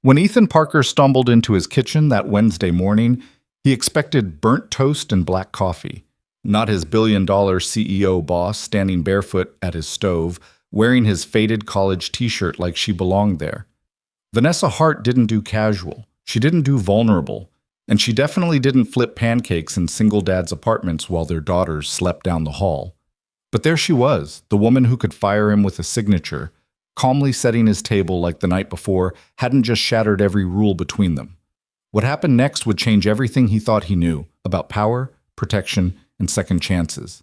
When Ethan Parker stumbled into his kitchen that Wednesday morning, he expected burnt toast and black coffee, not his billion-dollar CEO boss standing barefoot at his stove, wearing his faded college t-shirt like she belonged there. Vanessa Hart didn't do casual, she didn't do vulnerable, and she definitely didn't flip pancakes in single dads' apartments while their daughters slept down the hall. But there she was, the woman who could fire him with a signature, calmly setting his table like the night before hadn't just shattered every rule between them. What happened next would change everything he thought he knew about power, protection, and second chances.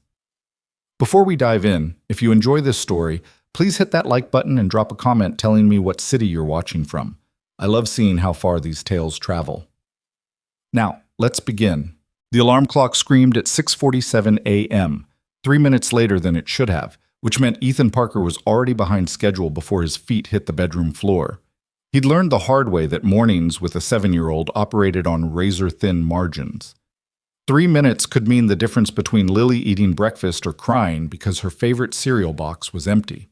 Before we dive in, if you enjoy this story, please hit that like button and drop a comment telling me what city you're watching from. I love seeing how far these tales travel. Now, let's begin. The alarm clock screamed at 6:47 a.m., 3 minutes later than it should have, which meant Ethan Parker was already behind schedule before his feet hit the bedroom floor. He'd learned the hard way that mornings with a 7-year-old operated on razor-thin margins. 3 minutes could mean the difference between Lily eating breakfast or crying because her favorite cereal box was empty.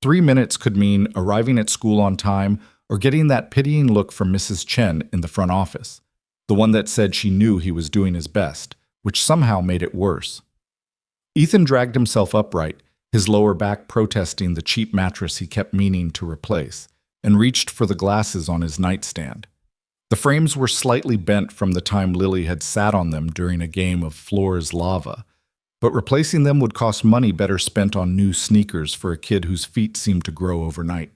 3 minutes could mean arriving at school on time or getting that pitying look from Mrs. Chen in the front office, the one that said she knew he was doing his best, which somehow made it worse. Ethan dragged himself upright, his lower back protesting the cheap mattress he kept meaning to replace, and reached for the glasses on his nightstand. The frames were slightly bent from the time Lily had sat on them during a game of Floor's Lava, but replacing them would cost money better spent on new sneakers for a kid whose feet seemed to grow overnight.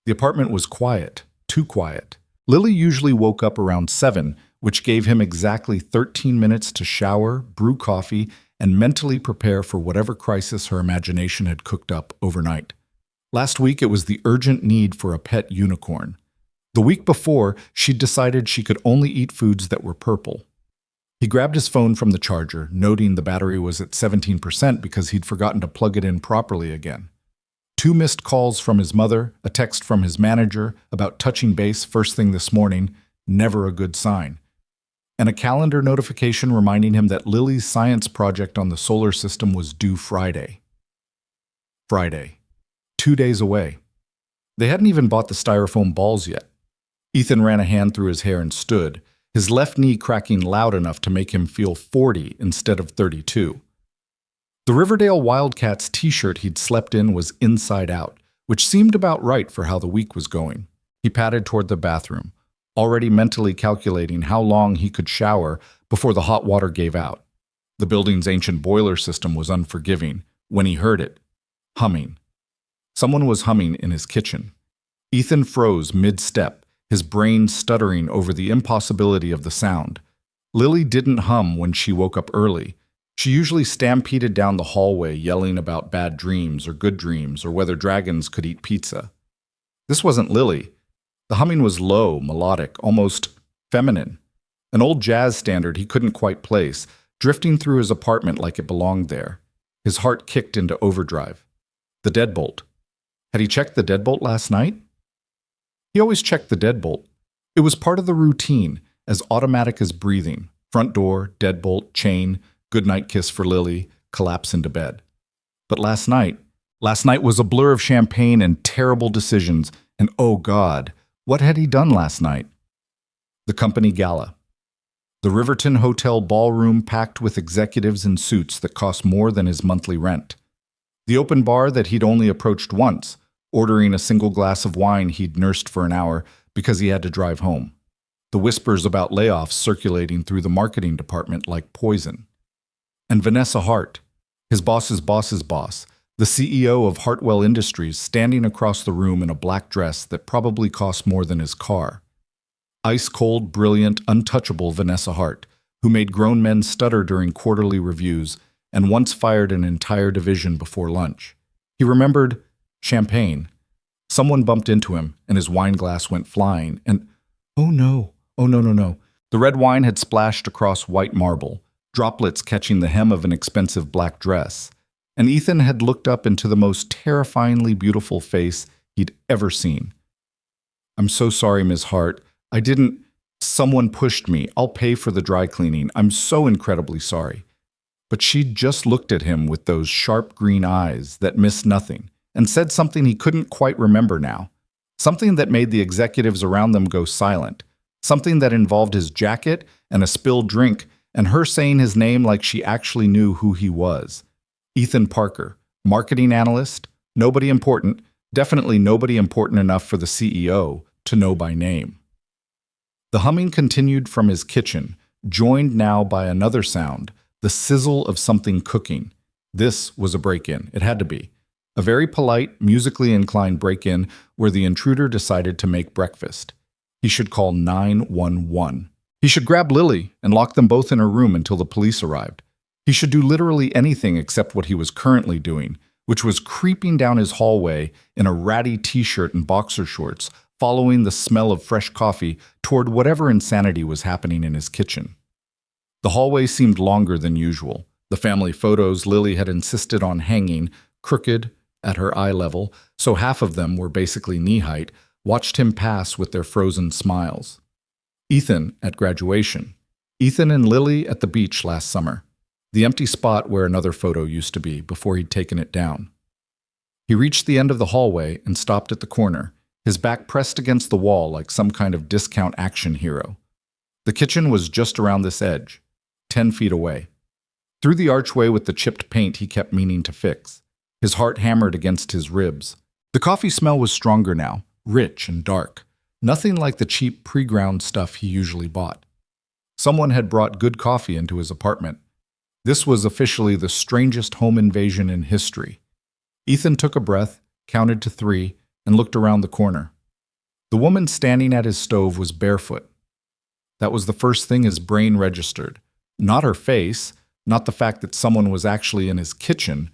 The apartment was quiet, too quiet. Lily usually woke up around 7, which gave him exactly 13 minutes to shower, brew coffee, and mentally prepare for whatever crisis her imagination had cooked up overnight. Last week, it was the urgent need for a pet unicorn. The week before, she'd decided she could only eat foods that were purple. He grabbed his phone from the charger, noting the battery was at 17% because he'd forgotten to plug it in properly again. 2 missed calls from his mother, a text from his manager about touching base first thing this morning, never a good sign, and a calendar notification reminding him that Lily's science project on the solar system was due Friday. Friday. 2 days away. They hadn't even bought the styrofoam balls yet. Ethan ran a hand through his hair and stood, his left knee cracking loud enough to make him feel 40 instead of 32. The Riverdale Wildcats t-shirt he'd slept in was inside out, which seemed about right for how the week was going. He padded toward the bathroom, already mentally calculating how long he could shower before the hot water gave out. The building's ancient boiler system was unforgiving when he heard it, humming. Someone was humming in his kitchen. Ethan froze mid-step, his brain stuttering over the impossibility of the sound. Lily didn't hum when she woke up early. She usually stampeded down the hallway yelling about bad dreams or good dreams or whether dragons could eat pizza. This wasn't Lily. The humming was low, melodic, almost feminine. An old jazz standard he couldn't quite place, drifting through his apartment like it belonged there. His heart kicked into overdrive. The deadbolt. Had he checked the deadbolt last night? He always checked the deadbolt. It was part of the routine, as automatic as breathing. Front door, deadbolt, chain, goodnight kiss for Lily, collapse into bed. But last night was a blur of champagne and terrible decisions, and oh God, what had he done last night? The company gala. The Riverton Hotel ballroom packed with executives in suits that cost more than his monthly rent. The open bar that he'd only approached once, ordering a single glass of wine he'd nursed for an hour because he had to drive home. The whispers about layoffs circulating through the marketing department like poison. And Vanessa Hart, his boss's boss's boss, the CEO of Hartwell Industries, standing across the room in a black dress that probably cost more than his car. Ice-cold, brilliant, untouchable Vanessa Hart, who made grown men stutter during quarterly reviews and once fired an entire division before lunch. He remembered champagne. Someone bumped into him, and his wine glass went flying, and oh no. The red wine had splashed across white marble, droplets catching the hem of an expensive black dress, and Ethan had looked up into the most terrifyingly beautiful face he'd ever seen. "I'm so sorry, Ms. Hart. Someone pushed me. I'll pay for the dry cleaning. I'm so incredibly sorry." But she'd just looked at him with those sharp green eyes that missed nothing, and said something he couldn't quite remember now. Something that made the executives around them go silent. Something that involved his jacket and a spilled drink and her saying his name like she actually knew who he was. Ethan Parker, marketing analyst, nobody important, definitely nobody important enough for the CEO to know by name. The humming continued from his kitchen, joined now by another sound, the sizzle of something cooking. This was a break-in. It had to be. A very polite, musically inclined break-in where the intruder decided to make breakfast. He should call 911. He should grab Lily and lock them both in her room until the police arrived. He should do literally anything except what he was currently doing, which was creeping down his hallway in a ratty t-shirt and boxer shorts, following the smell of fresh coffee toward whatever insanity was happening in his kitchen. The hallway seemed longer than usual. The family photos Lily had insisted on hanging, crooked, at her eye level, so half of them were basically knee-height, watched him pass with their frozen smiles. Ethan at graduation. Ethan and Lily at the beach last summer. The empty spot where another photo used to be before he'd taken it down. He reached the end of the hallway and stopped at the corner, his back pressed against the wall like some kind of discount action hero. The kitchen was just around this edge, 10 feet away. Through the archway with the chipped paint he kept meaning to fix. His heart hammered against his ribs. The coffee smell was stronger now, rich and dark. Nothing like the cheap pre-ground stuff he usually bought. Someone had brought good coffee into his apartment. This was officially the strangest home invasion in history. Ethan took a breath, counted to 3, and looked around the corner. The woman standing at his stove was barefoot. That was the first thing his brain registered. Not her face, not the fact that someone was actually in his kitchen,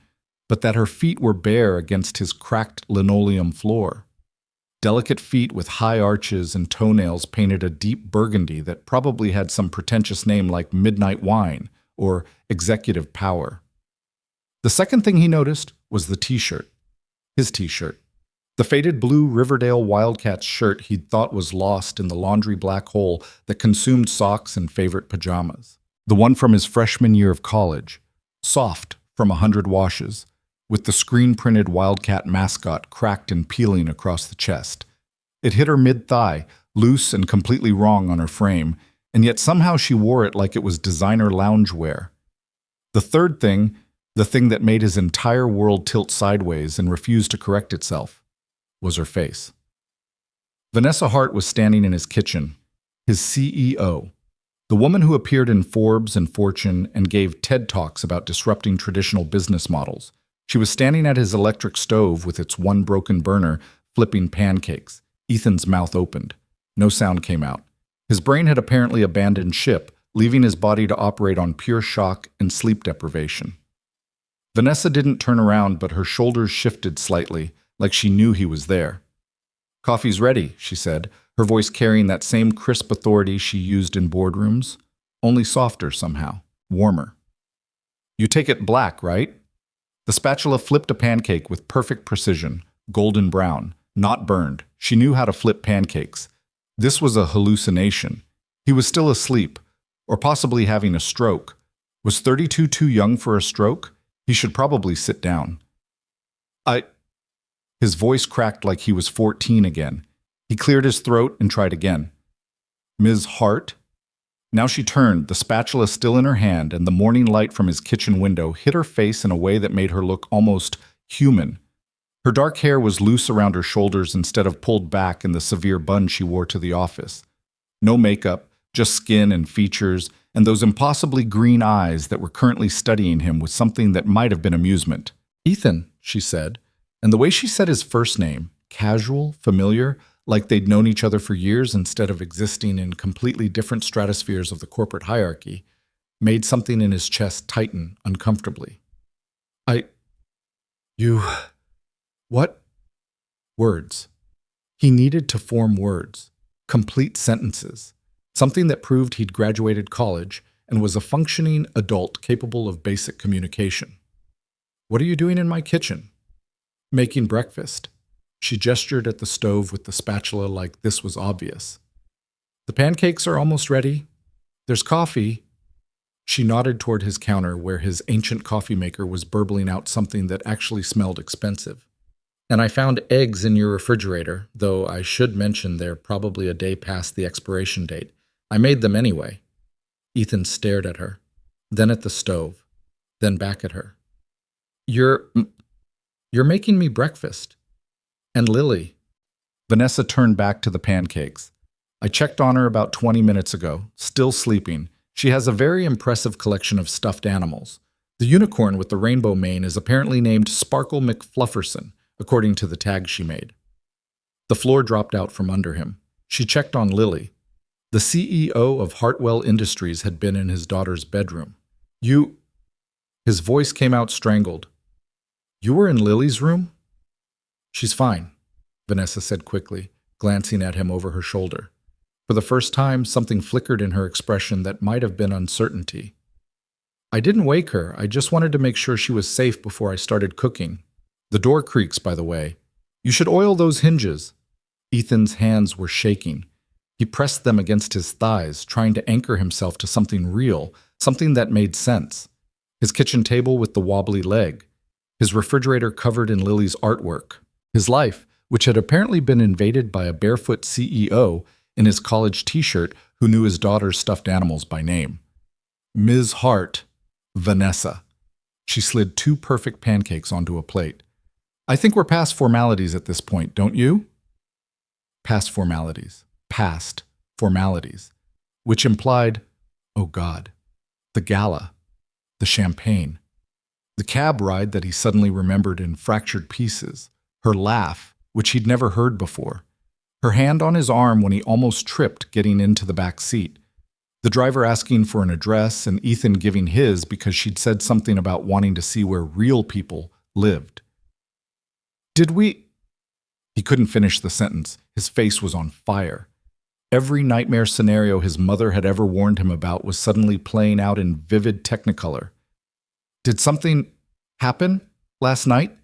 but that her feet were bare against his cracked linoleum floor. Delicate feet with high arches and toenails painted a deep burgundy that probably had some pretentious name like Midnight Wine or Executive Power. The second thing he noticed was the t-shirt. His t-shirt. The faded blue Riverdale Wildcats shirt he'd thought was lost in the laundry black hole that consumed socks and favorite pajamas. The one from his freshman year of college. Soft from 100 washes, with the screen-printed Wildcat mascot cracked and peeling across the chest. It hit her mid-thigh, loose and completely wrong on her frame, and yet somehow she wore it like it was designer loungewear. The third thing, the thing that made his entire world tilt sideways and refuse to correct itself, was her face. Vanessa Hart was standing in his kitchen, his CEO, the woman who appeared in Forbes and Fortune and gave TED Talks about disrupting traditional business models. She was standing at his electric stove with its one broken burner, flipping pancakes. Ethan's mouth opened. No sound came out. His brain had apparently abandoned ship, leaving his body to operate on pure shock and sleep deprivation. Vanessa didn't turn around, but her shoulders shifted slightly, like she knew he was there. "Coffee's ready," she said, her voice carrying that same crisp authority she used in boardrooms, only softer somehow, warmer. "You take it black, right?" The spatula flipped a pancake with perfect precision, golden brown, not burned. She knew how to flip pancakes. This was a hallucination. He was still asleep, or possibly having a stroke. Was 32 too young for a stroke? He should probably sit down. His voice cracked like he was 14 again. He cleared his throat and tried again. "Ms. Hart?" Now she turned, the spatula still in her hand, and the morning light from his kitchen window hit her face in a way that made her look almost human. Her dark hair was loose around her shoulders instead of pulled back in the severe bun she wore to the office. No makeup, just skin and features, and those impossibly green eyes that were currently studying him with something that might have been amusement. "Ethan," she said, and the way she said his first name, casual, familiar, like they'd known each other for years instead of existing in completely different stratospheres of the corporate hierarchy, made something in his chest tighten uncomfortably. What? Words. He needed to form words, complete sentences, something that proved he'd graduated college and was a functioning adult capable of basic communication. "What are you doing in my kitchen?" "Making breakfast." She gestured at the stove with the spatula like this was obvious. "The pancakes are almost ready. There's coffee." She nodded toward his counter where his ancient coffee maker was burbling out something that actually smelled expensive. And I found eggs in your refrigerator, though I should mention they're probably a day past the expiration date. I made them anyway. Ethan stared at her, then at the stove, then back at her. You're making me breakfast. And Lily. Vanessa turned back to the pancakes. I checked on her about 20 minutes ago, still sleeping. She has a very impressive collection of stuffed animals. The unicorn with the rainbow mane is apparently named Sparkle McFlufferson, according to the tag she made. The floor dropped out from under him. She checked on Lily. The CEO of Hartwell Industries had been in his daughter's bedroom. His voice came out strangled. You were in Lily's room? She's fine, Vanessa said quickly, glancing at him over her shoulder. For the first time, something flickered in her expression that might have been uncertainty. I didn't wake her. I just wanted to make sure she was safe before I started cooking. The door creaks, by the way. You should oil those hinges. Ethan's hands were shaking. He pressed them against his thighs, trying to anchor himself to something real, something that made sense. His kitchen table with the wobbly leg. His refrigerator covered in Lily's artwork. His life, which had apparently been invaded by a barefoot CEO in his college t-shirt who knew his daughter's stuffed animals by name. Ms. Hart, Vanessa. She slid 2 perfect pancakes onto a plate. I think we're past formalities at this point, don't you? Past formalities. Past formalities. Which implied, oh God, the gala, the champagne, the cab ride that he suddenly remembered in fractured pieces, her laugh, which he'd never heard before, her hand on his arm when he almost tripped getting into the back seat, the driver asking for an address and Ethan giving his because she'd said something about wanting to see where real people lived. Did we? He couldn't finish the sentence. His face was on fire. Every nightmare scenario his mother had ever warned him about was suddenly playing out in vivid technicolor. Did something happen last night?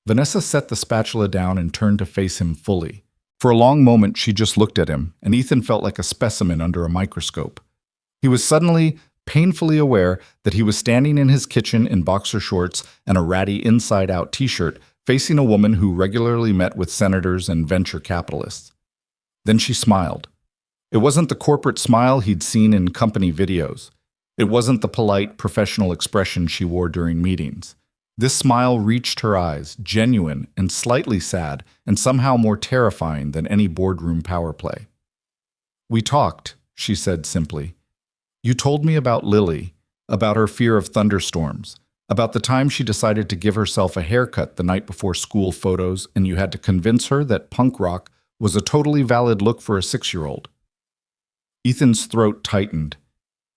Vanessa set the spatula down and turned to face him fully. For a long moment, she just looked at him, and Ethan felt like a specimen under a microscope. He was suddenly painfully aware that he was standing in his kitchen in boxer shorts and a ratty inside-out t-shirt, facing a woman who regularly met with senators and venture capitalists. Then she smiled. It wasn't the corporate smile he'd seen in company videos. It wasn't the polite, professional expression she wore during meetings. This smile reached her eyes, genuine and slightly sad, and somehow more terrifying than any boardroom power play. We talked, she said simply. You told me about Lily, about her fear of thunderstorms, about the time she decided to give herself a haircut the night before school photos, and you had to convince her that punk rock was a totally valid look for a 6-year-old. Ethan's throat tightened.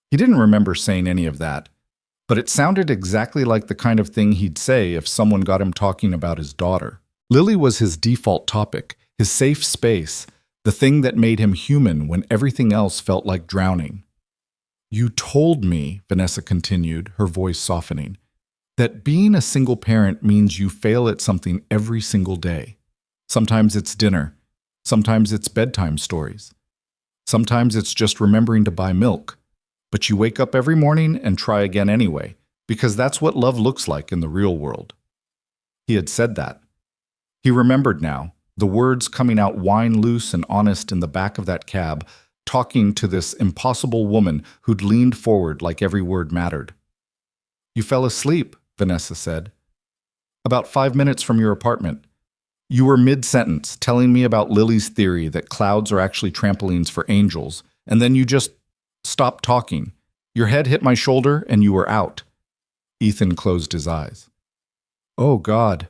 He didn't remember saying any of that, but it sounded exactly like the kind of thing he'd say if someone got him talking about his daughter. Lily was his default topic, his safe space, the thing that made him human when everything else felt like drowning. You told me, Vanessa continued, her voice softening, that being a single parent means you fail at something every single day. Sometimes it's dinner. Sometimes it's bedtime stories. Sometimes it's just remembering to buy milk. But you wake up every morning and try again anyway, because that's what love looks like in the real world. He had said that. He remembered now, the words coming out wine loose and honest in the back of that cab, talking to this impossible woman who'd leaned forward like every word mattered. You fell asleep, Vanessa said. About 5 minutes from your apartment. You were mid-sentence, telling me about Lily's theory that clouds are actually trampolines for angels, and then you just stopped talking. Your head hit my shoulder, and you were out. Ethan closed his eyes. Oh, God.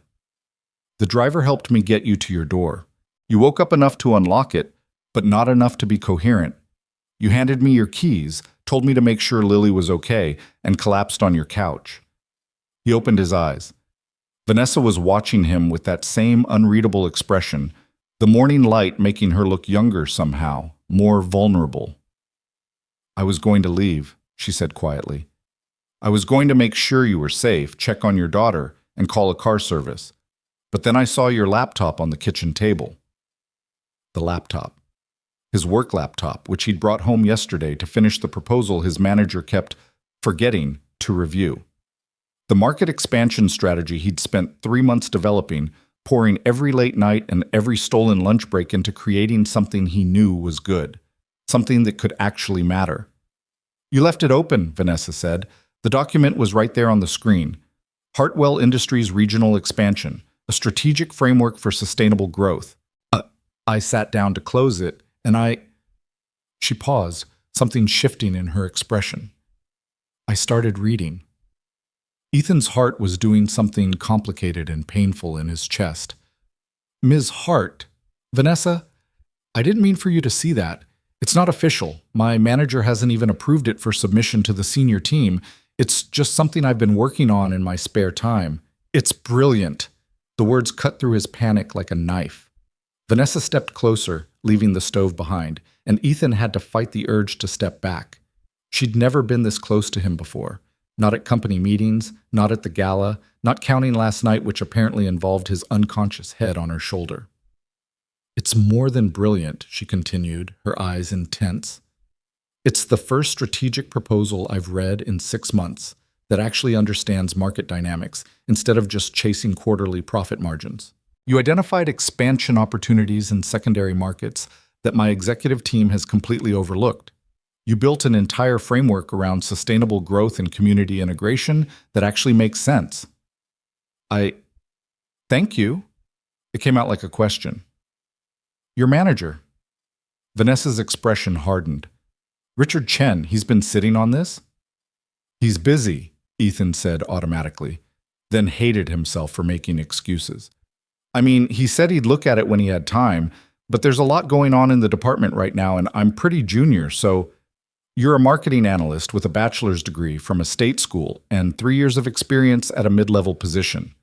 The driver helped me get you to your door. You woke up enough to unlock it, but not enough to be coherent. You handed me your keys, told me to make sure Lily was okay, and collapsed on your couch. He opened his eyes. Vanessa was watching him with that same unreadable expression, the morning light making her look younger somehow, more vulnerable. I was going to leave, she said quietly. I was going to make sure you were safe, check on your daughter, and call a car service. But then I saw your laptop on the kitchen table. The laptop. His work laptop, which he'd brought home yesterday to finish the proposal his manager kept forgetting to review. The market expansion strategy he'd spent 3 months developing pouring every late night and every stolen lunch break into creating something he knew was good, something that could actually matter. "You left it open," Vanessa said. "The document was right there on the screen. Hartwell Industries Regional Expansion, a strategic framework for sustainable growth." I sat down to close it, and She paused, something shifting in her expression. I started reading. Ethan's heart was doing something complicated and painful in his chest. "Ms. Hart, Vanessa, I didn't mean for you to see that. It's not official. My manager hasn't even approved it for submission to the senior team. It's just something I've been working on in my spare time. It's brilliant." The words cut through his panic like a knife. Vanessa stepped closer, leaving the stove behind, and Ethan had to fight the urge to step back. She'd never been this close to him before. Not at company meetings, not at the gala, not counting last night, which apparently involved his unconscious head on her shoulder. "It's more than brilliant," she continued, her eyes intense. "It's the first strategic proposal I've read in 6 months that actually understands market dynamics instead of just chasing quarterly profit margins. You identified expansion opportunities in secondary markets that my executive team has completely overlooked. You built an entire framework around sustainable growth and community integration that actually makes sense." Thank you." It came out like a question. "Your manager." Vanessa's expression hardened. "Richard Chen, he's been sitting on this?" "He's busy," Ethan said automatically, then hated himself for making excuses. "I mean, he said he'd look at it when he had time, but there's a lot going on in the department right now, and I'm pretty junior, so you're a marketing analyst with a bachelor's degree from a state school and 3 years of experience at a mid-level position."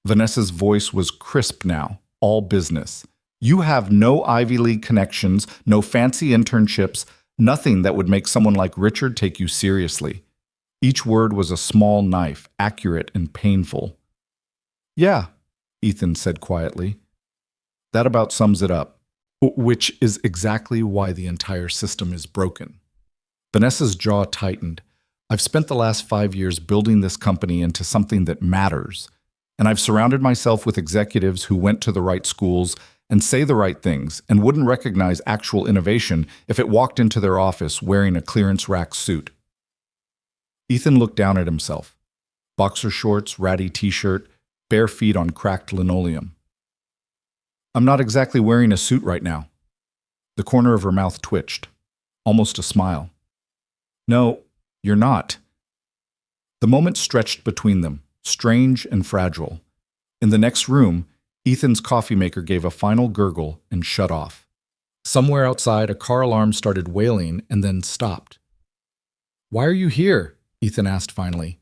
Vanessa's voice was crisp now, all business. "You have no Ivy League connections, no fancy internships, nothing that would make someone like Richard take you seriously." Each word was a small knife, accurate and painful. "Yeah," Ethan said quietly. "That about sums it up. Which is exactly why the entire system is broken." Vanessa's jaw tightened. "I've spent the last 5 years building this company into something that matters, and I've surrounded myself with executives who went to the right schools and say the right things and wouldn't recognize actual innovation if it walked into their office wearing a clearance rack suit." Ethan looked down at himself. Boxer shorts, ratty t-shirt, bare feet on cracked linoleum. "I'm not exactly wearing a suit right now." The corner of her mouth twitched, almost a smile. "No, you're not." The moment stretched between them, strange and fragile. In the next room, Ethan's coffee maker gave a final gurgle and shut off. Somewhere outside, a car alarm started wailing and then stopped. "Why are you here?" Ethan asked finally.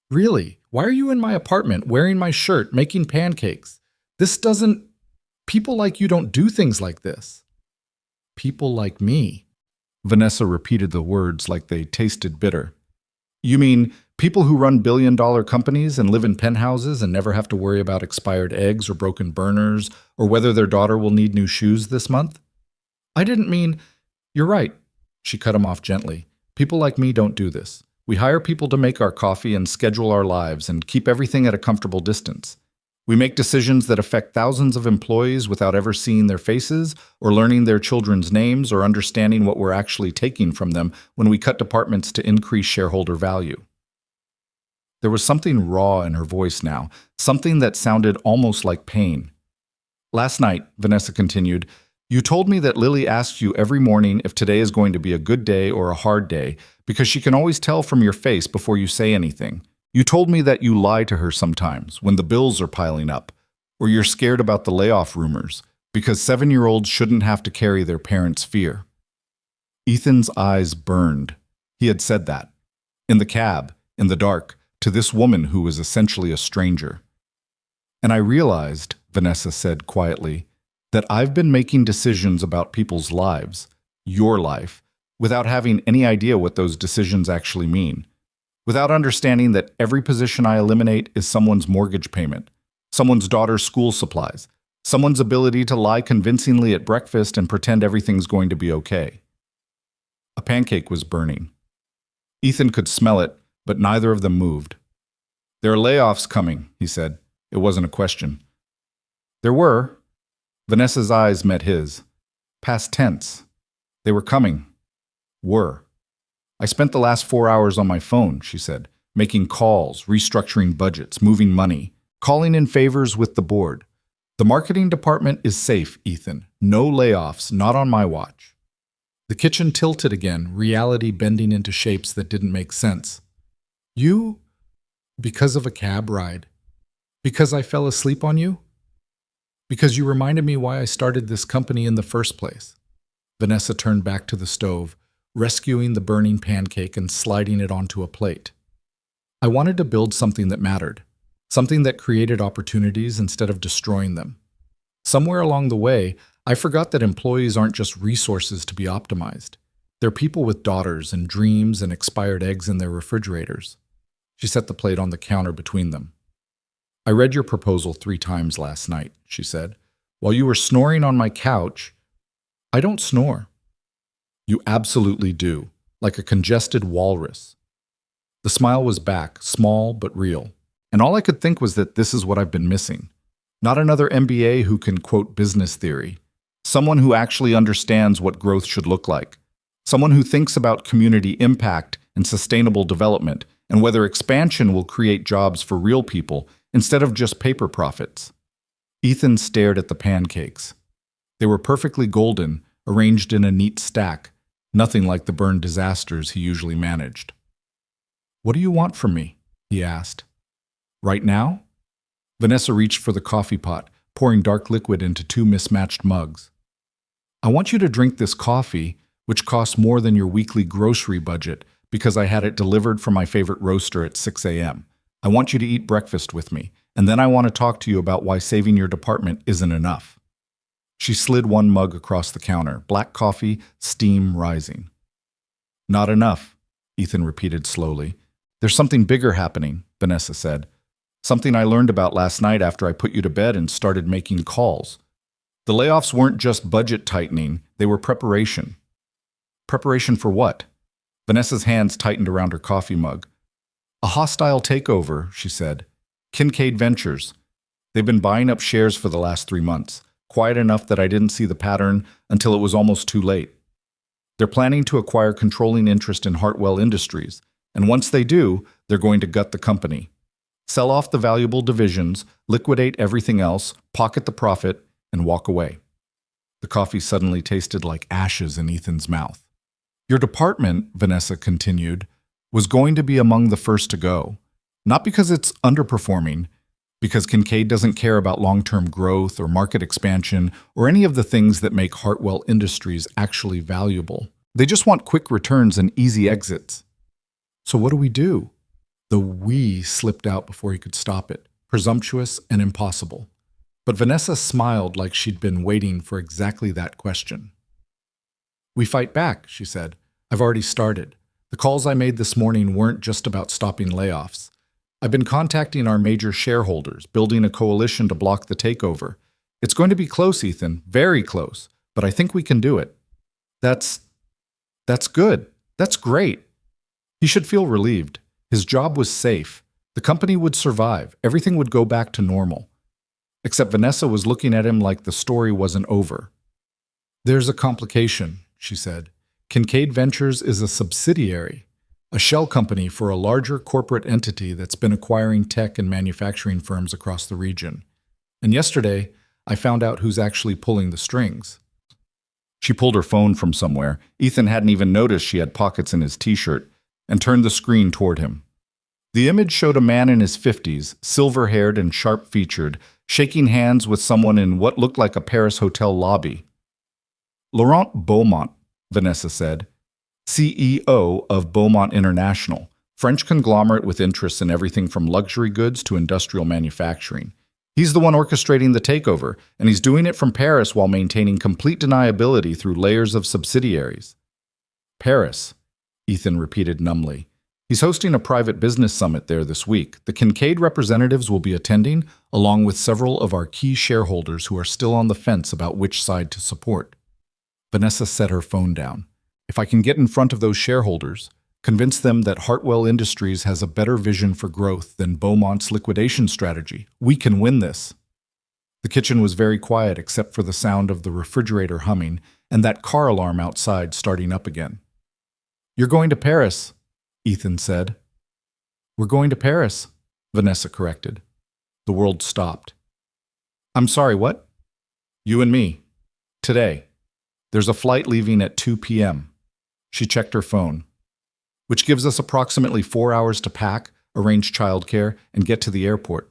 "Really? Why are you in my apartment, wearing my shirt, making pancakes? This doesn't... People like you don't do things like this." "People like me?" Vanessa repeated the words like they tasted bitter. "You mean people who run billion-dollar companies and live in penthouses and never have to worry about expired eggs or broken burners or whether their daughter will need new shoes this month?" "I didn't mean..." "You're right," she cut him off gently. "People like me don't do this. We hire people to make our coffee and schedule our lives and keep everything at a comfortable distance. We make decisions that affect thousands of employees without ever seeing their faces or learning their children's names or understanding what we're actually taking from them when we cut departments to increase shareholder value." There was something raw in her voice now, something that sounded almost like pain. "Last night," Vanessa continued, "you told me that Lily asks you every morning if today is going to be a good day or a hard day because she can always tell from your face before you say anything. You told me that you lie to her sometimes when the bills are piling up, or you're scared about the layoff rumors, because 7-year-olds shouldn't have to carry their parents' fear." Ethan's eyes burned. He had said that. In the cab, in the dark, to this woman who was essentially a stranger. "And I realized," Vanessa said quietly, "that I've been making decisions about people's lives, your life, without having any idea what those decisions actually mean. Without understanding that every position I eliminate is someone's mortgage payment, someone's daughter's school supplies, someone's ability to lie convincingly at breakfast and pretend everything's going to be okay." A pancake was burning. Ethan could smell it, but neither of them moved. "There are layoffs coming," he said. It wasn't a question. There were. Vanessa's eyes met his. Past tense. They were coming. Were. I spent the last 4 hours on my phone, she said, making calls, restructuring budgets, moving money, calling in favors with the board. The marketing department is safe, Ethan. No layoffs, not on my watch. The kitchen tilted again, reality bending into shapes that didn't make sense. You? Because of a cab ride? Because I fell asleep on you? Because you reminded me why I started this company in the first place. Vanessa turned back to the stove, rescuing the burning pancake and sliding it onto a plate. I wanted to build something that mattered, something that created opportunities instead of destroying them. Somewhere along the way, I forgot that employees aren't just resources to be optimized. They're people with daughters and dreams and expired eggs in their refrigerators. She set the plate on the counter between them. I read your proposal 3 times last night, she said. While you were snoring on my couch, I don't snore. You absolutely do, like a congested walrus. The smile was back, small but real. And all I could think was that this is what I've been missing. Not another MBA who can quote business theory. Someone who actually understands what growth should look like. Someone who thinks about community impact and sustainable development and whether expansion will create jobs for real people instead of just paper profits. Ethan stared at the pancakes. They were perfectly golden, arranged in a neat stack, nothing like the burned disasters he usually managed. What do you want from me? He asked. Right now? Vanessa reached for the coffee pot, pouring dark liquid into 2 mismatched mugs. I want you to drink this coffee, which costs more than your weekly grocery budget, because I had it delivered from my favorite roaster at 6 a.m. I want you to eat breakfast with me, and then I want to talk to you about why saving your department isn't enough. She slid 1 mug across the counter, black coffee, steam rising. Not enough, Ethan repeated slowly. There's something bigger happening, Vanessa said. Something I learned about last night after I put you to bed and started making calls. The layoffs weren't just budget tightening, they were preparation. Preparation for what? Vanessa's hands tightened around her coffee mug. A hostile takeover, she said. Kincaid Ventures. They've been buying up shares for the last 3 months, quiet enough that I didn't see the pattern until it was almost too late. They're planning to acquire controlling interest in Hartwell Industries, and once they do, they're going to gut the company. Sell off the valuable divisions, liquidate everything else, pocket the profit, and walk away. The coffee suddenly tasted like ashes in Ethan's mouth. Your department, Vanessa continued, was going to be among the first to go. Not because it's underperforming, because Kincaid doesn't care about long-term growth or market expansion or any of the things that make Hartwell Industries actually valuable. They just want quick returns and easy exits. So what do we do? The "we" slipped out before he could stop it, presumptuous and impossible. But Vanessa smiled like she'd been waiting for exactly that question. We fight back, she said. I've already started. The calls I made this morning weren't just about stopping layoffs. I've been contacting our major shareholders, building a coalition to block the takeover. It's going to be close, Ethan, very close, but I think we can do it. That's good. That's great. He should feel relieved. His job was safe. The company would survive. Everything would go back to normal. Except Vanessa was looking at him like the story wasn't over. There's a complication, she said. Kincaid Ventures is a subsidiary, a shell company for a larger corporate entity that's been acquiring tech and manufacturing firms across the region. And yesterday, I found out who's actually pulling the strings. She pulled her phone from somewhere. Ethan hadn't even noticed she had pockets in his t-shirt, and turned the screen toward him. The image showed a man in his 50s, silver-haired and sharp-featured, shaking hands with someone in what looked like a Paris hotel lobby. Laurent Beaumont, Vanessa said, CEO of Beaumont International, French conglomerate with interests in everything from luxury goods to industrial manufacturing. He's the one orchestrating the takeover, and he's doing it from Paris while maintaining complete deniability through layers of subsidiaries. Paris, Ethan repeated numbly. He's hosting a private business summit there this week. The Kincaid representatives will be attending, along with several of our key shareholders who are still on the fence about which side to support. Vanessa set her phone down. If I can get in front of those shareholders, convince them that Hartwell Industries has a better vision for growth than Beaumont's liquidation strategy, we can win this. The kitchen was very quiet except for the sound of the refrigerator humming and that car alarm outside starting up again. "You're going to Paris," Ethan said. "We're going to Paris," Vanessa corrected. The world stopped. "I'm sorry, what?" "You and me. Today. There's a flight leaving at 2 p.m. She checked her phone. "Which gives us approximately 4 hours to pack, arrange childcare, and get to the airport."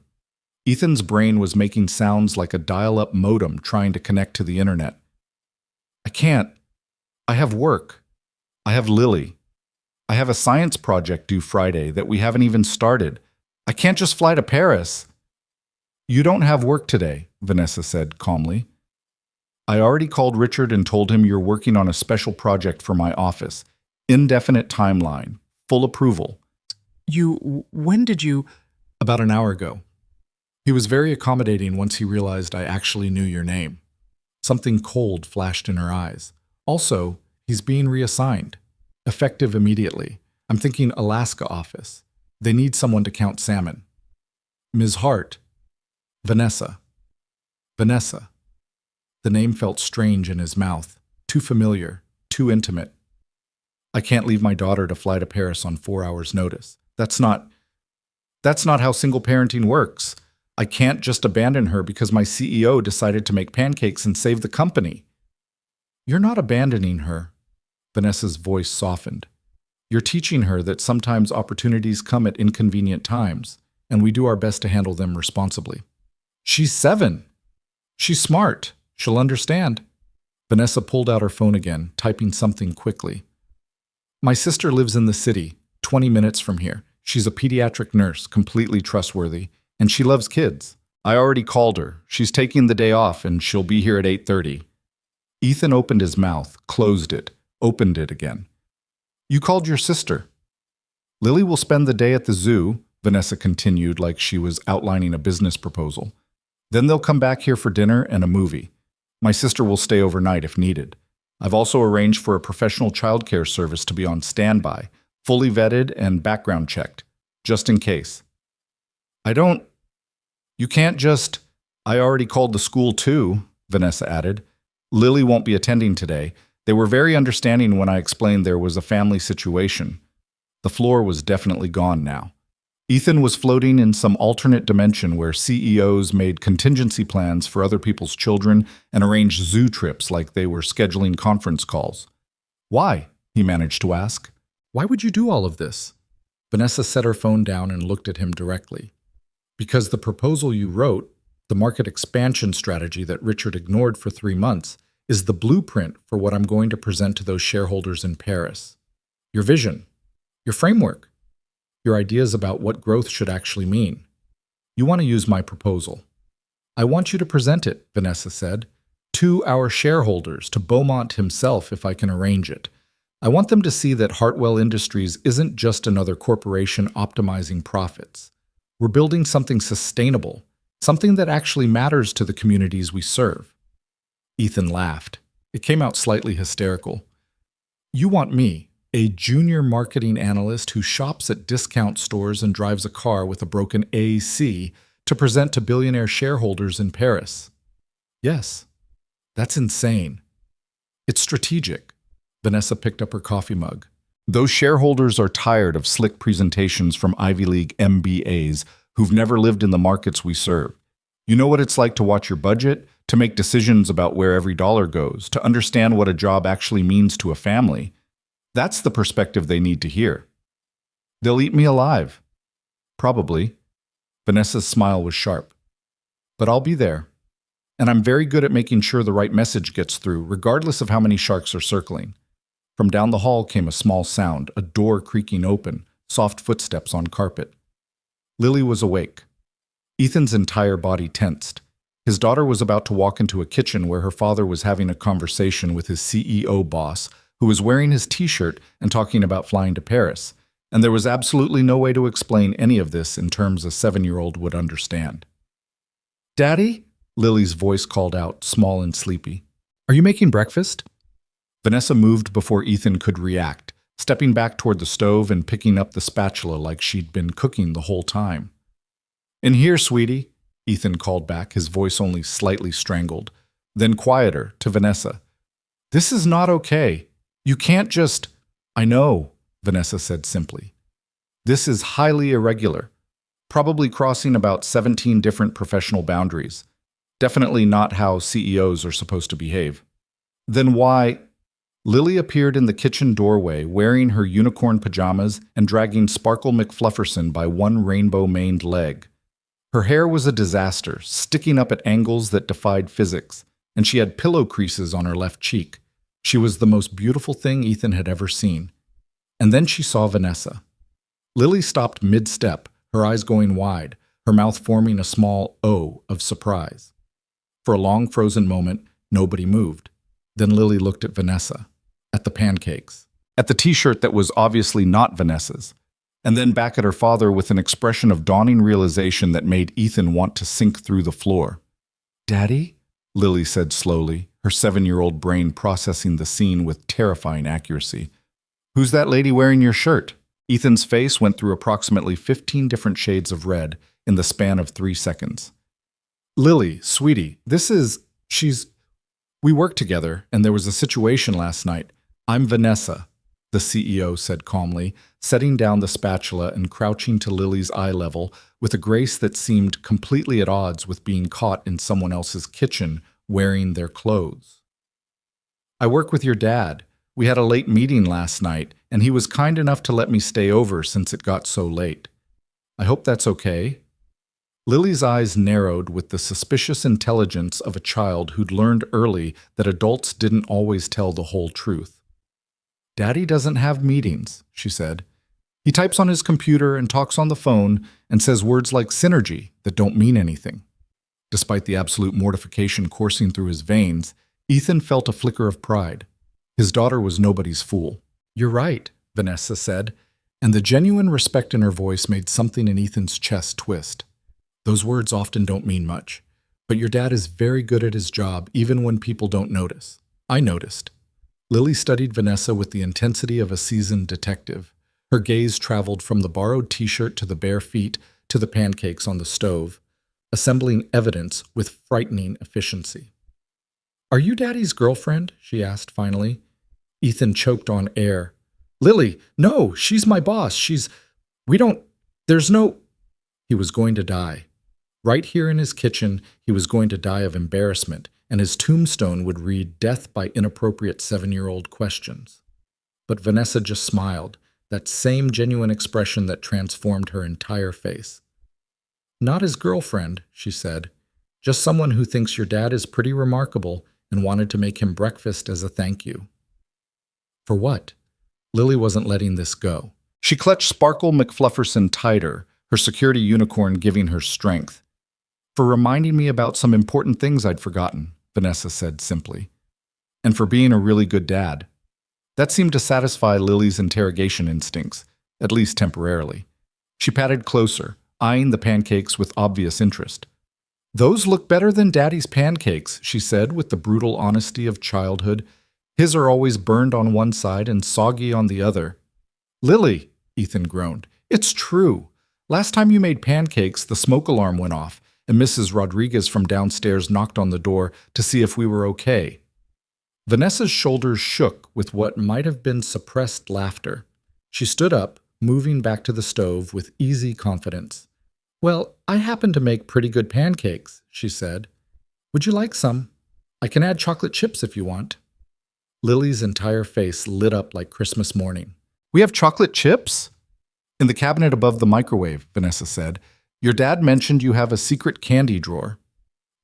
Ethan's brain was making sounds like a dial-up modem trying to connect to the internet. "I can't. I have work. I have Lily. I have a science project due Friday that we haven't even started. I can't just fly to Paris." "You don't have work today," Vanessa said calmly. "I already called Richard and told him you're working on a special project for my office. Indefinite timeline. Full approval." When did you? "About an hour ago." He was very accommodating once he realized I actually knew your name. Something cold flashed in her eyes. "Also, he's being reassigned. Effective immediately. I'm thinking Alaska office. They need someone to count salmon." "Ms. Hart." "Vanessa." "Vanessa." The name felt strange in his mouth. Too familiar. Too intimate. "I can't leave my daughter to fly to Paris on 4 hours' notice. That's not how single parenting works. I can't just abandon her because my CEO decided to make pancakes and save the company." "You're not abandoning her." Vanessa's voice softened. "You're teaching her that sometimes opportunities come at inconvenient times, and we do our best to handle them responsibly." "She's 7. She's smart. She'll understand." Vanessa pulled out her phone again, typing something quickly. "My sister lives in the city, 20 minutes from here. She's a pediatric nurse, completely trustworthy, and she loves kids. I already called her. She's taking the day off, and she'll be here at 8:30. Ethan opened his mouth, closed it, opened it again. "You called your sister." "Lily will spend the day at the zoo," Vanessa continued like she was outlining a business proposal. "Then they'll come back here for dinner and a movie. My sister will stay overnight if needed. I've also arranged for a professional childcare service to be on standby, fully vetted and background checked, just in case." You can't just..." "I already called the school too," Vanessa added. "Lily won't be attending today. They were very understanding when I explained there was a family situation." The floor was definitely gone now. Ethan was floating in some alternate dimension where CEOs made contingency plans for other people's children and arranged zoo trips like they were scheduling conference calls. "Why?" he managed to ask. "Why would you do all of this?" Vanessa set her phone down and looked at him directly. "Because the proposal you wrote, the market expansion strategy that Richard ignored for 3 months, is the blueprint for what I'm going to present to those shareholders in Paris. Your vision, your framework, your ideas about what growth should actually mean. You want to use my proposal. I want you to present it," Vanessa said, "to our shareholders, to Beaumont himself if I can arrange it. I want them to see that Hartwell Industries isn't just another corporation optimizing profits. We're building something sustainable, something that actually matters to the communities we serve." Ethan laughed. It came out slightly hysterical. "You want me, a junior marketing analyst who shops at discount stores and drives a car with a broken AC, to present to billionaire shareholders in Paris?" "Yes. That's insane. It's strategic." Vanessa picked up her coffee mug. "Those shareholders are tired of slick presentations from Ivy League MBAs who've never lived in the markets we serve. You know what it's like to watch your budget, to make decisions about where every dollar goes, to understand what a job actually means to a family. That's the perspective they need to hear." "They'll eat me alive." "Probably." Vanessa's smile was sharp. "But I'll be there. And I'm very good at making sure the right message gets through, regardless of how many sharks are circling." From down the hall came a small sound, a door creaking open, soft footsteps on carpet. Lily was awake. Ethan's entire body tensed. His daughter was about to walk into a kitchen where her father was having a conversation with his CEO boss, who was wearing his t-shirt and talking about flying to Paris, and there was absolutely no way to explain any of this in terms a 7-year-old would understand. "Daddy?" Lily's voice called out, small and sleepy. "Are you making breakfast?" Vanessa moved before Ethan could react, stepping back toward the stove and picking up the spatula like she'd been cooking the whole time. "In here, sweetie." Ethan called back, his voice only slightly strangled. Then quieter, to Vanessa. This is not okay. You can't just... I know, Vanessa said simply. This is highly irregular, probably crossing about 17 different professional boundaries. Definitely not how CEOs are supposed to behave. Then why... Lily appeared in the kitchen doorway wearing her unicorn pajamas and dragging Sparkle McFlufferson by one rainbow-maned leg. Her hair was a disaster, sticking up at angles that defied physics, and she had pillow creases on her left cheek. She was the most beautiful thing Ethan had ever seen. And then she saw Vanessa. Lily stopped mid-step, her eyes going wide, her mouth forming a small O of surprise. For a long frozen moment, nobody moved. Then Lily looked at Vanessa, at the pancakes, at the t-shirt that was obviously not Vanessa's, and then back at her father with an expression of dawning realization that made Ethan want to sink through the floor. "Daddy?" Lily said slowly, her 7-year-old brain processing the scene with terrifying accuracy. "Who's that lady wearing your shirt?" Ethan's face went through approximately 15 different shades of red in the span of 3 seconds. "Lily, sweetie, we work together, and there was a situation last night. I'm Vanessa," the CEO said calmly, setting down the spatula and crouching to Lily's eye level with a grace that seemed completely at odds with being caught in someone else's kitchen wearing their clothes. "I work with your dad. We had a late meeting last night, and he was kind enough to let me stay over since it got so late. I hope that's okay." Lily's eyes narrowed with the suspicious intelligence of a child who'd learned early that adults didn't always tell the whole truth. "Daddy doesn't have meetings," she said. "He types on his computer and talks on the phone and says words like synergy that don't mean anything." Despite the absolute mortification coursing through his veins, Ethan felt a flicker of pride. His daughter was nobody's fool. "You're right," Vanessa said, and the genuine respect in her voice made something in Ethan's chest twist. "Those words often don't mean much, but your dad is very good at his job even when people don't notice. I noticed." Lily studied Vanessa with the intensity of a seasoned detective. Her gaze traveled from the borrowed t-shirt to the bare feet to the pancakes on the stove, assembling evidence with frightening efficiency. "Are you Daddy's girlfriend?" she asked finally. Ethan choked on air. "Lily, no, she's my boss. There's no..." He was going to die. Right here in his kitchen, he was going to die of embarrassment, and his tombstone would read "Death by Inappropriate 7-Year-Old Questions." But Vanessa just smiled, that same genuine expression that transformed her entire face. "Not his girlfriend," she said. "Just someone who thinks your dad is pretty remarkable and wanted to make him breakfast as a thank you." For what? Lily wasn't letting this go. She clutched Sparkle McFlufferson tighter, her security unicorn giving her strength. "For reminding me about some important things I'd forgotten," Vanessa said simply. "And for being a really good dad." That seemed to satisfy Lily's interrogation instincts, at least temporarily. She patted closer, eyeing the pancakes with obvious interest. "Those look better than Daddy's pancakes," she said with the brutal honesty of childhood. "His are always burned on one side and soggy on the other." "Lily," Ethan groaned, "it's true. Last time you made pancakes, the smoke alarm went off, and Mrs. Rodriguez from downstairs knocked on the door to see if we were okay." Vanessa's shoulders shook with what might have been suppressed laughter. She stood up, moving back to the stove with easy confidence. "Well, I happen to make pretty good pancakes," she said. "Would you like some? I can add chocolate chips if you want." Lily's entire face lit up like Christmas morning. "We have chocolate chips?" "In the cabinet above the microwave," Vanessa said. "Your dad mentioned you have a secret candy drawer."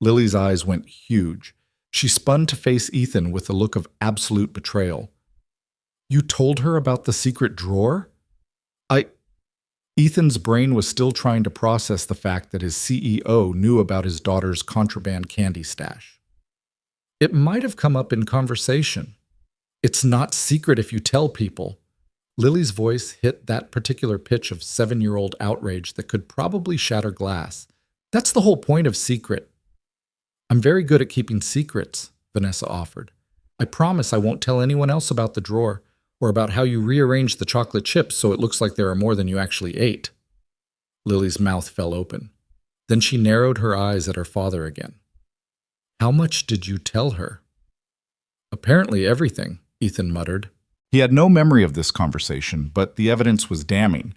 Lily's eyes went huge. She spun to face Ethan with a look of absolute betrayal. "You told her about the secret drawer?" Ethan's brain was still trying to process the fact that his CEO knew about his daughter's contraband candy stash. "It might have come up in conversation. It's not secret if you tell people." Lily's voice hit that particular pitch of 7-year-old outrage that could probably shatter glass. "That's the whole point of secret." "I'm very good at keeping secrets," Vanessa offered. "I promise I won't tell anyone else about the drawer, or about how you rearranged the chocolate chips so it looks like there are more than you actually ate." Lily's mouth fell open. Then she narrowed her eyes at her father again. "How much did you tell her?" "Apparently everything," Ethan muttered. He had no memory of this conversation, but the evidence was damning.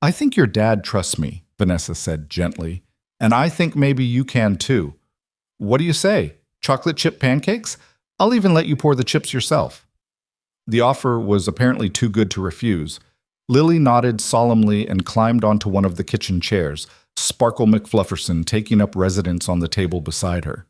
"I think your dad trusts me," Vanessa said gently, "and I think maybe you can too. What do you say? Chocolate chip pancakes? I'll even let you pour the chips yourself." The offer was apparently too good to refuse. Lily nodded solemnly and climbed onto one of the kitchen chairs, Sparkle McFlufferson taking up residence on the table beside her.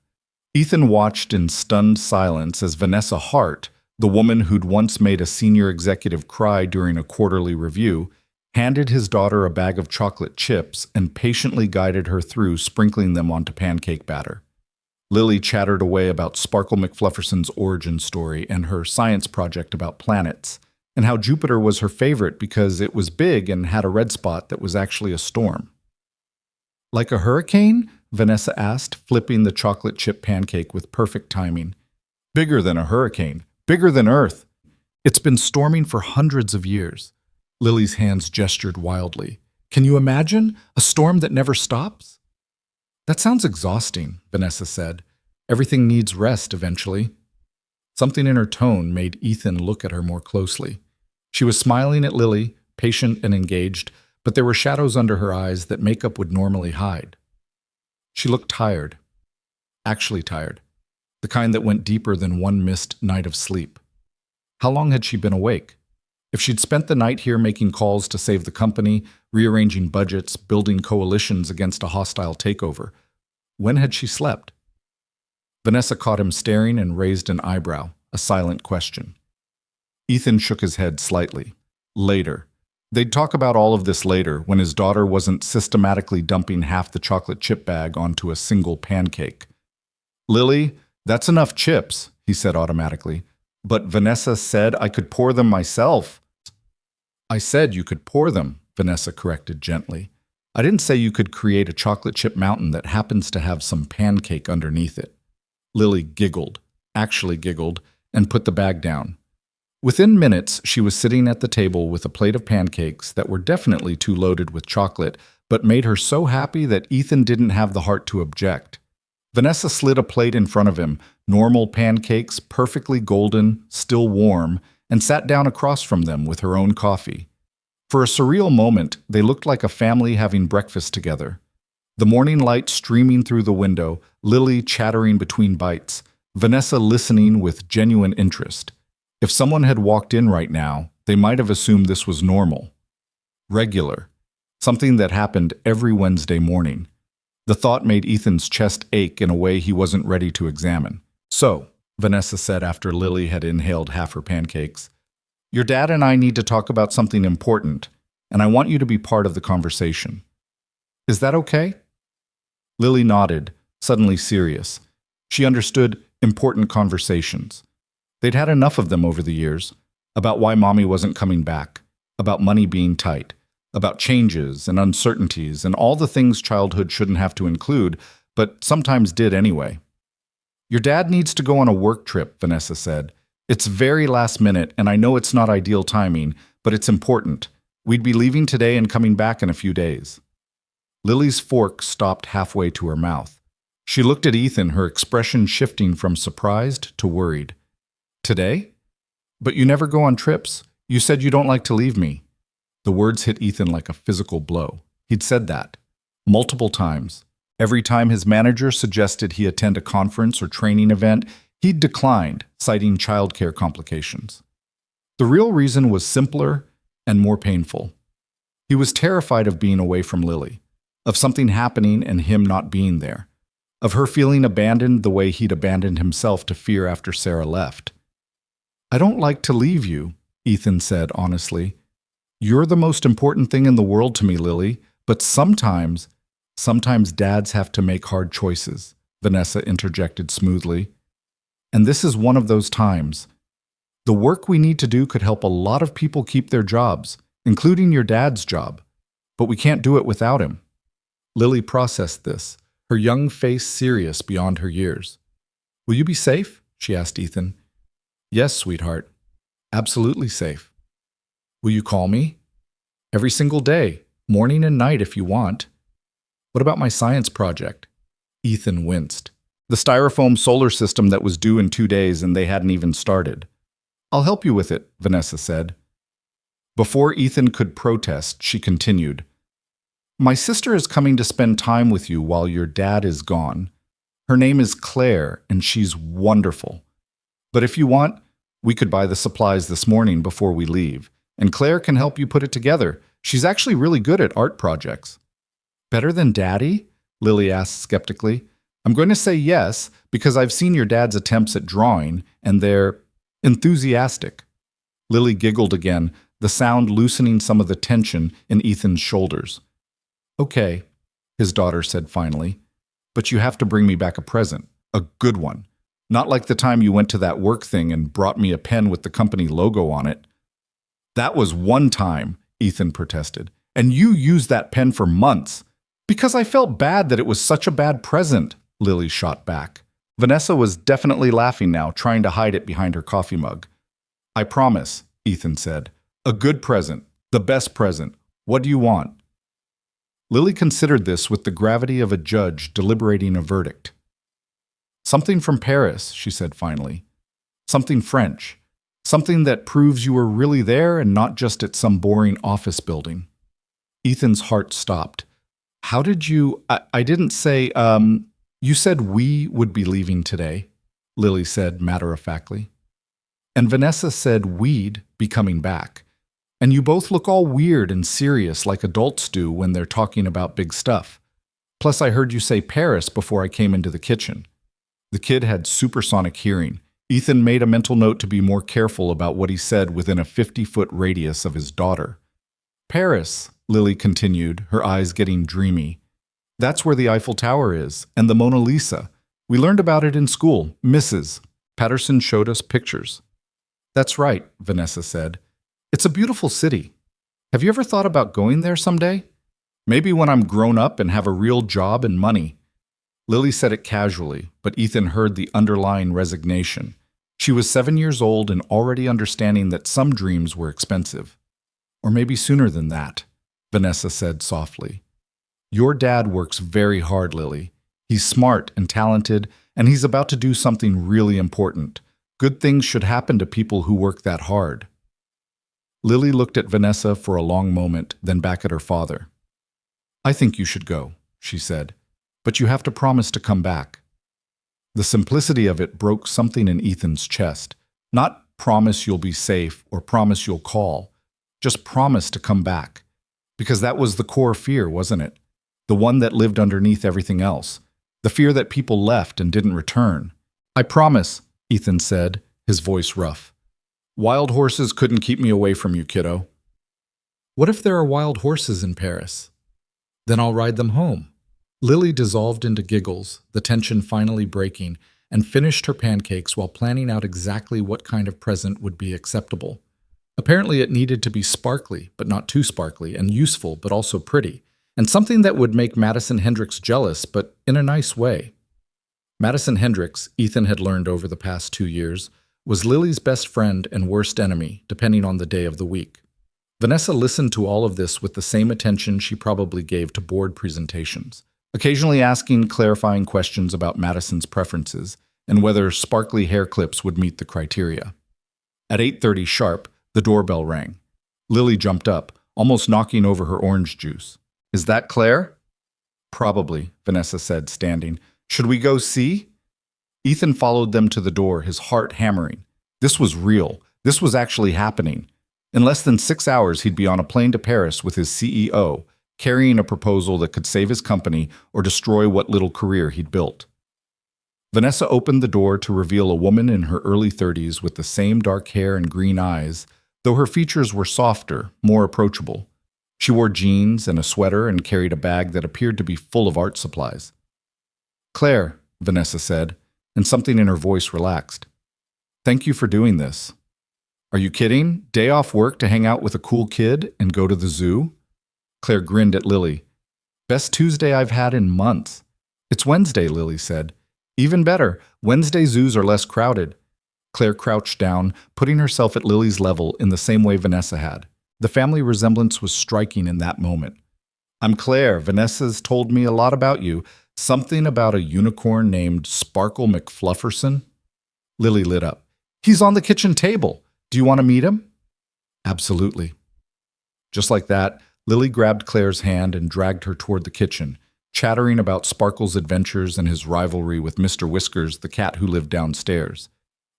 Ethan watched in stunned silence as Vanessa Hart, the woman who'd once made a senior executive cry during a quarterly review, handed his daughter a bag of chocolate chips and patiently guided her through sprinkling them onto pancake batter. Lily chattered away about Sparkle McFlufferson's origin story and her science project about planets, and how Jupiter was her favorite because it was big and had a red spot that was actually a storm. "Like a hurricane?" Vanessa asked, flipping the chocolate chip pancake with perfect timing. "Bigger than a hurricane. Bigger than Earth. It's been storming for hundreds of years." Lily's hands gestured wildly. "Can you imagine? A storm that never stops?" "That sounds exhausting," Vanessa said. "Everything needs rest eventually." Something in her tone made Ethan look at her more closely. She was smiling at Lily, patient and engaged, but there were shadows under her eyes that makeup would normally hide. She looked tired. Actually tired. The kind that went deeper than one missed night of sleep. How long had she been awake? If she'd spent the night here making calls to save the company, rearranging budgets, building coalitions against a hostile takeover, when had she slept? Vanessa caught him staring and raised an eyebrow, a silent question. Ethan shook his head slightly. Later. They'd talk about all of this later, when his daughter wasn't systematically dumping half the chocolate chip bag onto a single pancake. "Lily, that's enough chips," he said automatically. "But Vanessa said I could pour them myself." "I said you could pour them," Vanessa corrected gently. "I didn't say you could create a chocolate chip mountain that happens to have some pancake underneath it." Lily giggled, actually giggled, and put the bag down. Within minutes, she was sitting at the table with a plate of pancakes that were definitely too loaded with chocolate, but made her so happy that Ethan didn't have the heart to object. Vanessa slid a plate in front of him, normal pancakes, perfectly golden, still warm, and sat down across from them with her own coffee. For a surreal moment, they looked like a family having breakfast together. The morning light streaming through the window, Lily chattering between bites, Vanessa listening with genuine interest. If someone had walked in right now, they might have assumed this was normal. Regular. Something that happened every Wednesday morning. The thought made Ethan's chest ache in a way he wasn't ready to examine. "So," Vanessa said after Lily had inhaled half her pancakes, "your dad and I need to talk about something important, and I want you to be part of the conversation. Is that okay?" Lily nodded, suddenly serious. She understood important conversations. They'd had enough of them over the years, about why Mommy wasn't coming back, about money being tight, about changes and uncertainties and all the things childhood shouldn't have to include, but sometimes did anyway. "Your dad needs to go on a work trip," Vanessa said. "It's very last minute, and I know it's not ideal timing, but it's important. We'd be leaving today and coming back in a few days." Lily's fork stopped halfway to her mouth. She looked at Ethan, her expression shifting from surprised to worried. "Today? But you never go on trips. You said you don't like to leave me." The words hit Ethan like a physical blow. He'd said that. Multiple times. Every time his manager suggested he attend a conference or training event, he'd declined, citing childcare complications. The real reason was simpler and more painful. He was terrified of being away from Lily, of something happening and him not being there, of her feeling abandoned the way he'd abandoned himself to fear after Sarah left. "I don't like to leave you," Ethan said honestly. "You're the most important thing in the world to me, Lily, but sometimes dads have to make hard choices," Vanessa interjected smoothly. "And this is one of those times. The work we need to do could help a lot of people keep their jobs, including your dad's job, but we can't do it without him." Lily processed this, her young face serious beyond her years. "Will you be safe?" she asked Ethan. "Yes, sweetheart. Absolutely safe." "Will you call me?" "Every single day, morning and night if you want." What about my science project? Ethan winced. The styrofoam solar system that was due in 2 days and they hadn't even started. I'll help you with it, Vanessa said. Before Ethan could protest, she continued. My sister is coming to spend time with you while your dad is gone. Her name is Claire, and she's wonderful. But if you want, we could buy the supplies this morning before we leave, and Claire can help you put it together. She's actually really good at art projects. Better than Daddy? Lily asked skeptically. I'm going to say yes, because I've seen your dad's attempts at drawing, and they're enthusiastic. Lily giggled again, the sound loosening some of the tension in Ethan's shoulders. Okay, his daughter said finally, but you have to bring me back a present, a good one. Not like the time you went to that work thing and brought me a pen with the company logo on it. That was one time, Ethan protested, and you used that pen for months. Because I felt bad that it was such a bad present, Lily shot back. Vanessa was definitely laughing now, trying to hide it behind her coffee mug. I promise, Ethan said. A good present, the best present. What do you want? Lily considered this with the gravity of a judge deliberating a verdict. Something from Paris, she said finally. Something French. Something that proves you were really there and not just at some boring office building. Ethan's heart stopped. How did you… I didn't say, you said we would be leaving today, Lily said matter-of-factly. And Vanessa said we'd be coming back. And you both look all weird and serious like adults do when they're talking about big stuff. Plus, I heard you say Paris before I came into the kitchen. The kid had supersonic hearing. Ethan made a mental note to be more careful about what he said within a 50-foot radius of his daughter. Paris, Lily continued, her eyes getting dreamy. That's where the Eiffel Tower is, and the Mona Lisa. We learned about it in school, Mrs. Patterson showed us pictures. That's right, Vanessa said. It's a beautiful city. Have you ever thought about going there someday? Maybe when I'm grown up and have a real job and money. Lily said it casually, but Ethan heard the underlying resignation. She was 7 years old and already understanding that some dreams were expensive. Or maybe sooner than that, Vanessa said softly. Your dad works very hard, Lily. He's smart and talented, and he's about to do something really important. Good things should happen to people who work that hard. Lily looked at Vanessa for a long moment, then back at her father. I think you should go, she said, but you have to promise to come back. The simplicity of it broke something in Ethan's chest. Not promise you'll be safe or promise you'll call. Just promise to come back. Because that was the core fear, wasn't it? The one that lived underneath everything else. The fear that people left and didn't return. I promise, Ethan said, his voice rough. Wild horses couldn't keep me away from you, kiddo. What if there are wild horses in Paris? Then I'll ride them home. Lily dissolved into giggles, the tension finally breaking, and finished her pancakes while planning out exactly what kind of present would be acceptable. Apparently it needed to be sparkly, but not too sparkly, and useful, but also pretty, and something that would make Madison Hendricks jealous, but in a nice way. Madison Hendricks, Ethan had learned over the past 2 years, was Lily's best friend and worst enemy, depending on the day of the week. Vanessa listened to all of this with the same attention she probably gave to board presentations, occasionally asking clarifying questions about Madison's preferences and whether sparkly hair clips would meet the criteria. At 8:30 sharp, the doorbell rang. Lily jumped up, almost knocking over her orange juice. Is that Claire? Probably, Vanessa said, standing. Should we go see? Ethan followed them to the door, his heart hammering. This was real. This was actually happening. In less than 6 hours, he'd be on a plane to Paris with his CEO, carrying a proposal that could save his company or destroy what little career he'd built. Vanessa opened the door to reveal a woman in her early 30s with the same dark hair and green eyes, though her features were softer, more approachable. She wore jeans and a sweater and carried a bag that appeared to be full of art supplies. Claire, Vanessa said, and something in her voice relaxed. Thank you for doing this. Are you kidding? Day off work to hang out with a cool kid and go to the zoo? Claire grinned at Lily. Best Tuesday I've had in months. It's Wednesday, Lily said. Even better, Wednesday zoos are less crowded. Claire crouched down, putting herself at Lily's level in the same way Vanessa had. The family resemblance was striking in that moment. I'm Claire. Vanessa's told me a lot about you. Something about a unicorn named Sparkle McFlufferson? Lily lit up. He's on the kitchen table. Do you want to meet him? Absolutely. Just like that, Lily grabbed Claire's hand and dragged her toward the kitchen, chattering about Sparkle's adventures and his rivalry with Mr. Whiskers, the cat who lived downstairs.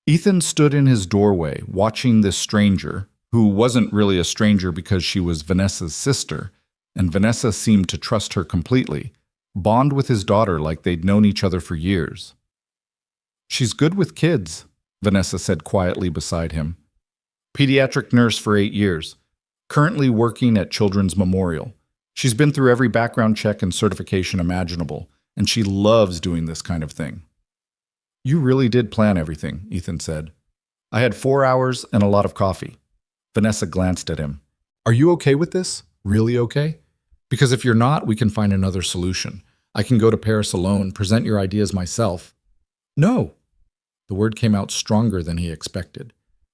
Ethan stood in his doorway, watching this stranger, who wasn't really a stranger because she was Vanessa's sister, and Vanessa seemed to trust her completely, bond with his daughter like they'd known each other for years. She's good with kids, Vanessa said quietly beside him. Pediatric nurse for 8 years, currently working at Children's Memorial. She's been through every background check and certification imaginable, and she loves doing this kind of thing. You really did plan everything, Ethan said. I had 4 hours and a lot of coffee. Vanessa glanced at him. Are you okay with this? Really okay? Because if you're not, we can find another solution. I can go to Paris alone, present your ideas myself. No. The word came out stronger than he expected.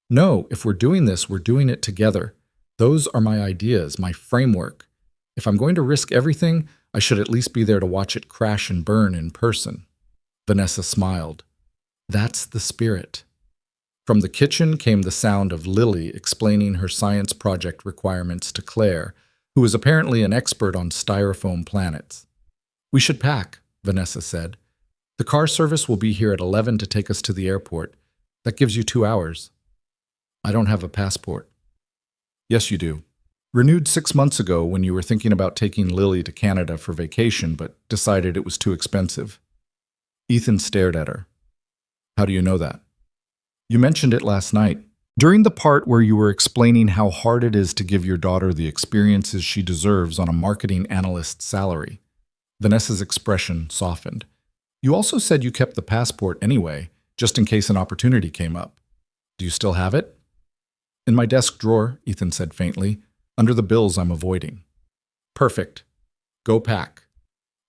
No, if we're doing this, we're doing it together. Those are my ideas, my framework. If I'm going to risk everything, I should at least be there to watch it crash and burn in person. Vanessa smiled. That's the spirit. From the kitchen came the sound of Lily explaining her science project requirements to Claire, who was apparently an expert on styrofoam planets. We should pack, Vanessa said. The car service will be here at 11 to take us to the airport. That gives you 2 hours. I don't have a passport. Yes, you do. Renewed 6 months ago when you were thinking about taking Lily to Canada for vacation, but decided it was too expensive. Ethan stared at her. How do you know that? You mentioned it last night. During the part where you were explaining how hard it is to give your daughter the experiences she deserves on a marketing analyst's salary. Vanessa's expression softened. You also said you kept the passport anyway, just in case an opportunity came up. Do you still have it? In my desk drawer, Ethan said faintly, under the bills I'm avoiding. Perfect. Go pack.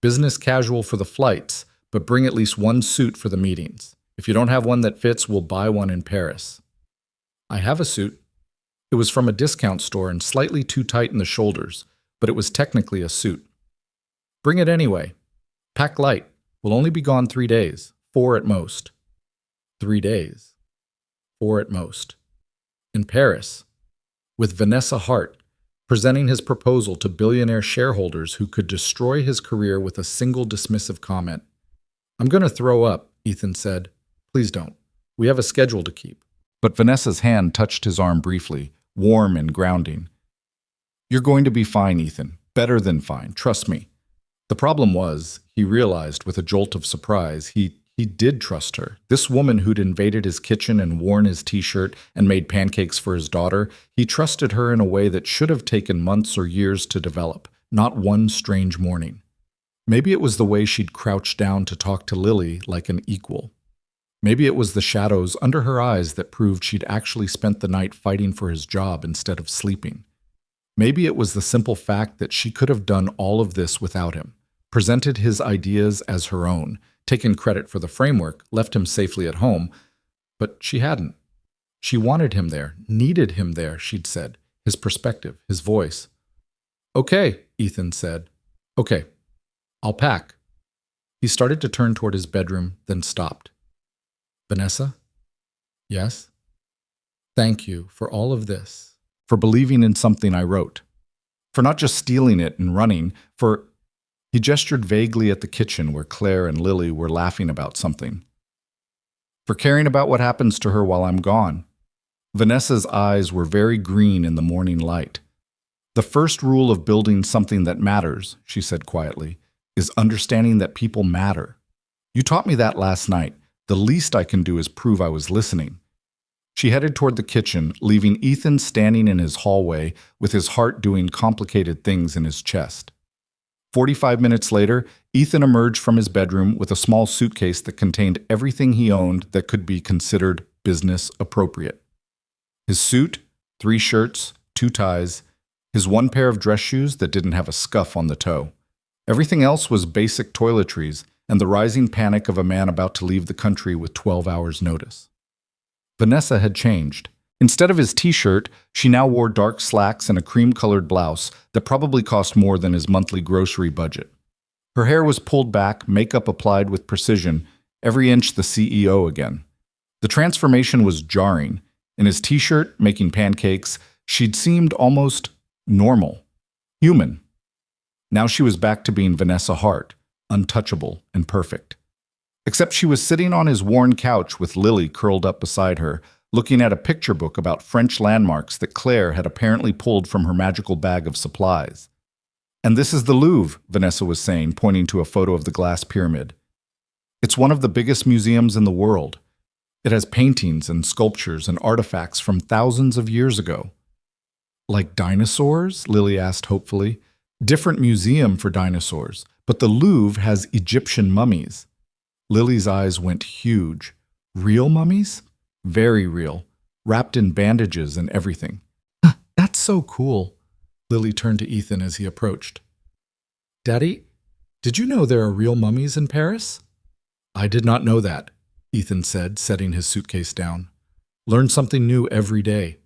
Business casual for the flights, but bring at least one suit for the meetings. If you don't have one that fits, we'll buy one in Paris. I have a suit. It was from a discount store and slightly too tight in the shoulders, but it was technically a suit. Bring it anyway. Pack light. We'll only be gone 3 days, 4 at most. 3 days. 4 at most. In Paris, with Vanessa Hart, presenting his proposal to billionaire shareholders who could destroy his career with a single dismissive comment. I'm going to throw up, Ethan said. Please don't. We have a schedule to keep. But Vanessa's hand touched his arm briefly, warm and grounding. You're going to be fine, Ethan. Better than fine. Trust me. The problem was, he realized with a jolt of surprise, he did trust her. This woman who'd invaded his kitchen and worn his t-shirt and made pancakes for his daughter, he trusted her in a way that should have taken months or years to develop, not one strange morning. Maybe it was the way she'd crouched down to talk to Lily like an equal. Maybe it was the shadows under her eyes that proved she'd actually spent the night fighting for his job instead of sleeping. Maybe it was the simple fact that she could have done all of this without him, presented his ideas as her own, taken credit for the framework, left him safely at home, but she hadn't. She wanted him there, needed him there, she'd said, his perspective, his voice. Okay, Ethan said. Okay, I'll pack. He started to turn toward his bedroom, then stopped. Vanessa? Yes? Thank you for all of this, for believing in something I wrote, for not just stealing it and running, for... He gestured vaguely at the kitchen where Claire and Lily were laughing about something. For caring about what happens to her while I'm gone. Vanessa's eyes were very green in the morning light. The first rule of building something that matters, she said quietly, is understanding that people matter. You taught me that last night. The least I can do is prove I was listening. She headed toward the kitchen, leaving Ethan standing in his hallway with his heart doing complicated things in his chest. 45 minutes later, Ethan emerged from his bedroom with a small suitcase that contained everything he owned that could be considered business appropriate. His suit, 3 shirts, 2 ties, his 1 pair of dress shoes that didn't have a scuff on the toe. Everything else was basic toiletries and the rising panic of a man about to leave the country with 12 hours' notice. Vanessa had changed. Instead of his t-shirt, she now wore dark slacks and a cream-colored blouse that probably cost more than his monthly grocery budget. Her hair was pulled back, makeup applied with precision, every inch the CEO again. The transformation was jarring. In his t-shirt, making pancakes, she'd seemed almost normal, human. Now she was back to being Vanessa Hart, untouchable and perfect. Except she was sitting on his worn couch with Lily curled up beside her, looking at a picture book about French landmarks that Claire had apparently pulled from her magical bag of supplies. "And this is the Louvre," Vanessa was saying, pointing to a photo of the glass pyramid. "It's one of the biggest museums in the world. It has paintings and sculptures and artifacts from thousands of years ago." "Like dinosaurs?" Lily asked hopefully. "Different museum for dinosaurs, but the Louvre has Egyptian mummies." Lily's eyes went huge. "Real mummies?" "Very real, wrapped in bandages and everything." "That's so cool." Lily turned to Ethan as he approached. "Daddy, did you know there are real mummies in Paris?" "I did not know that," Ethan said, setting his suitcase down. "Learn something new every day."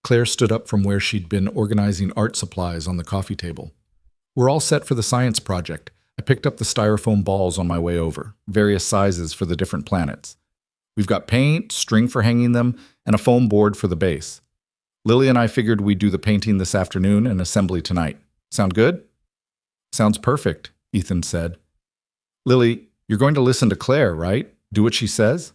Claire stood up from where she'd been organizing art supplies on the coffee table. "We're all set for the science project. I picked up the styrofoam balls on my way over, various sizes for the different planets. We've got paint, string for hanging them, and a foam board for the base. Lily and I figured we'd do the painting this afternoon and assembly tonight. Sound good?" "Sounds perfect," Ethan said. "Lily, you're going to listen to Claire, right? Do what she says?"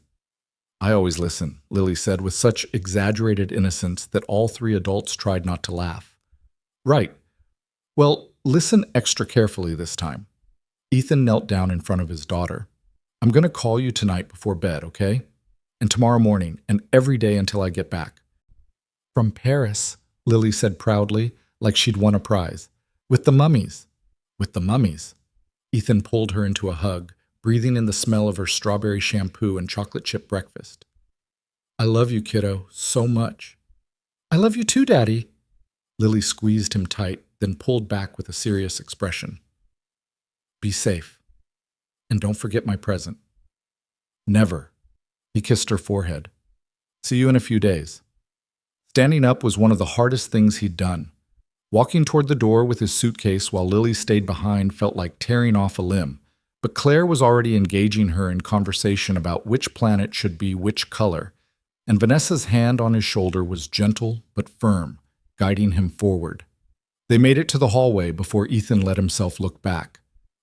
"I always listen," Lily said with such exaggerated innocence that all three adults tried not to laugh. "Right. Well, listen extra carefully this time." Ethan knelt down in front of his daughter. "I'm going to call you tonight before bed, okay? And tomorrow morning, and every day until I get back." "From Paris," Lily said proudly, like she'd won a prize. "With the mummies." "With the mummies." Ethan pulled her into a hug, breathing in the smell of her strawberry shampoo and chocolate chip breakfast. "I love you, kiddo, so much." "I love you too, Daddy." Lily squeezed him tight, then pulled back with a serious expression. "Be safe. And don't forget my present." "Never." He kissed her forehead. "See you in a few days." Standing up was one of the hardest things he'd done. Walking toward the door with his suitcase while Lily stayed behind felt like tearing off a limb, but Claire was already engaging her in conversation about which planet should be which color, and Vanessa's hand on his shoulder was gentle but firm, guiding him forward. They made it to the hallway before Ethan let himself look back.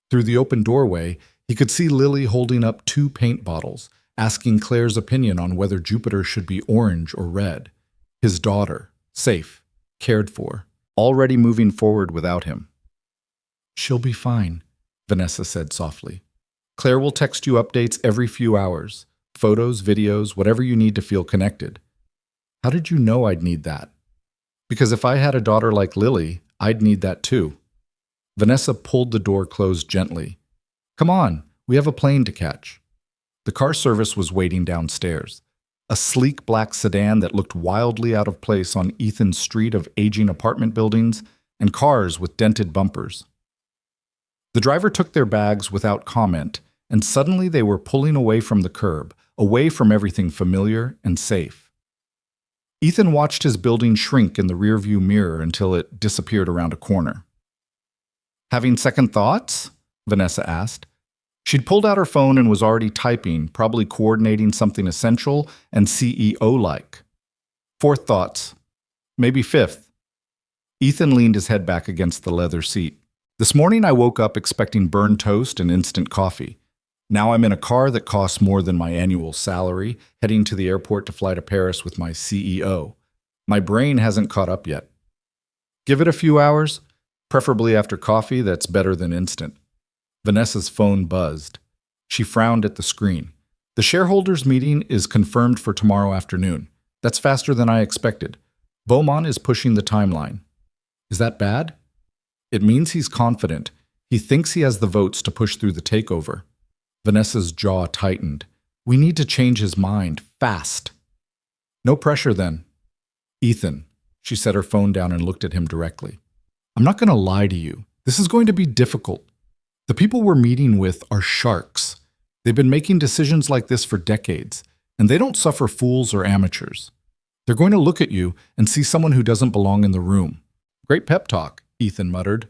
Through the open doorway, he could see Lily holding up 2 paint bottles, asking Claire's opinion on whether Jupiter should be orange or red. His daughter, safe, cared for, already moving forward without him. "She'll be fine," Vanessa said softly. "Claire will text you updates every few hours, photos, videos, whatever you need to feel connected." "How did you know I'd need that?" "Because if I had a daughter like Lily, I'd need that too." Vanessa pulled the door closed gently. "Come on, we have a plane to catch." The car service was waiting downstairs. A sleek black sedan that looked wildly out of place on Ethan's street of aging apartment buildings and cars with dented bumpers. The driver took their bags without comment, and suddenly they were pulling away from the curb, away from everything familiar and safe. Ethan watched his building shrink in the rearview mirror until it disappeared around a corner. "Having second thoughts?" Vanessa asked. She'd pulled out her phone and was already typing, probably coordinating something essential and CEO-like. "Fourth thoughts. Maybe fifth." Ethan leaned his head back against the leather seat. "This morning I woke up expecting burned toast and instant coffee. Now I'm in a car that costs more than my annual salary, heading to the airport to fly to Paris with my CEO. My brain hasn't caught up yet. Give it a few hours, preferably after coffee that's better than instant." Vanessa's phone buzzed. She frowned at the screen. "The shareholders' meeting is confirmed for tomorrow afternoon. That's faster than I expected. Beaumont is pushing the timeline." "Is that bad?" "It means he's confident. He thinks he has the votes to push through the takeover." Vanessa's jaw tightened. "We need to change his mind, fast." "No pressure then." "Ethan," she set her phone down and looked at him directly. "I'm not going to lie to you. This is going to be difficult. The people we're meeting with are sharks. They've been making decisions like this for decades, and they don't suffer fools or amateurs. They're going to look at you and see someone who doesn't belong in the room. Great pep talk, Ethan muttered.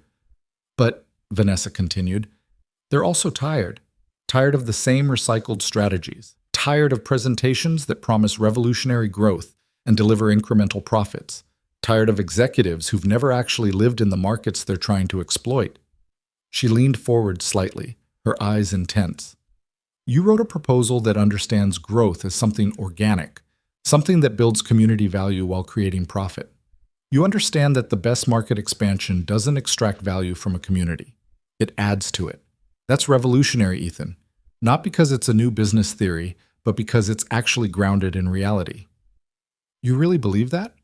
But, Vanessa continued, they're also tired. Tired of the same recycled strategies. Tired of presentations that promise revolutionary growth and deliver incremental profits. Tired of executives who've never actually lived in the markets they're trying to exploit. She leaned forward slightly, her eyes intense. You wrote a proposal that understands growth as something organic, something that builds community value while creating profit. You understand that the best market expansion doesn't extract value from a community. It adds to it. That's revolutionary, Ethan. Not because it's a new business theory, but because it's actually grounded in reality. You really believe that?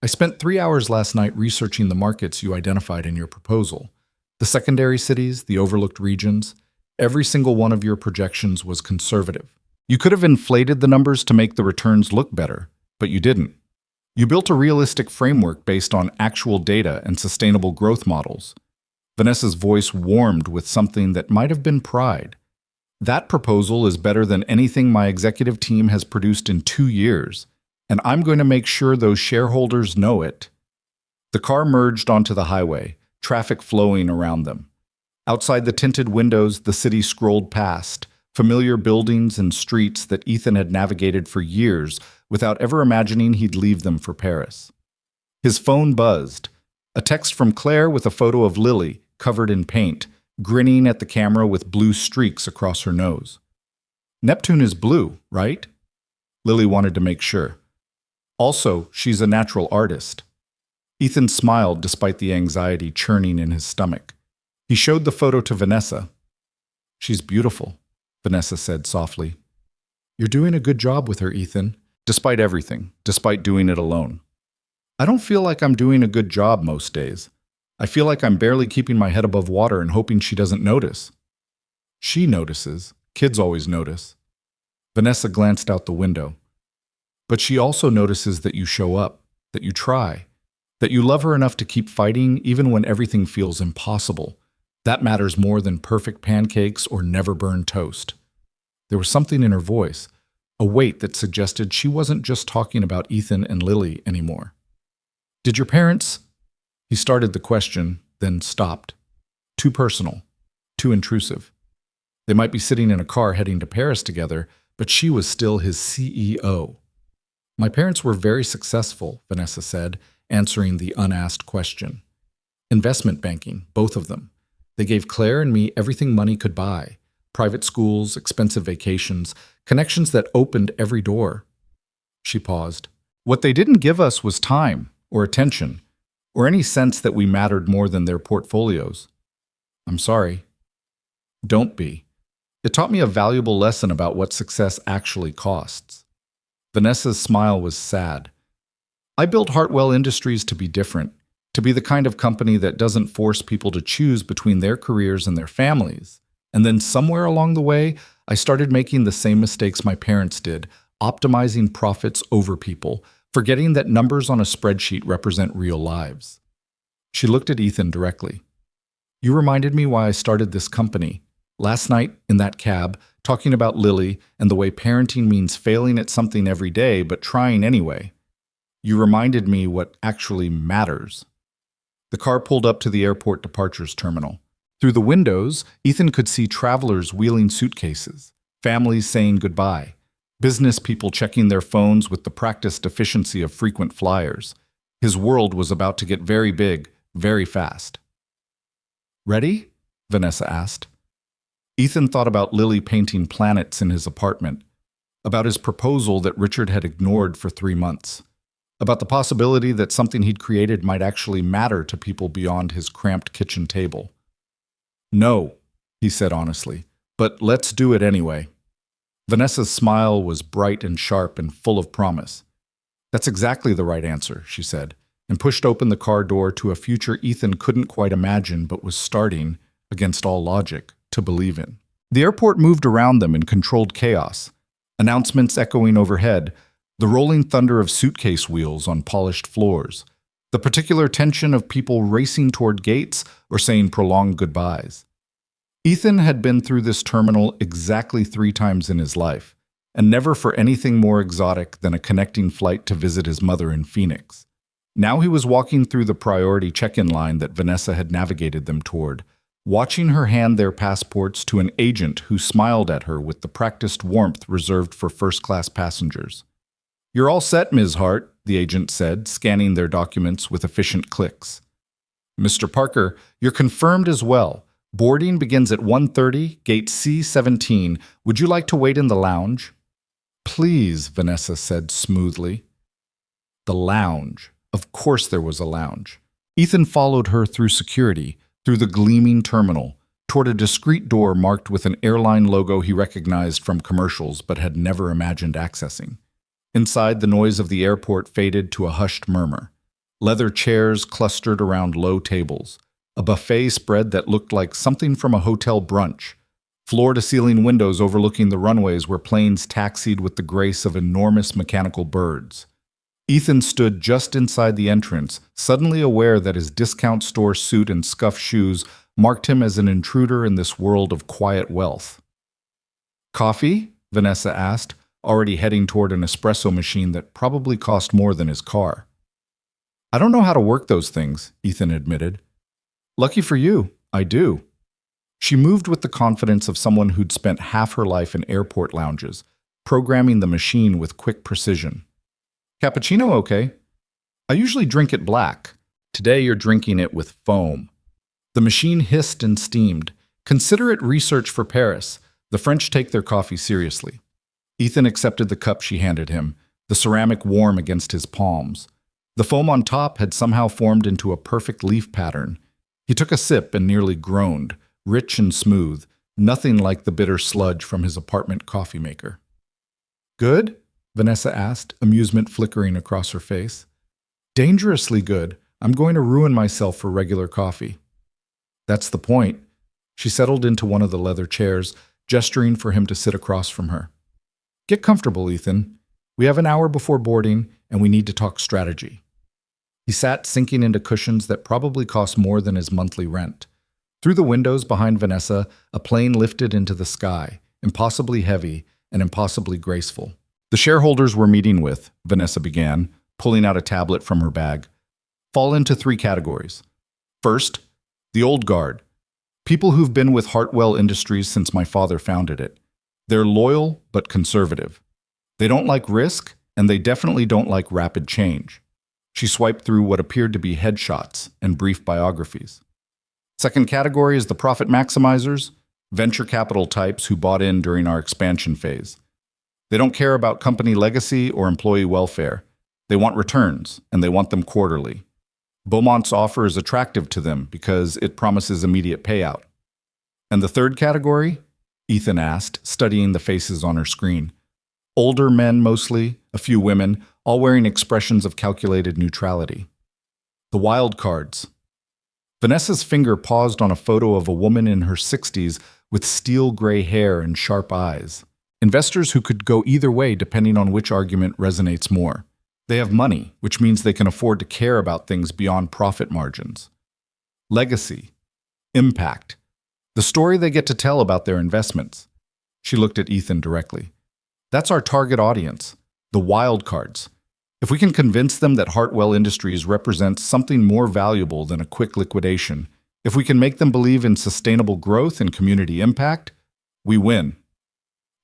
I spent 3 hours last night researching the markets you identified in your proposal. The secondary cities, the overlooked regions. Every single one of your projections was conservative. You could have inflated the numbers to make the returns look better, but you didn't. You built a realistic framework based on actual data and sustainable growth models. Vanessa's voice warmed with something that might have been pride. That proposal is better than anything my executive team has produced in 2 years, and I'm going to make sure those shareholders know it. The car merged onto the highway, traffic flowing around them. Outside the tinted windows, the city scrolled past, familiar buildings and streets that Ethan had navigated for years without ever imagining he'd leave them for Paris. His phone buzzed. A text from Claire with a photo of Lily, covered in paint, grinning at the camera with blue streaks across her nose. Neptune is blue, right? Lily wanted to make sure. Also, she's a natural artist. Ethan smiled despite the anxiety churning in his stomach. He showed the photo to Vanessa. She's beautiful, Vanessa said softly. You're doing a good job with her, Ethan, despite everything, despite doing it alone. I don't feel like I'm doing a good job most days. I feel like I'm barely keeping my head above water and hoping she doesn't notice. She notices. Kids always notice. Vanessa glanced out the window. But she also notices that you show up, that you try, that you love her enough to keep fighting even when everything feels impossible. That matters more than perfect pancakes or never burned toast. There was something in her voice, a weight that suggested she wasn't just talking about Ethan and Lily anymore. Did your parents? He started the question, then stopped. Too personal, too intrusive. They might be sitting in a car heading to Paris together, but she was still his CEO. My parents were very successful, Vanessa said, answering the unasked question. Investment banking, both of them. They gave Claire and me everything money could buy. Private schools, expensive vacations, connections that opened every door. She paused. What they didn't give us was time, or attention, or any sense that we mattered more than their portfolios. I'm sorry. Don't be. It taught me a valuable lesson about what success actually costs. Vanessa's smile was sad. I built Hartwell Industries to be different, to be the kind of company that doesn't force people to choose between their careers and their families. And then somewhere along the way, I started making the same mistakes my parents did, optimizing profits over people, forgetting that numbers on a spreadsheet represent real lives. She looked at Ethan directly. You reminded me why I started this company. Last night, in that cab, talking about Lily and the way parenting means failing at something every day but trying anyway. You reminded me what actually matters. The car pulled up to the airport departures terminal. Through the windows, Ethan could see travelers wheeling suitcases, families saying goodbye, business people checking their phones with the practiced efficiency of frequent flyers. His world was about to get very big, very fast. Ready? Vanessa asked. Ethan thought about Lily painting planets in his apartment, about his proposal that Richard had ignored for 3 months, about the possibility that something he'd created might actually matter to people beyond his cramped kitchen table. No, he said honestly, but let's do it anyway. Vanessa's smile was bright and sharp and full of promise. That's exactly the right answer, she said, and pushed open the car door to a future Ethan couldn't quite imagine but was starting, against all logic, to believe in. The airport moved around them in controlled chaos, announcements echoing overhead, the rolling thunder of suitcase wheels on polished floors, the particular tension of people racing toward gates or saying prolonged goodbyes. Ethan had been through this terminal exactly 3 times in his life, and never for anything more exotic than a connecting flight to visit his mother in Phoenix. Now he was walking through the priority check-in line that Vanessa had navigated them toward, watching her hand their passports to an agent who smiled at her with the practiced warmth reserved for first-class passengers. "You're all set, Ms. Hart," the agent said, scanning their documents with efficient clicks. "Mr. Parker, you're confirmed as well. Boarding begins at 1:30, gate C-17. Would you like to wait in the lounge?" "Please," Vanessa said smoothly. The lounge. Of course there was a lounge. Ethan followed her through security, through the gleaming terminal, toward a discreet door marked with an airline logo he recognized from commercials but had never imagined accessing. Inside, the noise of the airport faded to a hushed murmur. Leather chairs clustered around low tables. A buffet spread that looked like something from a hotel brunch. Floor-to-ceiling windows overlooking the runways where planes taxied with the grace of enormous mechanical birds. Ethan stood just inside the entrance, suddenly aware that his discount store suit and scuffed shoes marked him as an intruder in this world of quiet wealth. "Coffee?" Vanessa asked, already heading toward an espresso machine that probably cost more than his car. "I don't know how to work those things," Ethan admitted. "Lucky for you, I do." She moved with the confidence of someone who'd spent half her life in airport lounges, programming the machine with quick precision. "Cappuccino, okay? I usually drink it black. Today you're drinking it with foam." The machine hissed and steamed. "Consider it research for Paris. The French take their coffee seriously." Ethan accepted the cup she handed him, the ceramic warm against his palms. The foam on top had somehow formed into a perfect leaf pattern. He took a sip and nearly groaned, rich and smooth, nothing like the bitter sludge from his apartment coffee maker. "Good?" Vanessa asked, amusement flickering across her face. "Dangerously good. I'm going to ruin myself for regular coffee." "That's the point." She settled into one of the leather chairs, gesturing for him to sit across from her. "Get comfortable, Ethan. We have an hour before boarding, and we need to talk strategy." He sat sinking into cushions that probably cost more than his monthly rent. Through the windows behind Vanessa, a plane lifted into the sky, impossibly heavy and impossibly graceful. "The shareholders we're meeting with," Vanessa began, pulling out a tablet from her bag, "fall into 3 categories. First, the old guard. People who've been with Hartwell Industries since my father founded it. They're loyal but conservative. They don't like risk, and they definitely don't like rapid change." She swiped through what appeared to be headshots and brief biographies. Second category is the profit maximizers, venture capital types who bought in during our expansion phase. They don't care about company legacy or employee welfare. They want returns, and they want them quarterly. Beaumont's offer is attractive to them because it promises immediate payout. "And the third category?" Ethan asked, studying the faces on her screen. Older men mostly, a few women, all wearing expressions of calculated neutrality. "The wild cards." Vanessa's finger paused on a photo of a woman in her 60s with steel gray hair and sharp eyes. Investors who could go either way depending on which argument resonates more. They have money, which means they can afford to care about things beyond profit margins. Legacy. Impact. The story they get to tell about their investments. She looked at Ethan directly. "That's our target audience, the wild cards. If we can convince them that Hartwell Industries represents something more valuable than a quick liquidation, if we can make them believe in sustainable growth and community impact, we win."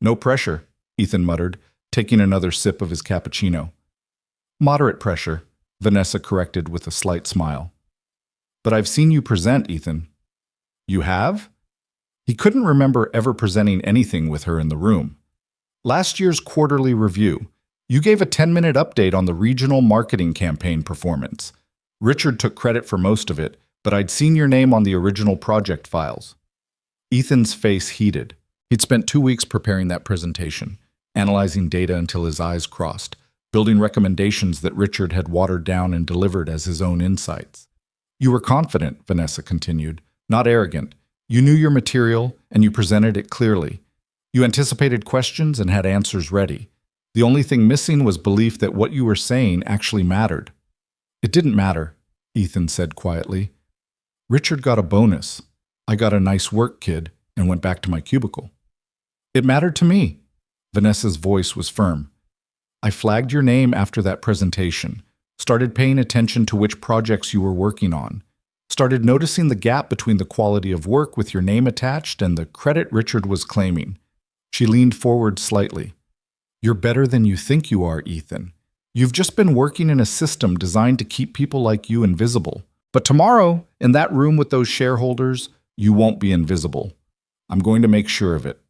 "No pressure," Ethan muttered, taking another sip of his cappuccino. "Moderate pressure," Vanessa corrected with a slight smile. "But I've seen you present, Ethan." "You have?" He couldn't remember ever presenting anything with her in the room. "Last year's quarterly review. You gave a 10-minute update on the regional marketing campaign performance. Richard took credit for most of it, but I'd seen your name on the original project files." Ethan's face heated. He'd spent 2 weeks preparing that presentation, analyzing data until his eyes crossed, building recommendations that Richard had watered down and delivered as his own insights. "You were confident," Vanessa continued, "not arrogant. You knew your material, and you presented it clearly. You anticipated questions and had answers ready. The only thing missing was belief that what you were saying actually mattered." "It didn't matter," Ethan said quietly. "Richard got a bonus. I got a nice work kid and went back to my cubicle." "It mattered to me." Vanessa's voice was firm. I flagged your name after that presentation, started paying attention to which projects you were working on, started noticing the gap between the quality of work with your name attached and the credit Richard was claiming. She leaned forward slightly. You're better than you think you are, Ethan. You've just been working in a system designed to keep people like you invisible. But tomorrow, in that room with those shareholders, you won't be invisible. I'm going to make sure of it.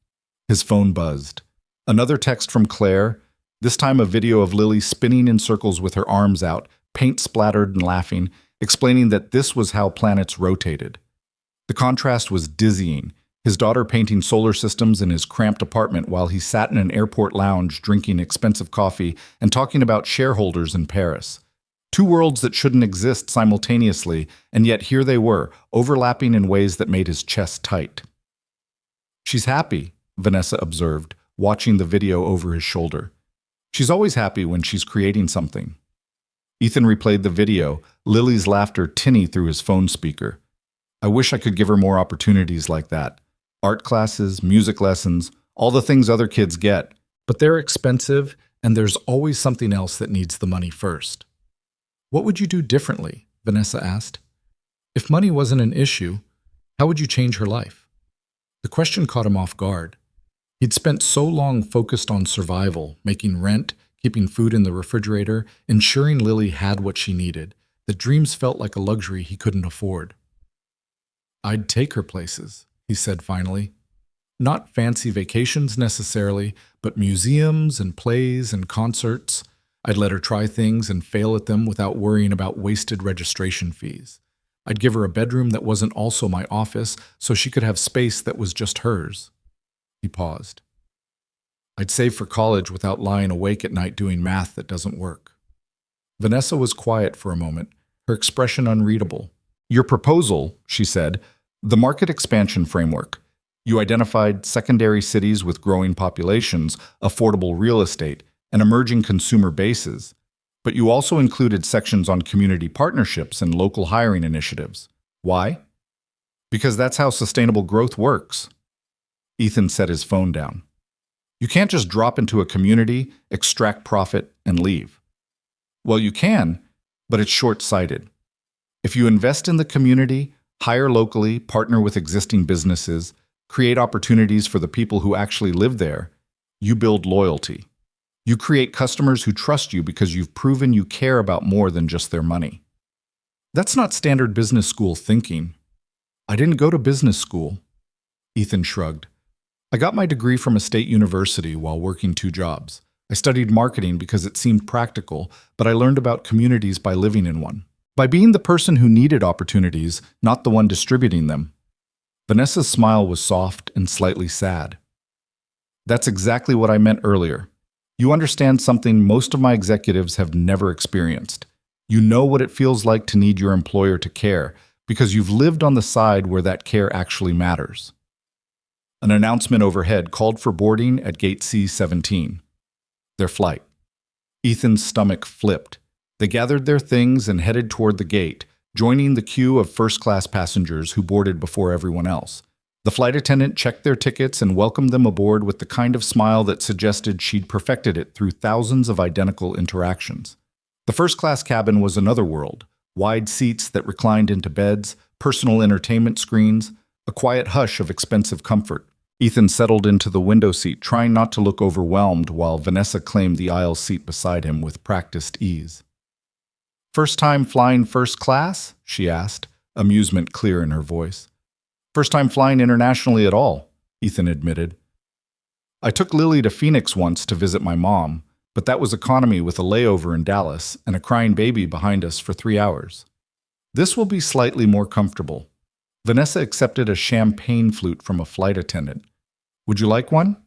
His phone buzzed. Another text from Claire, this time a video of Lily spinning in circles with her arms out, paint splattered and laughing, explaining that this was how planets rotated. The contrast was dizzying, his daughter painting solar systems in his cramped apartment while he sat in an airport lounge drinking expensive coffee and talking about shareholders in Paris. Two worlds that shouldn't exist simultaneously, and yet here they were, overlapping in ways that made his chest tight. She's happy, Vanessa observed, watching the video over his shoulder. She's always happy when she's creating something. Ethan replayed the video, Lily's laughter tinny through his phone speaker. I wish I could give her more opportunities like that. Art classes, music lessons, all the things other kids get. But they're expensive, and there's always something else that needs the money first. What would you do differently? Vanessa asked. If money wasn't an issue, how would you change her life? The question caught him off guard. He'd spent so long focused on survival, making rent, keeping food in the refrigerator, ensuring Lily had what she needed, that dreams felt like a luxury he couldn't afford. I'd take her places, he said finally. Not fancy vacations necessarily, but museums and plays and concerts. I'd let her try things and fail at them without worrying about wasted registration fees. I'd give her a bedroom that wasn't also my office so she could have space that was just hers. He paused. I'd save for college without lying awake at night doing math that doesn't work. Vanessa was quiet for a moment, her expression unreadable. Your proposal, she said, the market expansion framework. You identified secondary cities with growing populations, affordable real estate, and emerging consumer bases. But you also included sections on community partnerships and local hiring initiatives. Why? Because that's how sustainable growth works. Ethan set his phone down. You can't just drop into a community, extract profit, and leave. Well, you can, but it's short-sighted. If you invest in the community, hire locally, partner with existing businesses, create opportunities for the people who actually live there, you build loyalty. You create customers who trust you because you've proven you care about more than just their money. That's not standard business school thinking. I didn't go to business school. Ethan shrugged. I got my degree from a state university while working 2 jobs. I studied marketing because it seemed practical, but I learned about communities by living in one. By being the person who needed opportunities, not the one distributing them. Vanessa's smile was soft and slightly sad. That's exactly what I meant earlier. You understand something most of my executives have never experienced. You know what it feels like to need your employer to care, because you've lived on the side where that care actually matters. An announcement overhead called for boarding at gate C-17. Their flight. Ethan's stomach flipped. They gathered their things and headed toward the gate, joining the queue of first-class passengers who boarded before everyone else. The flight attendant checked their tickets and welcomed them aboard with the kind of smile that suggested she'd perfected it through thousands of identical interactions. The first-class cabin was another world, wide seats that reclined into beds, personal entertainment screens, a quiet hush of expensive comfort. Ethan settled into the window seat, trying not to look overwhelmed, while Vanessa claimed the aisle seat beside him with practiced ease. First time flying first class? She asked, amusement clear in her voice. First time flying internationally at all, Ethan admitted. I took Lily to Phoenix once to visit my mom, but that was economy with a layover in Dallas and a crying baby behind us for 3 hours. This will be slightly more comfortable. Vanessa accepted a champagne flute from a flight attendant. Would you like one?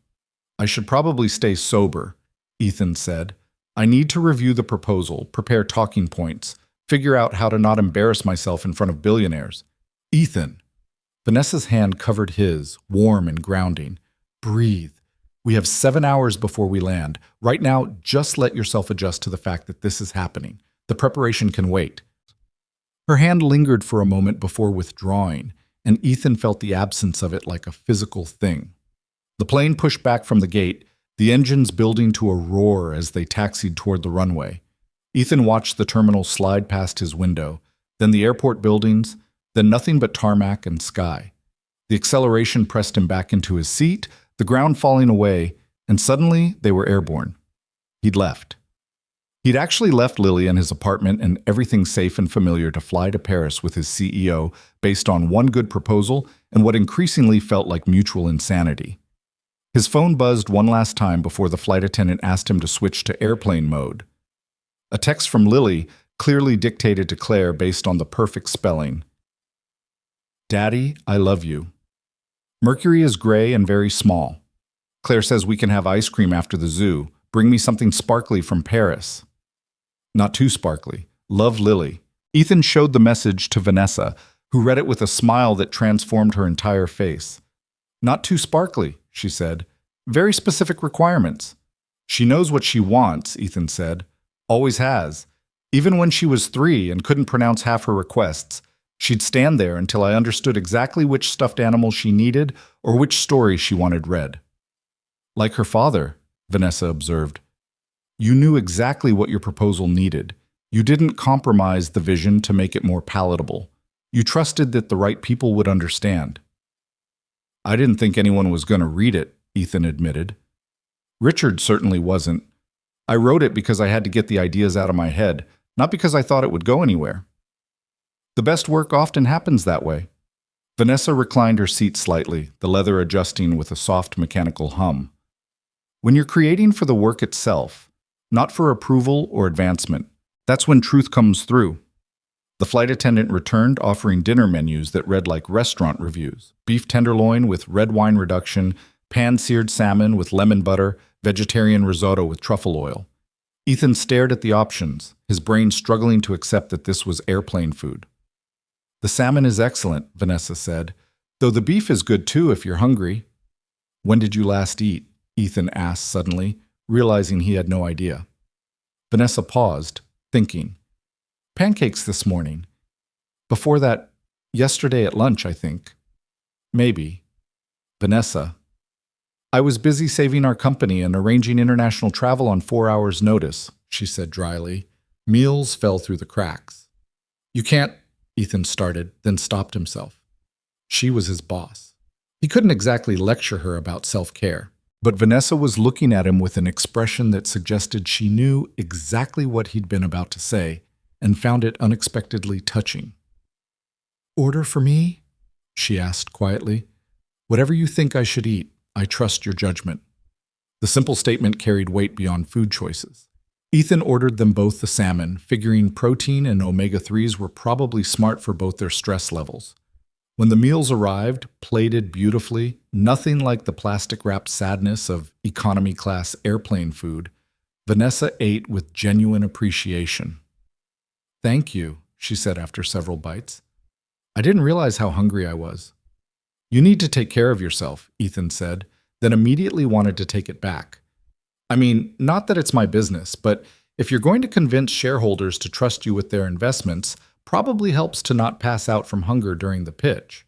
I should probably stay sober, Ethan said. I need to review the proposal, prepare talking points, figure out how to not embarrass myself in front of billionaires. Ethan. Vanessa's hand covered his, warm and grounding. Breathe. We have 7 hours before we land. Right now, just let yourself adjust to the fact that this is happening. The preparation can wait. Her hand lingered for a moment before withdrawing, and Ethan felt the absence of it like a physical thing. The plane pushed back from the gate, the engines building to a roar as they taxied toward the runway. Ethan watched the terminal slide past his window, then the airport buildings, then nothing but tarmac and sky. The acceleration pressed him back into his seat, the ground falling away, and suddenly they were airborne. He'd left. He'd actually left Lily and his apartment and everything safe and familiar to fly to Paris with his CEO based on one good proposal and what increasingly felt like mutual insanity. His phone buzzed one last time before the flight attendant asked him to switch to airplane mode. A text from Lily clearly dictated to Claire based on the perfect spelling. Daddy, I love you. Mercury is gray and very small. Claire says we can have ice cream after the zoo. Bring me something sparkly from Paris. Not too sparkly. Love, Lily. Ethan showed the message to Vanessa, who read it with a smile that transformed her entire face. Not too sparkly, she said. Very specific requirements. She knows what she wants, Ethan said. Always has. Even when she was 3 and couldn't pronounce half her requests, she'd stand there until I understood exactly which stuffed animal she needed or which story she wanted read. Like her father, Vanessa observed. You knew exactly what your proposal needed. You didn't compromise the vision to make it more palatable. You trusted that the right people would understand. I didn't think anyone was going to read it, Ethan admitted. Richard certainly wasn't. I wrote it because I had to get the ideas out of my head, not because I thought it would go anywhere. The best work often happens that way. Vanessa reclined her seat slightly, the leather adjusting with a soft mechanical hum. When you're creating for the work itself, not for approval or advancement, that's when truth comes through. The flight attendant returned, offering dinner menus that read like restaurant reviews. Beef tenderloin with red wine reduction, pan-seared salmon with lemon butter, vegetarian risotto with truffle oil. Ethan stared at the options, his brain struggling to accept that this was airplane food. The salmon is excellent, Vanessa said, though the beef is good too if you're hungry. When did you last eat? Ethan asked suddenly, realizing he had no idea. Vanessa paused, thinking. Pancakes this morning. Before that, yesterday at lunch, I think. Maybe. Vanessa. I was busy saving our company and arranging international travel on 4 hours' notice, she said dryly. Meals fell through the cracks. You can't, Ethan started, then stopped himself. She was his boss. He couldn't exactly lecture her about self-care. But Vanessa was looking at him with an expression that suggested she knew exactly what he'd been about to say and found it unexpectedly touching. Order for me? She asked quietly. Whatever you think I should eat, I trust your judgment. The simple statement carried weight beyond food choices. Ethan ordered them both the salmon, figuring protein and omega-3s were probably smart for both their stress levels. When the meals arrived, plated beautifully, nothing like the plastic-wrapped sadness of economy-class airplane food, Vanessa ate with genuine appreciation. Thank you, she said after several bites. I didn't realize how hungry I was. You need to take care of yourself, Ethan said, then immediately wanted to take it back. I mean, not that it's my business, but if you're going to convince shareholders to trust you with their investments, probably helps to not pass out from hunger during the pitch.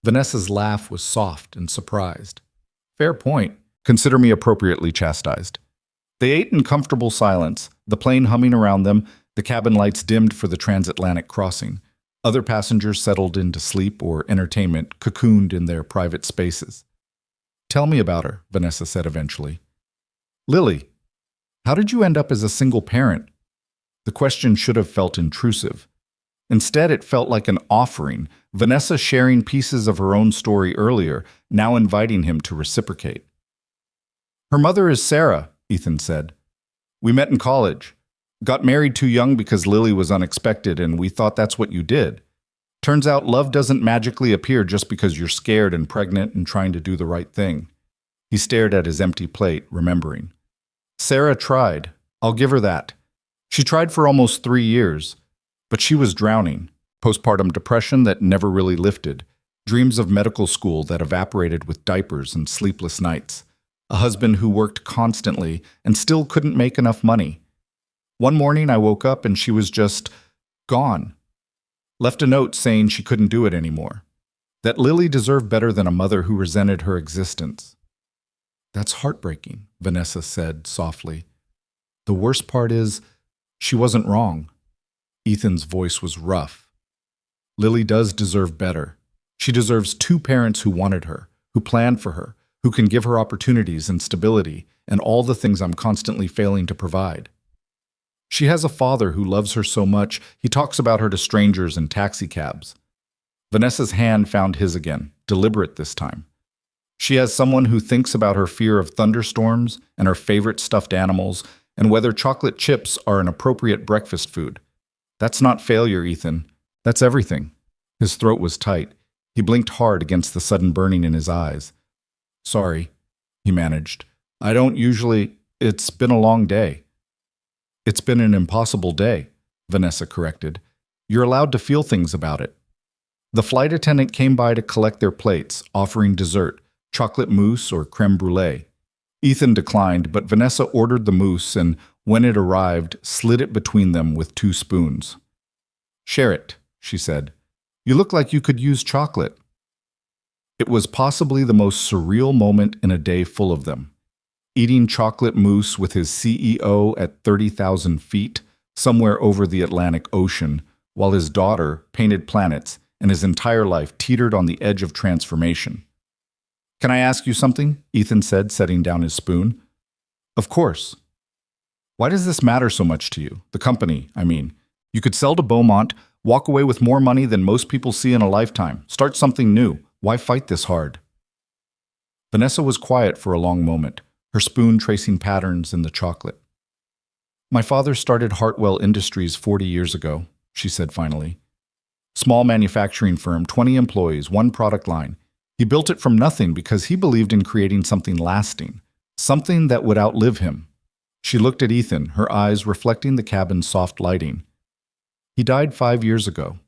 Vanessa's laugh was soft and surprised. Fair point. Consider me appropriately chastised. They ate in comfortable silence, the plane humming around them, the cabin lights dimmed for the transatlantic crossing. Other passengers settled into sleep or entertainment, cocooned in their private spaces. Tell me about her, Vanessa said eventually. Lily, how did you end up as a single parent? The question should have felt intrusive. Instead, it felt like an offering, Vanessa sharing pieces of her own story earlier, now inviting him to reciprocate. Her mother is Sarah, Ethan said. We met in college. Got married too young because Lily was unexpected, and we thought that's what you did. Turns out love doesn't magically appear just because you're scared and pregnant and trying to do the right thing. He stared at his empty plate, remembering. Sarah tried. I'll give her that. She tried for almost 3 years. But she was drowning, postpartum depression that never really lifted, dreams of medical school that evaporated with diapers and sleepless nights, a husband who worked constantly and still couldn't make enough money. One morning I woke up and she was just gone. Left a note saying she couldn't do it anymore, that Lily deserved better than a mother who resented her existence. That's heartbreaking, Vanessa said softly. The worst part is, she wasn't wrong. Ethan's voice was rough. Lily does deserve better. She deserves two parents who wanted her, who planned for her, who can give her opportunities and stability and all the things I'm constantly failing to provide. She has a father who loves her so much, he talks about her to strangers in taxicabs. Vanessa's hand found his again, deliberate this time. She has someone who thinks about her fear of thunderstorms and her favorite stuffed animals and whether chocolate chips are an appropriate breakfast food. That's not failure, Ethan. That's everything. His throat was tight. He blinked hard against the sudden burning in his eyes. Sorry, he managed. I don't usually. It's been a long day. It's been an impossible day, Vanessa corrected. You're allowed to feel things about it. The flight attendant came by to collect their plates, offering dessert, chocolate mousse or creme brulee. Ethan declined, but Vanessa ordered the mousse and, when it arrived, slid it between them with 2 spoons. Share it, she said. You look like you could use chocolate. It was possibly the most surreal moment in a day full of them. Eating chocolate mousse with his CEO at 30,000 feet, somewhere over the Atlantic Ocean, while his daughter painted planets and his entire life teetered on the edge of transformation. Can I ask you something? Ethan said, setting down his spoon. Of course. Why does this matter so much to you? The company, I mean. You could sell to Beaumont, walk away with more money than most people see in a lifetime, start something new. Why fight this hard? Vanessa was quiet for a long moment, her spoon tracing patterns in the chocolate. My father started Hartwell Industries 40 years ago, she said finally. Small manufacturing firm, 20 employees, 1 product line. He built it from nothing because he believed in creating something lasting, something that would outlive him. She looked at Ethan, her eyes reflecting the cabin's soft lighting. He died 5 years ago.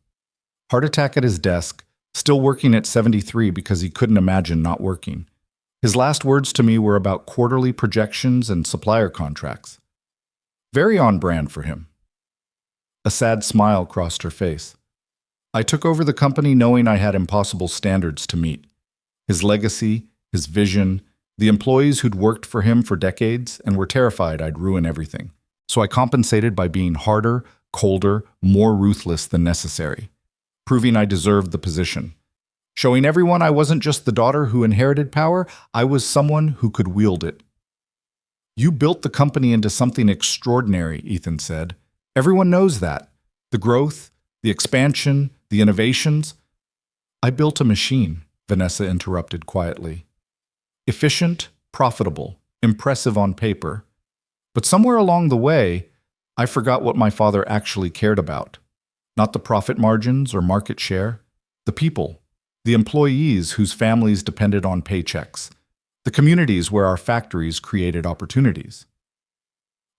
Heart attack at his desk, still working at 73 because he couldn't imagine not working. His last words to me were about quarterly projections and supplier contracts. Very on brand for him. A sad smile crossed her face. I took over the company knowing I had impossible standards to meet. His legacy, his vision, the employees who'd worked for him for decades and were terrified I'd ruin everything. So I compensated by being harder, colder, more ruthless than necessary, proving I deserved the position. Showing everyone I wasn't just the daughter who inherited power, I was someone who could wield it. You built the company into something extraordinary, Ethan said. Everyone knows that. The growth, the expansion, the innovations. I built a machine, Vanessa interrupted quietly. Efficient, profitable, impressive on paper. But somewhere along the way, I forgot what my father actually cared about. Not the profit margins or market share. The people, the employees whose families depended on paychecks. The communities where our factories created opportunities.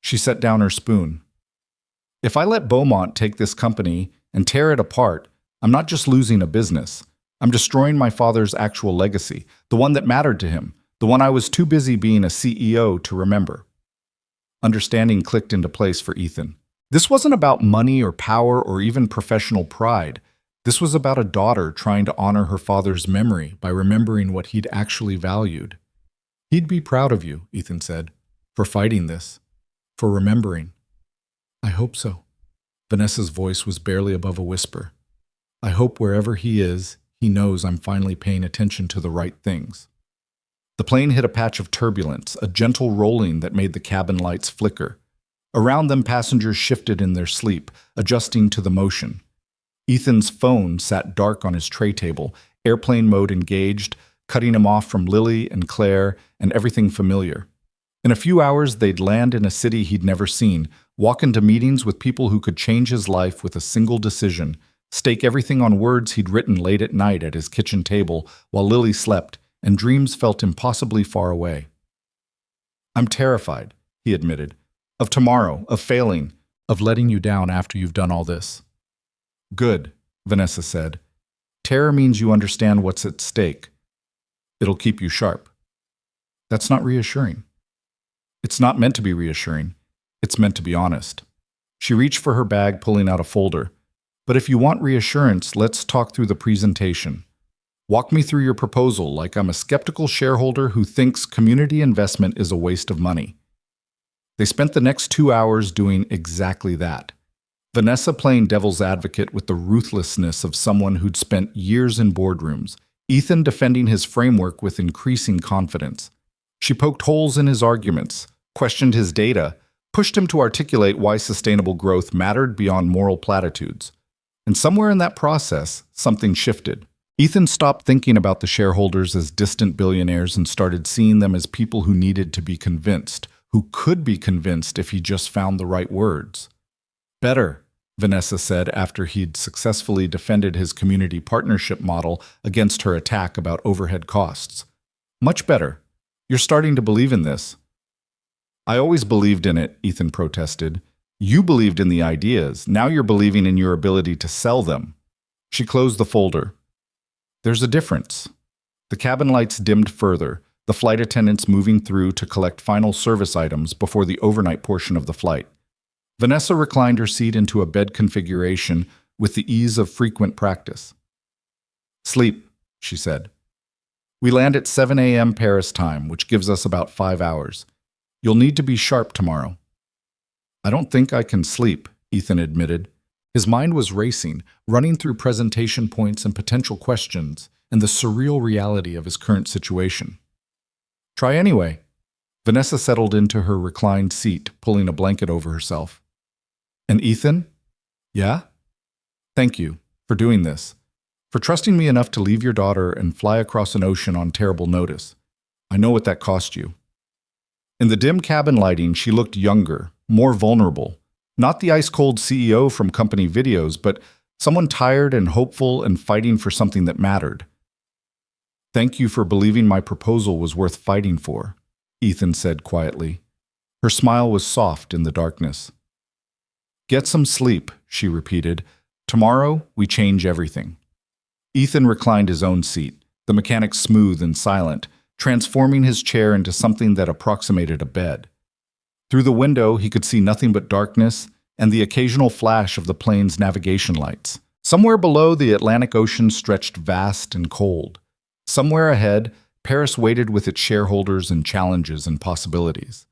She set down her spoon. If I let Beaumont take this company and tear it apart, I'm not just losing a business. I'm destroying my father's actual legacy, the one that mattered to him, the one I was too busy being a CEO to remember. Understanding clicked into place for Ethan. This wasn't about money or power or even professional pride. This was about a daughter trying to honor her father's memory by remembering what he'd actually valued. He'd be proud of you, Ethan said, for fighting this, for remembering. I hope so. Vanessa's voice was barely above a whisper. I hope wherever he is, he knows I'm finally paying attention to the right things. The plane hit a patch of turbulence, a gentle rolling that made the cabin lights flicker. Around them, passengers shifted in their sleep, adjusting to the motion. Ethan's phone sat dark on his tray table, airplane mode engaged, cutting him off from Lily and Claire and everything familiar. In a few hours, they'd land in a city he'd never seen, walk into meetings with people who could change his life with a single decision, stake everything on words he'd written late at night at his kitchen table while Lily slept, and dreams felt impossibly far away. I'm terrified, he admitted, of tomorrow, of failing, of letting you down after you've done all this. Good, Vanessa said. Terror means you understand what's at stake. It'll keep you sharp. That's not reassuring. It's not meant to be reassuring. It's meant to be honest. She reached for her bag, pulling out a folder. But if you want reassurance, let's talk through the presentation. Walk me through your proposal like I'm a skeptical shareholder who thinks community investment is a waste of money. They spent the next 2 hours doing exactly that. Vanessa playing devil's advocate with the ruthlessness of someone who'd spent years in boardrooms, Ethan defending his framework with increasing confidence. She poked holes in his arguments, questioned his data, pushed him to articulate why sustainable growth mattered beyond moral platitudes. And somewhere in that process, something shifted. Ethan stopped thinking about the shareholders as distant billionaires and started seeing them as people who needed to be convinced, who could be convinced if he just found the right words. Better, Vanessa said after he'd successfully defended his community partnership model against her attack about overhead costs. Much better. You're starting to believe in this. I always believed in it, Ethan protested. You believed in the ideas. Now you're believing in your ability to sell them. She closed the folder. There's a difference. The cabin lights dimmed further, the flight attendants moving through to collect final service items before the overnight portion of the flight. Vanessa reclined her seat into a bed configuration with the ease of frequent practice. Sleep, she said. We land at 7 a.m. Paris time, which gives us about 5 hours. You'll need to be sharp tomorrow. I don't think I can sleep, Ethan admitted. His mind was racing, running through presentation points and potential questions, and the surreal reality of his current situation. Try anyway. Vanessa settled into her reclined seat, pulling a blanket over herself. And Ethan? Yeah? Thank you for doing this, for trusting me enough to leave your daughter and fly across an ocean on terrible notice. I know what that cost you. In the dim cabin lighting, she looked younger, more vulnerable. Not the ice-cold CEO from company videos, but someone tired and hopeful and fighting for something that mattered. Thank you for believing my proposal was worth fighting for, Ethan said quietly. Her smile was soft in the darkness. Get some sleep, she repeated. Tomorrow, we change everything. Ethan reclined his own seat, the mechanic smooth and silent, transforming his chair into something that approximated a bed. Through the window, he could see nothing but darkness and the occasional flash of the plane's navigation lights. Somewhere below, the Atlantic Ocean stretched vast and cold. Somewhere ahead, Paris waited with its shareholders and challenges and possibilities.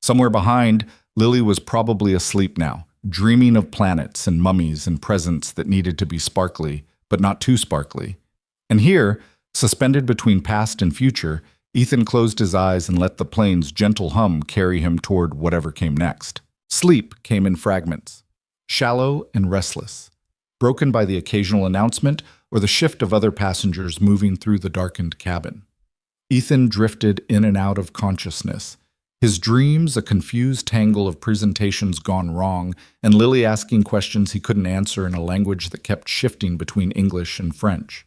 Somewhere behind, Lily was probably asleep now, dreaming of planets and mummies and presents that needed to be sparkly, but not too sparkly. And here, suspended between past and future, Ethan closed his eyes and let the plane's gentle hum carry him toward whatever came next. Sleep came in fragments, shallow and restless, broken by the occasional announcement or the shift of other passengers moving through the darkened cabin. Ethan drifted in and out of consciousness, his dreams a confused tangle of presentations gone wrong, and Lily asking questions he couldn't answer in a language that kept shifting between English and French.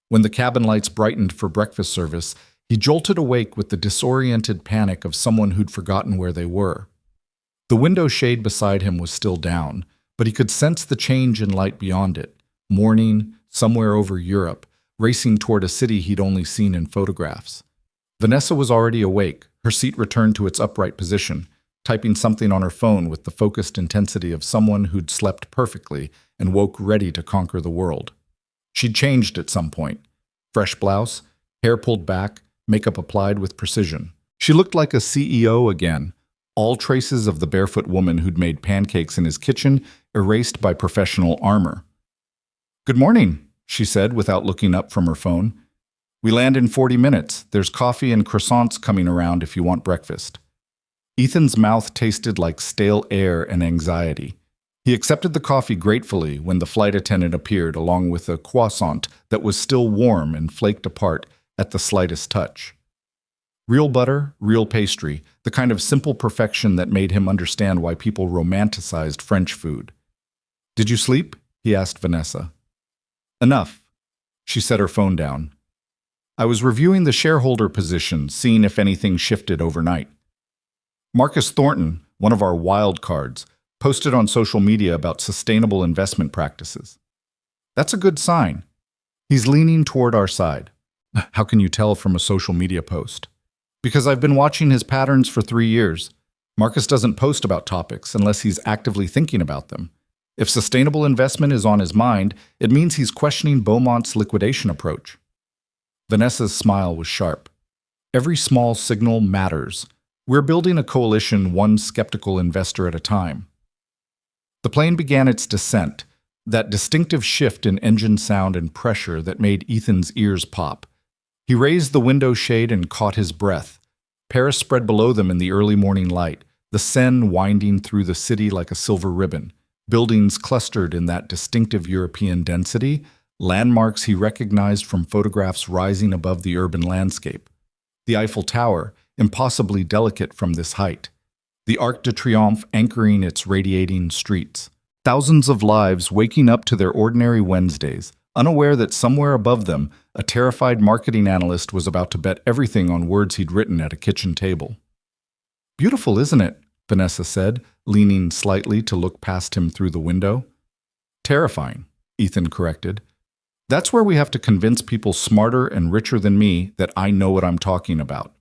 When the cabin lights brightened for breakfast service, he jolted awake with the disoriented panic of someone who'd forgotten where they were. The window shade beside him was still down, but he could sense the change in light beyond it. Morning, somewhere over Europe, racing toward a city he'd only seen in photographs. Vanessa was already awake, her seat returned to its upright position, typing something on her phone with the focused intensity of someone who'd slept perfectly and woke ready to conquer the world. She'd changed at some point. Fresh blouse, hair pulled back, makeup applied with precision. She looked like a CEO again, all traces of the barefoot woman who'd made pancakes in his kitchen erased by professional armor. "Good morning," she said without looking up from her phone. "We land in 40 minutes. There's coffee and croissants coming around if you want breakfast." Ethan's mouth tasted like stale air and anxiety. He accepted the coffee gratefully when the flight attendant appeared along with a croissant that was still warm and flaked apart at the slightest touch. Real butter, real pastry, the kind of simple perfection that made him understand why people romanticized French food. "Did you sleep?" he asked Vanessa. "Enough." She set her phone down. "I was reviewing the shareholder position, seeing if anything shifted overnight. Marcus Thornton, one of our wild cards, posted on social media about sustainable investment practices. That's a good sign. He's leaning toward our side." "How can you tell from a social media post?" "Because I've been watching his patterns for 3 years. Marcus doesn't post about topics unless he's actively thinking about them. If sustainable investment is on his mind, it means he's questioning Beaumont's liquidation approach." Vanessa's smile was sharp. Every small signal matters. We're building a coalition one skeptical investor at a time. The plane began its descent, that distinctive shift in engine sound and pressure that made Ethan's ears pop. He raised the window shade and caught his breath. Paris spread below them in the early morning light, the Seine winding through the city like a silver ribbon. Buildings clustered in that distinctive European density, landmarks he recognized from photographs rising above the urban landscape. The Eiffel Tower, impossibly delicate from this height. The Arc de Triomphe anchoring its radiating streets. Thousands of lives waking up to their ordinary Wednesdays, unaware that somewhere above them, a terrified marketing analyst was about to bet everything on words he'd written at a kitchen table. "Beautiful, isn't it?" Vanessa said, leaning slightly to look past him through the window. "Terrifying," Ethan corrected. "That's where we have to convince people smarter and richer than me that I know what I'm talking about."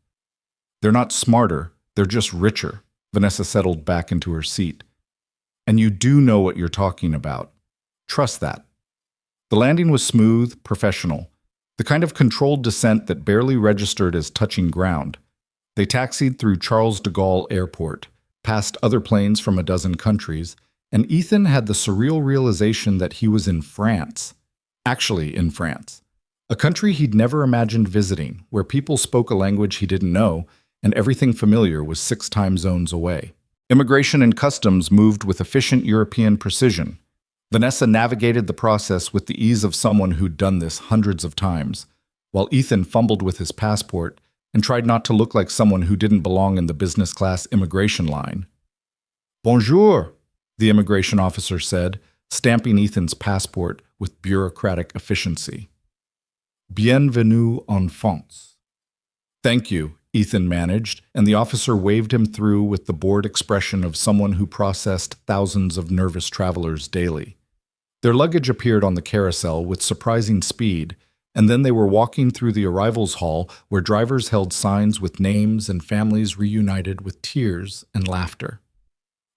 "They're not smarter, they're just richer," Vanessa settled back into her seat. "And you do know what you're talking about. Trust that." The landing was smooth, professional, the kind of controlled descent that barely registered as touching ground. They taxied through Charles de Gaulle Airport, past other planes from a dozen countries, and Ethan had the surreal realization that he was in France. Actually in France. A country he'd never imagined visiting, where people spoke a language he didn't know, and everything familiar was 6 time zones away. Immigration and customs moved with efficient European precision. Vanessa navigated the process with the ease of someone who'd done this hundreds of times, while Ethan fumbled with his passport and tried not to look like someone who didn't belong in the business class immigration line. "Bonjour," the immigration officer said, stamping Ethan's passport with bureaucratic efficiency. "Bienvenue en France." "Thank you," Ethan managed, and the officer waved him through with the bored expression of someone who processed thousands of nervous travelers daily. Their luggage appeared on the carousel with surprising speed, and then they were walking through the arrivals hall where drivers held signs with names and families reunited with tears and laughter.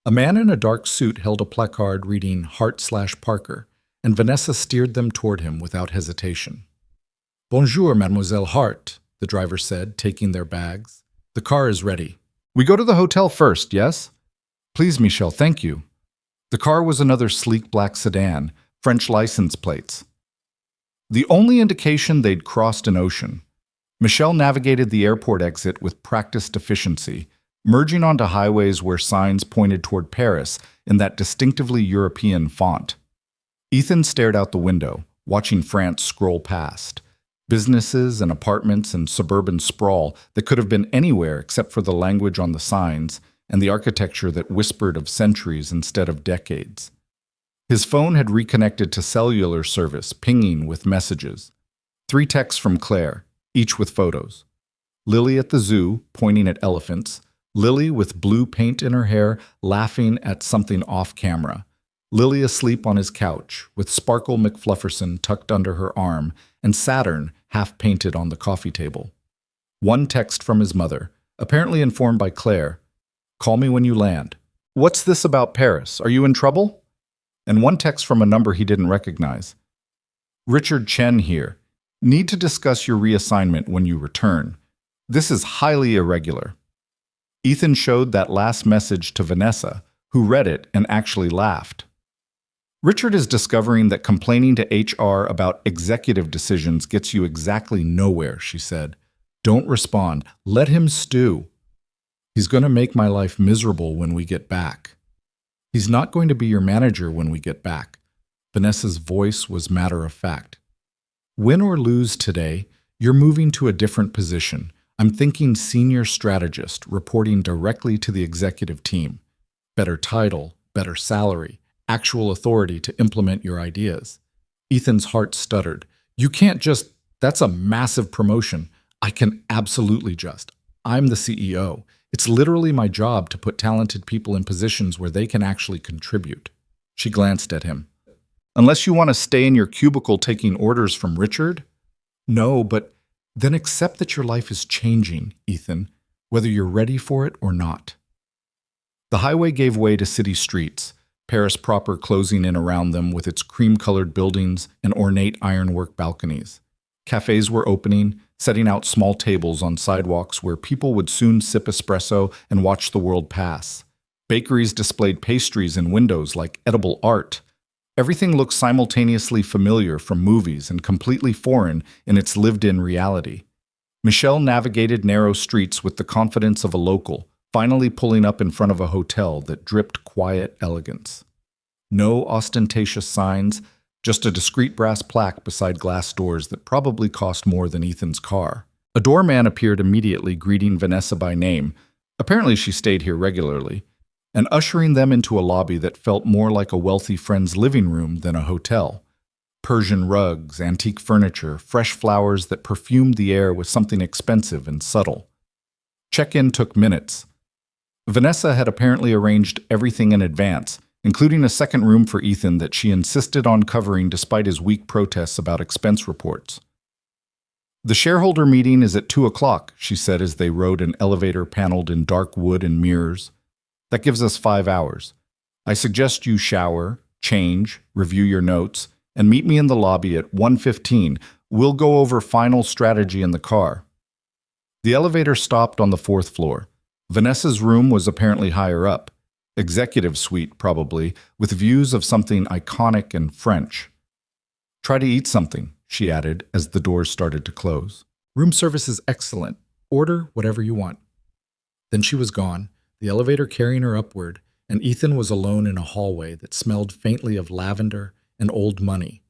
A man in a dark suit held a placard reading Hart/Parker, and Vanessa steered them toward him without hesitation. "Bonjour, Mademoiselle Hart," the driver said, taking their bags. "The car is ready. We go to the hotel first, yes?" "Please, Michel, thank you." The car was another sleek black sedan, French license plates. The only indication they'd crossed an ocean. Michel navigated the airport exit with practiced efficiency, merging onto highways where signs pointed toward Paris in that distinctively European font. Ethan stared out the window, watching France scroll past. Businesses and apartments and suburban sprawl that could have been anywhere except for the language on the signs and the architecture that whispered of centuries instead of decades. His phone had reconnected to cellular service, pinging with messages. 3 texts from Claire, each with photos. Lily at the zoo, pointing at elephants. Lily with blue paint in her hair, laughing at something off camera. Lily asleep on his couch, with Sparkle McFlufferson tucked under her arm, and Saturn half-painted on the coffee table. 1 text from his mother, apparently informed by Claire. "Call me when you land." "What's this about Paris? Are you in trouble?" And 1 text from a number he didn't recognize. "Richard Chen here. Need to discuss your reassignment when you return. This is highly irregular." Ethan showed that last message to Vanessa, who read it and actually laughed. "Richard is discovering that complaining to HR about executive decisions gets you exactly nowhere," she said. "Don't respond. Let him stew. He's going to make my life miserable when we get back." "He's not going to be your manager when we get back." Vanessa's voice was matter of fact. "Win or lose today, you're moving to a different position. I'm thinking senior strategist, reporting directly to the executive team. Better title, better salary, actual authority to implement your ideas." Ethan's heart stuttered. "You can't just, that's a massive promotion. I can absolutely just. I'm the CEO. It's literally my job to put talented people in positions where they can actually contribute." She glanced at him. "Unless you want to stay in your cubicle taking orders from Richard?" "No, but then accept that your life is changing, Ethan, whether you're ready for it or not." The highway gave way to city streets, Paris proper closing in around them with its cream-colored buildings and ornate ironwork balconies. Cafes were opening, setting out small tables on sidewalks where people would soon sip espresso and watch the world pass. Bakeries displayed pastries in windows like edible art. Everything looked simultaneously familiar from movies and completely foreign in its lived-in reality. Michelle navigated narrow streets with the confidence of a local, finally pulling up in front of a hotel that dripped quiet elegance. No ostentatious signs, just a discreet brass plaque beside glass doors that probably cost more than Ethan's car. A doorman appeared immediately, greeting Vanessa by name. Apparently she stayed here regularly, and ushering them into a lobby that felt more like a wealthy friend's living room than a hotel. Persian rugs, antique furniture, fresh flowers that perfumed the air with something expensive and subtle. Check-in took minutes. Vanessa had apparently arranged everything in advance, including a second room for Ethan that she insisted on covering despite his weak protests about expense reports. "The shareholder meeting is at 2 o'clock, she said as they rode an elevator paneled in dark wood and mirrors. "That gives us 5 hours. I suggest you shower, change, review your notes, and meet me in the lobby at 1:15. We'll go over final strategy in the car." The elevator stopped on the 4th floor. Vanessa's room was apparently higher up. Executive suite, probably, with views of something iconic and French. "Try to eat something," she added as the doors started to close. "Room service is excellent. Order whatever you want." Then she was gone, the elevator carrying her upward, and Ethan was alone in a hallway that smelled faintly of lavender and old money.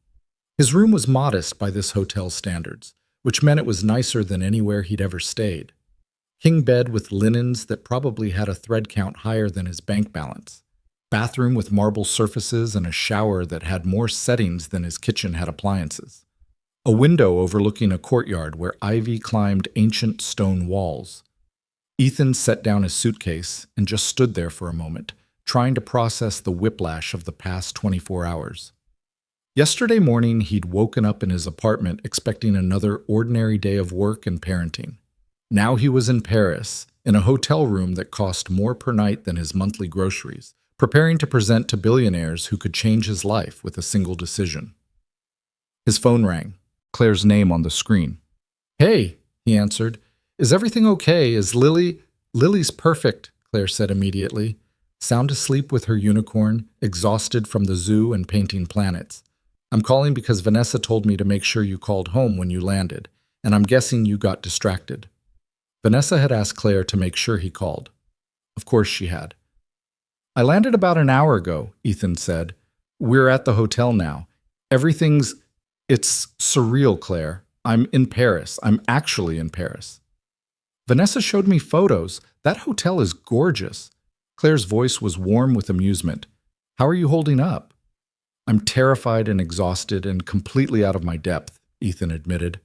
His room was modest by this hotel's standards, which meant it was nicer than anywhere he'd ever stayed. King bed with linens that probably had a thread count higher than his bank balance. Bathroom with marble surfaces and a shower that had more settings than his kitchen had appliances. A window overlooking a courtyard where ivy climbed ancient stone walls. Ethan set down his suitcase and just stood there for a moment, trying to process the whiplash of the past 24 hours. Yesterday morning, he'd woken up in his apartment expecting another ordinary day of work and parenting. Now he was in Paris, in a hotel room that cost more per night than his monthly groceries, preparing to present to billionaires who could change his life with a single decision. His phone rang, Claire's name on the screen. "Hey," he answered. "Is everything okay? Is Lily—" "Lily's perfect," Claire said immediately, sound asleep with her unicorn, exhausted from the zoo and painting planets. "I'm calling because Vanessa told me to make sure you called home when you landed, and I'm guessing you got distracted." Vanessa had asked Claire to make sure he called. Of course she had. "I landed about an hour ago," Ethan said. "We're at the hotel now. It's surreal, Claire. I'm in Paris. I'm actually in Paris." "Vanessa showed me photos. That hotel is gorgeous." Claire's voice was warm with amusement. "How are you holding up?" "I'm terrified and exhausted and completely out of my depth," Ethan admitted.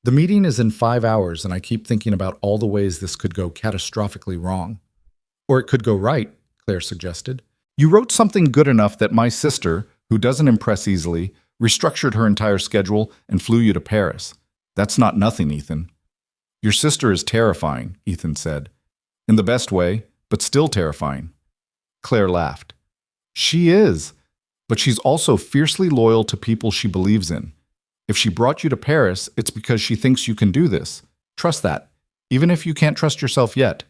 "The meeting is in 5 hours, and I keep thinking about all the ways this could go catastrophically wrong." "Or it could go right," Claire suggested. "You wrote something good enough that my sister, who doesn't impress easily, restructured her entire schedule and flew you to Paris. That's not nothing, Ethan." "Your sister is terrifying," Ethan said. "In the best way, but still terrifying." Claire laughed. "She is, but she's also fiercely loyal to people she believes in. If she brought you to Paris, it's because she thinks you can do this. Trust that, even if you can't trust yourself yet."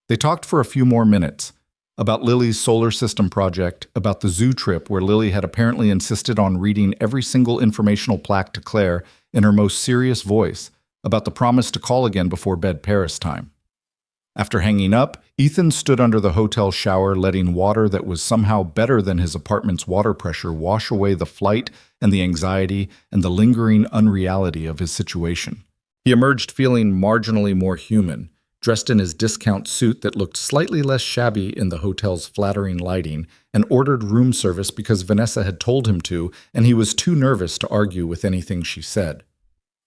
They talked for a few more minutes, about Lily's solar system project, about the zoo trip where Lily had apparently insisted on reading every single informational plaque to Claire in her most serious voice, about the promise to call again before bed Paris time. After hanging up, Ethan stood under the hotel shower, letting water that was somehow better than his apartment's water pressure wash away the flight and the anxiety and the lingering unreality of his situation. He emerged feeling marginally more human, dressed in his discount suit that looked slightly less shabby in the hotel's flattering lighting, and ordered room service because Vanessa had told him to, and he was too nervous to argue with anything she said.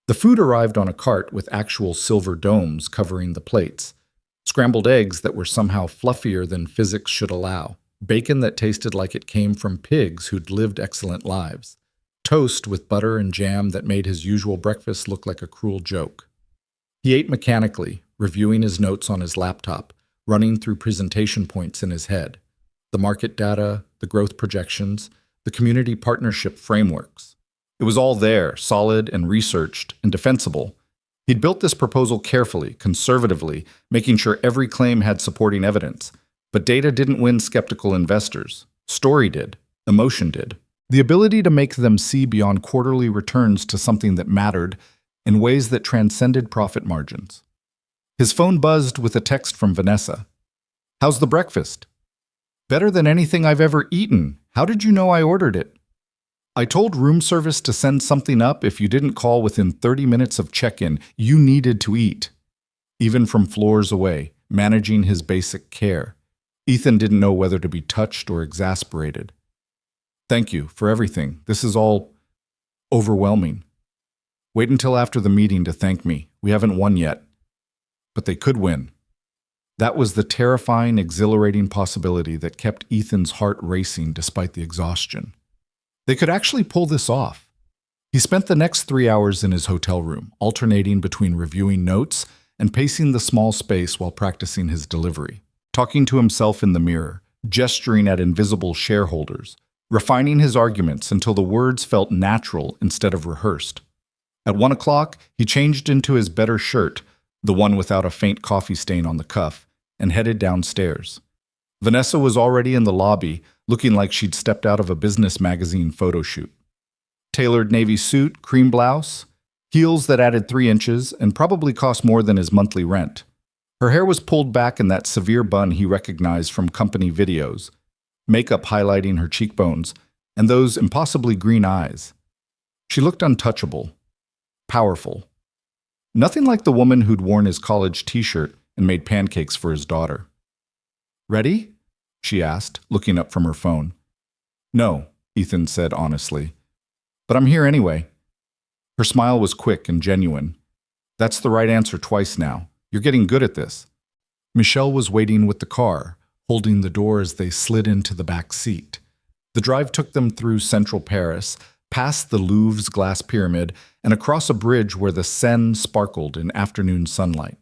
The food arrived on a cart with actual silver domes covering the plates. Scrambled eggs that were somehow fluffier than physics should allow. Bacon that tasted like it came from pigs who'd lived excellent lives. Toast with butter and jam that made his usual breakfast look like a cruel joke. He ate mechanically, reviewing his notes on his laptop, running through presentation points in his head. The market data, the growth projections, the community partnership frameworks. It was all there, solid and researched and defensible. He'd built this proposal carefully, conservatively, making sure every claim had supporting evidence. But data didn't win skeptical investors. Story did. Emotion did. The ability to make them see beyond quarterly returns to something that mattered in ways that transcended profit margins. His phone buzzed with a text from Vanessa. "How's the breakfast?" "Better than anything I've ever eaten. How did you know I ordered it?" "I told room service to send something up if you didn't call within 30 minutes of check-in. You needed to eat." Even from floors away, managing his basic care, Ethan didn't know whether to be touched or exasperated. "Thank you for everything. This is all overwhelming. Wait until after the meeting to thank me. We haven't won yet." But they could win. That was the terrifying, exhilarating possibility that kept Ethan's heart racing despite the exhaustion. They could actually pull this off. He spent the next 3 hours in his hotel room, alternating between reviewing notes and pacing the small space while practicing his delivery, talking to himself in the mirror, gesturing at invisible shareholders, refining his arguments until the words felt natural instead of rehearsed. At 1 o'clock, he changed into his better shirt, the one without a faint coffee stain on the cuff, and headed downstairs. Vanessa was already in the lobby, looking like she'd stepped out of a business magazine photo shoot. Tailored navy suit, cream blouse, heels that added 3 inches and probably cost more than his monthly rent. Her hair was pulled back in that severe bun he recognized from company videos, makeup highlighting her cheekbones, and those impossibly green eyes. She looked untouchable, powerful. Nothing like the woman who'd worn his college t-shirt and made pancakes for his daughter. "Ready?" she asked, looking up from her phone. "No," Ethan said honestly. "But I'm here anyway." Her smile was quick and genuine. "That's the right answer twice now. You're getting good at this." Michelle was waiting with the car, holding the door as they slid into the back seat. The drive took them through central Paris, past the Louvre's glass pyramid, and across a bridge where the Seine sparkled in afternoon sunlight.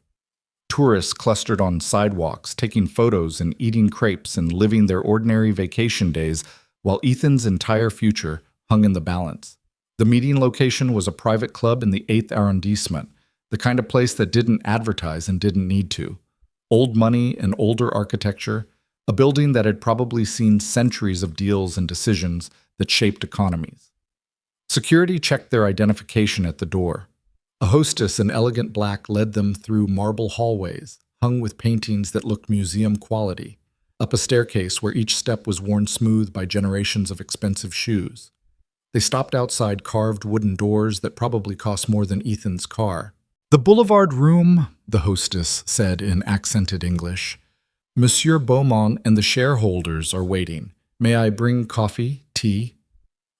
Tourists clustered on sidewalks, taking photos and eating crepes and living their ordinary vacation days, while Ethan's entire future hung in the balance. The meeting location was a private club in the 8th arrondissement, the kind of place that didn't advertise and didn't need to. Old money and older architecture, a building that had probably seen centuries of deals and decisions that shaped economies. Security checked their identification at the door. A hostess in elegant black led them through marble hallways, hung with paintings that looked museum quality, up a staircase where each step was worn smooth by generations of expensive shoes. They stopped outside carved wooden doors that probably cost more than Ethan's car. "The Boulevard Room," the hostess said in accented English. "Monsieur Beaumont and the shareholders are waiting. May I bring coffee, tea?"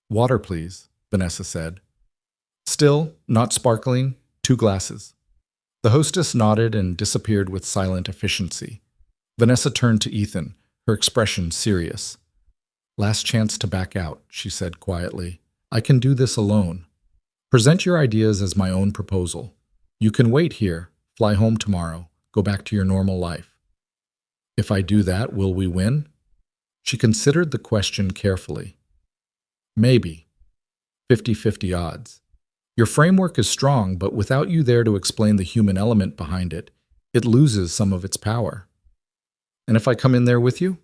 "Water, please," Vanessa said. "Still, not sparkling, 2 glasses." The hostess nodded and disappeared with silent efficiency. Vanessa turned to Ethan, her expression serious. "Last chance to back out," she said quietly. "I can do this alone. Present your ideas as my own proposal. You can wait here, fly home tomorrow, go back to your normal life." "If I do that, will we win?" She considered the question carefully. "Maybe. 50-50 odds. Your framework is strong, but without you there to explain the human element behind it, it loses some of its power." "And if I come in there with you?"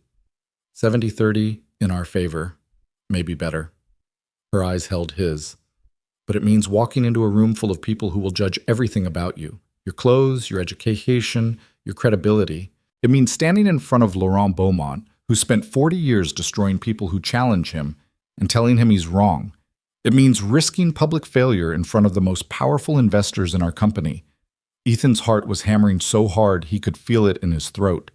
70-30 in our favor, maybe better. Her eyes held his. "But it means walking into a room full of people who will judge everything about you. Your clothes, your education, your credibility. It means standing in front of Laurent Beaumont, who spent 40 years destroying people who challenge him, and telling him he's wrong. It means risking public failure in front of the most powerful investors in our company." Ethan's heart was hammering so hard he could feel it in his throat.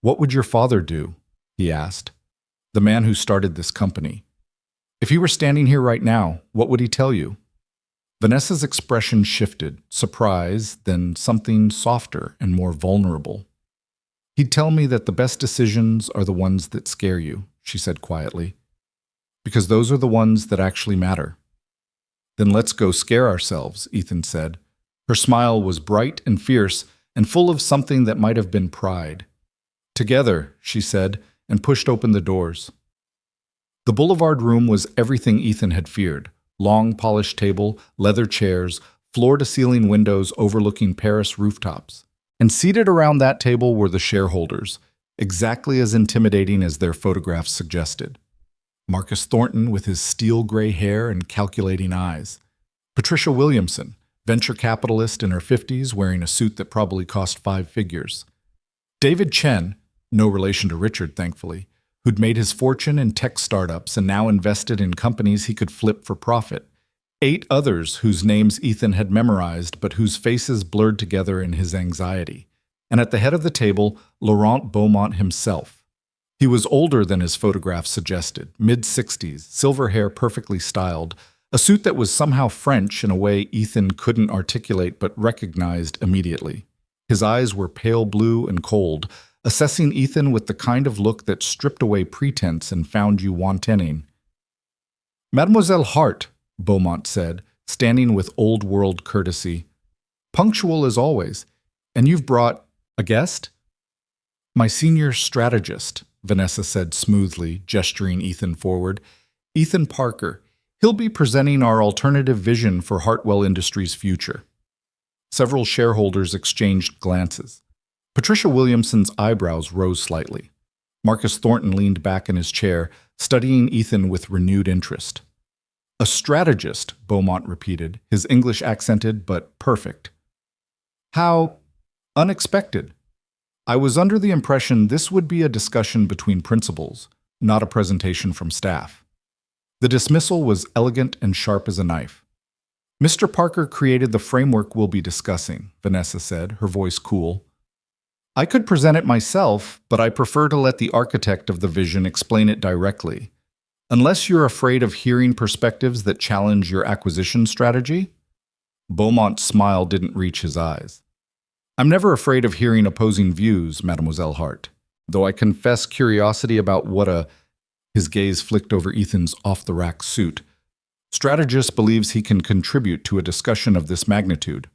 "What would your father do?" he asked. "The man who started this company. If he were standing here right now, what would he tell you?" Vanessa's expression shifted, surprise, then something softer and more vulnerable. "He'd tell me that the best decisions are the ones that scare you," she said quietly. "Because those are the ones that actually matter." "Then let's go scare ourselves," Ethan said. Her smile was bright and fierce and full of something that might have been pride. "Together," she said, and pushed open the doors. The Boulevard Room was everything Ethan had feared. Long polished table, leather chairs, floor-to-ceiling windows overlooking Paris rooftops. And seated around that table were the shareholders, exactly as intimidating as their photographs suggested. Marcus Thornton with his steel-gray hair and calculating eyes. Patricia Williamson, venture capitalist in her 50s wearing a suit that probably cost 5 figures. David Chen, no relation to Richard, thankfully, who'd made his fortune in tech startups and now invested in companies he could flip for profit. 8 others whose names Ethan had memorized but whose faces blurred together in his anxiety. And at the head of the table, Laurent Beaumont himself. He was older than his photograph suggested, mid-60s, silver hair perfectly styled, a suit that was somehow French in a way Ethan couldn't articulate but recognized immediately. His eyes were pale blue and cold, assessing Ethan with the kind of look that stripped away pretense and found you wanting. "Mademoiselle Hart," Beaumont said, standing with old-world courtesy. "Punctual as always. And you've brought a guest?" "My senior strategist," Vanessa said smoothly, gesturing Ethan forward. "Ethan Parker. He'll be presenting our alternative vision for Hartwell Industries' future." Several shareholders exchanged glances. Patricia Williamson's eyebrows rose slightly. Marcus Thornton leaned back in his chair, studying Ethan with renewed interest. "A strategist," Beaumont repeated, his English accented but perfect. "How unexpected. I was under the impression this would be a discussion between principals, not a presentation from staff." The dismissal was elegant and sharp as a knife. "Mr. Parker created the framework we'll be discussing," Vanessa said, her voice cool. "I could present it myself, but I prefer to let the architect of the vision explain it directly. Unless you're afraid of hearing perspectives that challenge your acquisition strategy?" Beaumont's smile didn't reach his eyes. "I'm never afraid of hearing opposing views, Mademoiselle Hart, though I confess curiosity about what his gaze flicked over Ethan's off-the-rack suit. "Strategist believes he can contribute to a discussion of this magnitude."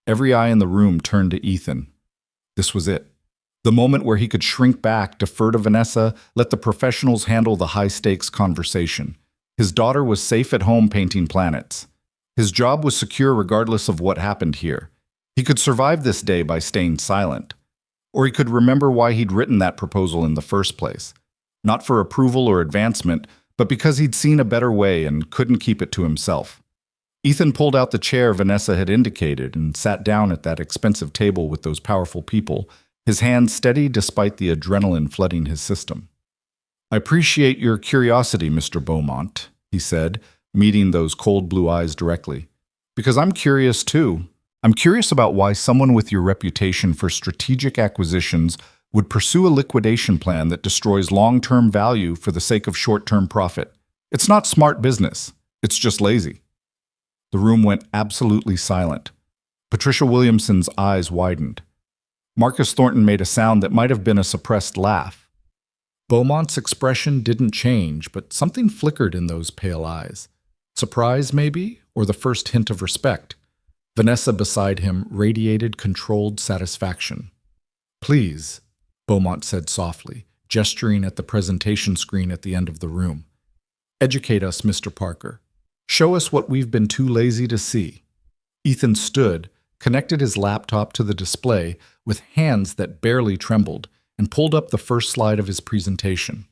Every eye in the room turned to Ethan. This was it. The moment where he could shrink back, defer to Vanessa, let the professionals handle the high-stakes conversation. His daughter was safe at home painting planets. His job was secure regardless of what happened here. He could survive this day by staying silent. Or he could remember why he'd written that proposal in the first place. Not for approval or advancement, but because he'd seen a better way and couldn't keep it to himself. Ethan pulled out the chair Vanessa had indicated and sat down at that expensive table with those powerful people, his hands steady despite the adrenaline flooding his system. "I appreciate your curiosity, Mr. Beaumont," he said, meeting those cold blue eyes directly. "Because I'm curious too. I'm curious about why someone with your reputation for strategic acquisitions would pursue a liquidation plan that destroys long-term value for the sake of short-term profit. It's not smart business. It's just lazy." The room went absolutely silent. Patricia Williamson's eyes widened. Marcus Thornton made a sound that might have been a suppressed laugh. Beaumont's expression didn't change, but something flickered in those pale eyes. Surprise, maybe, or the first hint of respect. Vanessa beside him radiated controlled satisfaction. "Please," Beaumont said softly, gesturing at the presentation screen at the end of the room. "Educate us, Mr. Parker. Show us what we've been too lazy to see." Ethan stood, connected his laptop to the display with hands that barely trembled, and pulled up the first slide of his presentation.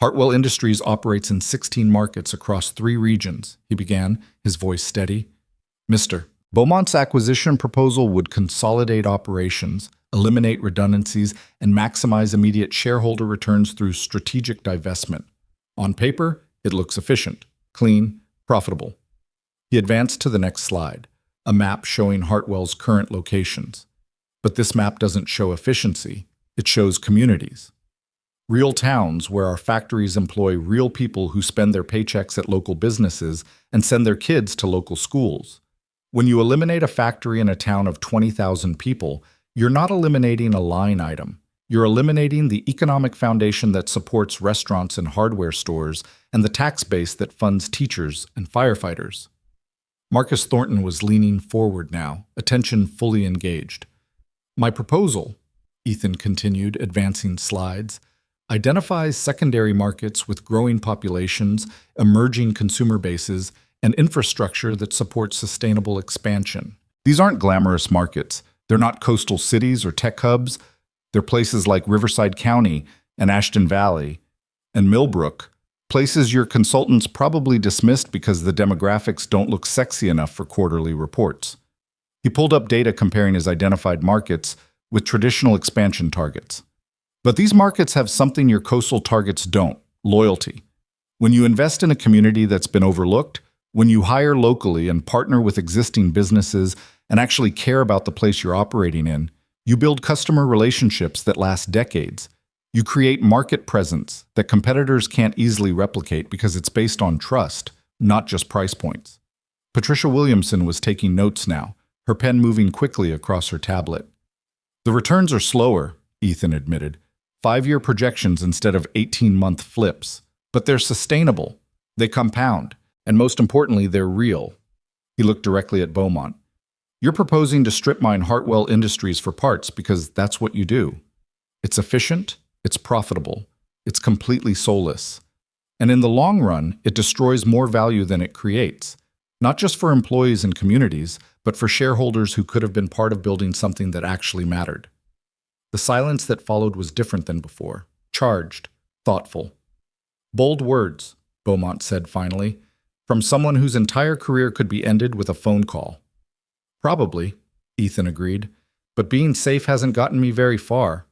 "Hartwell Industries operates in 16 markets across 3 regions," he began, his voice steady. "Mr. Beaumont's acquisition proposal would consolidate operations, eliminate redundancies, and maximize immediate shareholder returns through strategic divestment. On paper, it looks efficient, clean, profitable." He advanced to the next slide, a map showing Hartwell's current locations. But this map doesn't show efficiency, it shows communities. Real towns where our factories employ real people who spend their paychecks at local businesses and send their kids to local schools. When you eliminate a factory in a town of 20,000 people, you're not eliminating a line item. You're eliminating the economic foundation that supports restaurants and hardware stores and the tax base that funds teachers and firefighters. Marcus Thornton was leaning forward now, attention fully engaged. "My proposal," Ethan continued, advancing slides, identifies secondary markets with growing populations, emerging consumer bases, and infrastructure that supports sustainable expansion. These aren't glamorous markets. They're not coastal cities or tech hubs. They're places like Riverside County and Ashton Valley and Millbrook, places your consultants probably dismissed because the demographics don't look sexy enough for quarterly reports. He pulled up data comparing his identified markets with traditional expansion targets. But these markets have something your coastal targets don't: loyalty. When you invest in a community that's been overlooked, when you hire locally and partner with existing businesses and actually care about the place you're operating in, you build customer relationships that last decades. You create market presence that competitors can't easily replicate because it's based on trust, not just price points. Patricia Williamson was taking notes now, her pen moving quickly across her tablet. The returns are slower, Ethan admitted. 5-year projections instead of 18-month flips. But they're sustainable. They compound. And most importantly, they're real. He looked directly at Beaumont. You're proposing to strip mine Hartwell Industries for parts because that's what you do. It's efficient, it's profitable, it's completely soulless. And in the long run, it destroys more value than it creates. Not just for employees and communities, but for shareholders who could have been part of building something that actually mattered. The silence that followed was different than before, charged, thoughtful. Bold words, Beaumont said finally, from someone whose entire career could be ended with a phone call. Probably, Ethan agreed, but being safe hasn't gotten me very far.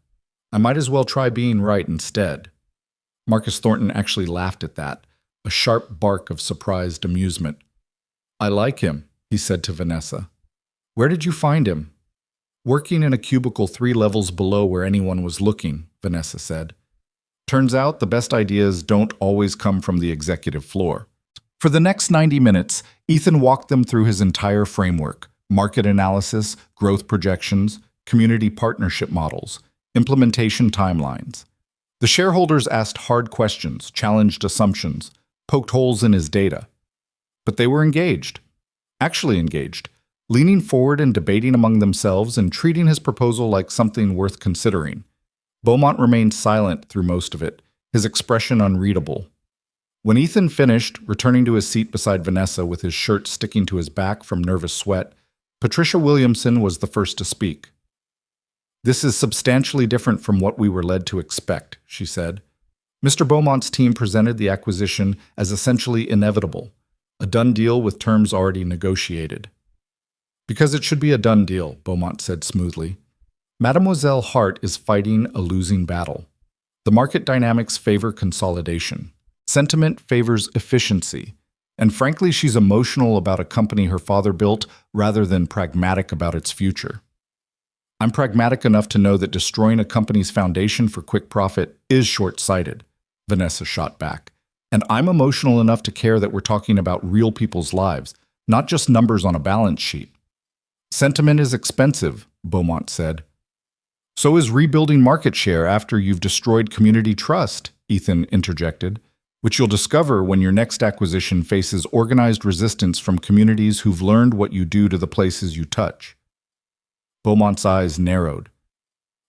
I might as well try being right instead. Marcus Thornton actually laughed at that, a sharp bark of surprised amusement. I like him, he said to Vanessa. Where did you find him? Working in a cubicle 3 levels below where anyone was looking, Vanessa said. Turns out the best ideas don't always come from the executive floor. For the next 90 minutes, Ethan walked them through his entire framework: market analysis, growth projections, community partnership models, implementation timelines. The shareholders asked hard questions, challenged assumptions, poked holes in his data. But they were engaged, actually engaged, leaning forward and debating among themselves and treating his proposal like something worth considering. Beaumont remained silent through most of it, his expression unreadable. When Ethan finished, returning to his seat beside Vanessa with his shirt sticking to his back from nervous sweat, Patricia Williamson was the first to speak. This is substantially different from what we were led to expect, she said. Mr. Beaumont's team presented the acquisition as essentially inevitable, a done deal with terms already negotiated. Because it should be a done deal, Beaumont said smoothly. Mademoiselle Hart is fighting a losing battle. The market dynamics favor consolidation. Sentiment favors efficiency. And frankly, she's emotional about a company her father built rather than pragmatic about its future. I'm pragmatic enough to know that destroying a company's foundation for quick profit is short-sighted, Vanessa shot back. And I'm emotional enough to care that we're talking about real people's lives, not just numbers on a balance sheet. Sentiment is expensive, Beaumont said. So is rebuilding market share after you've destroyed community trust, Ethan interjected, which you'll discover when your next acquisition faces organized resistance from communities who've learned what you do to the places you touch. Beaumont's eyes narrowed.